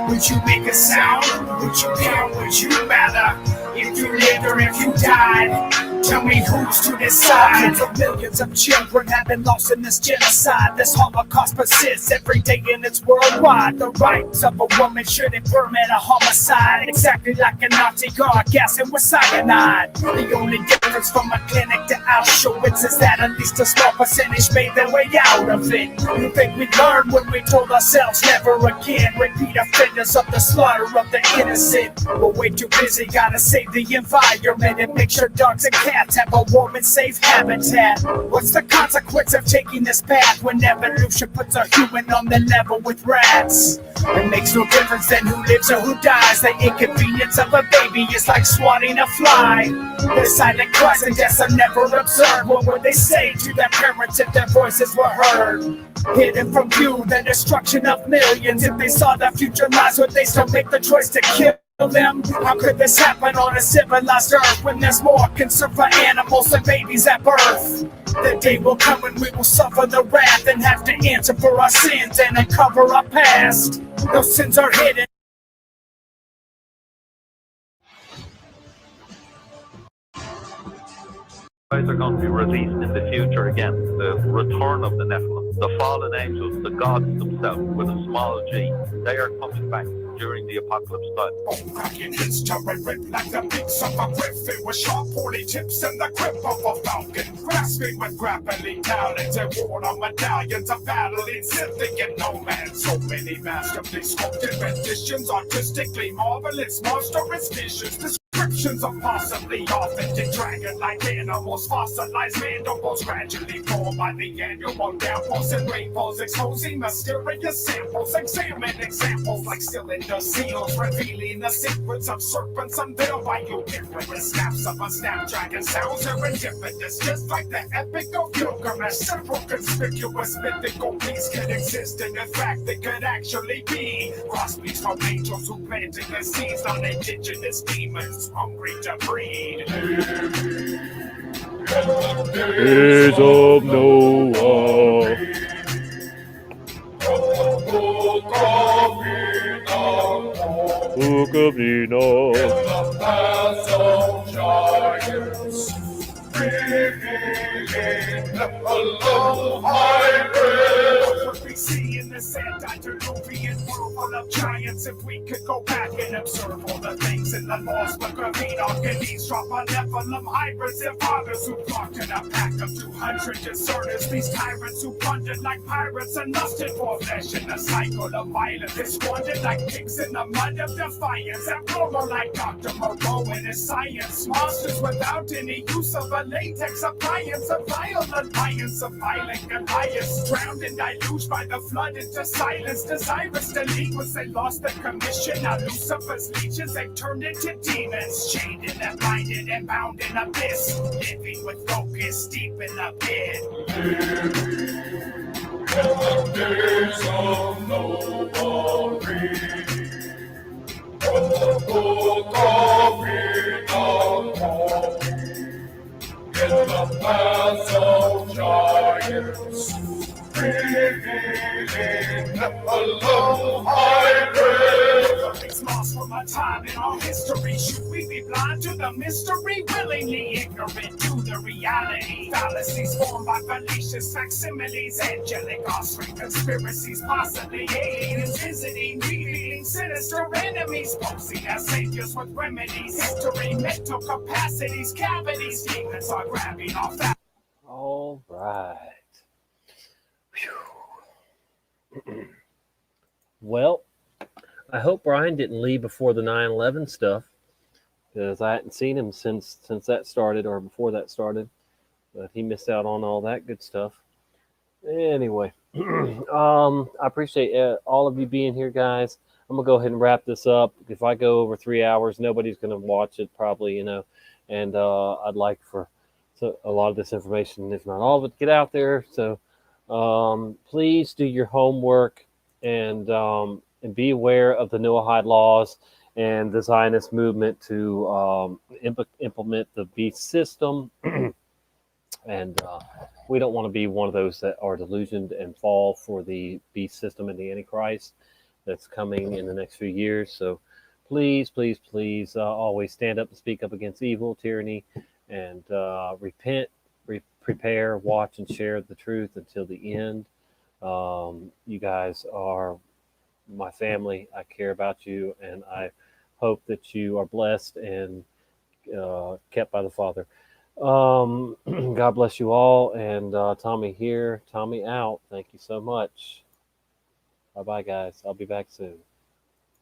Would you make a sound? Would you count? Would you matter if you lived or if you died? Tell me who's to decide. Hundreds of millions of children have been lost in this genocide. This Holocaust persists every day and it's worldwide. The rights of a woman shouldn't permit a homicide. Exactly like a Nazi guard gassing with cyanide. The only difference from a clinic to Auschwitz is that at least a small percentage made their way out of it. You think we learned when we told ourselves never again? Repeat offenders of the slaughter of the innocent. We're way too busy, gotta save the environment and make sure dogs and cats cats have a warm and safe habitat. What's the consequence of taking this path when evolution puts a human on the level with rats? It makes no difference then who lives or who dies. The inconvenience of a baby is like swatting a fly. The silent cries and deaths are never observed. What would they say to their parents if their voices were heard? Hidden from view, the destruction of millions. If they saw the future lies, would they still make the choice to kill them? How could this happen on a civilized earth when there's more concern for animals than babies at birth? The day will come when we will suffer the wrath and have to answer for our sins and uncover our past. Those sins are hidden. Are going to be released in the future again. The return of the Nephilim, the fallen angels, the gods themselves with a small g. They are coming back during the apocalypse time. Cracking his tongue rip like the beaks of a griffin with sharp pointy tips and the grip of a falcon. Grasping with grappling talents and worn on medallions of battling sifting and no man. So many masterfully sculpted renditions, artistically marvelous, monstrous visions. Descriptions of possibly authentic dragon-like animals, fossilized mandibles gradually formed by the annual downpours and rainfalls, exposing mysterious samples. Examine examples like cylinder seals, revealing the secrets of serpents unveiled by ubiquitous snaps of a snapdragon. Sounds serendipitous, just like the epic of Gilgamesh. Several conspicuous mythical beasts can exist, and in fact they could actually be crossbreeds from angels who planted the seeds on indigenous demons hungry to breed. Days of Noah. Book of Enoch. The paths of giants, revealing a hybrid. What we see in this antediluvian world full of giants. If we could go back and observe all the things in the laws, but Enoch and eavesdrop on Nephilim hybrids and fathers who flocked in a pack of 200 deserters. These tyrants who plundered like pirates and lusted for flesh in a cycle of violence. They squandered like pigs in the mud of defiance. Abnormal like Dr. Moreau and his science. Monsters without any use of a latex appliance. A violent alliance of violent Goliaths. Drowned and deluged by the flood into silence. Desirous delinquents, they lost their commission. Now Lucifer's legions, they turned into demons. Chained and blinded and bound in abyss. Living with locusts deep in the pit. In the days of Noah, from the book of Enoch, in the paths of giants, revealing a low hybrid. It's lost from our time in our history. Should we be blind to the mystery? Willingly ignorant to the reality. Fallacies formed by fallacious facsimiles. Angelic offspring conspiracies. Possibly aliens visiting. Revealing sinister enemies. Posing as saviors with remedies. Entering mental capacities. Cavities. Demons are grabbing our facts. All right. Well, I hope Brian didn't leave before the 9/11 stuff, because I hadn't seen him since that started, or before that started. But he missed out on all that good stuff. Anyway, I appreciate all of you being here, guys. I'm gonna go ahead and wrap this up. If I go over 3 hours, nobody's gonna watch it, probably, And I'd like for a lot of this information, if not all of it, to get out there. So please do your homework and be aware of the Noahide Laws and the Zionist movement to implement the beast system. And we don't want to be one of those that are delusioned and fall for the beast system and the Antichrist that's coming in the next few years. So please, please, please always stand up and speak up against evil, tyranny, and repent, prepare, watch, and share the truth until the end. You guys are my family. I care about you, and I hope that you are blessed and kept by the Father. God bless you all. And Tommy here, Tommy out. Thank you so much. Bye-bye, guys. I'll be back soon.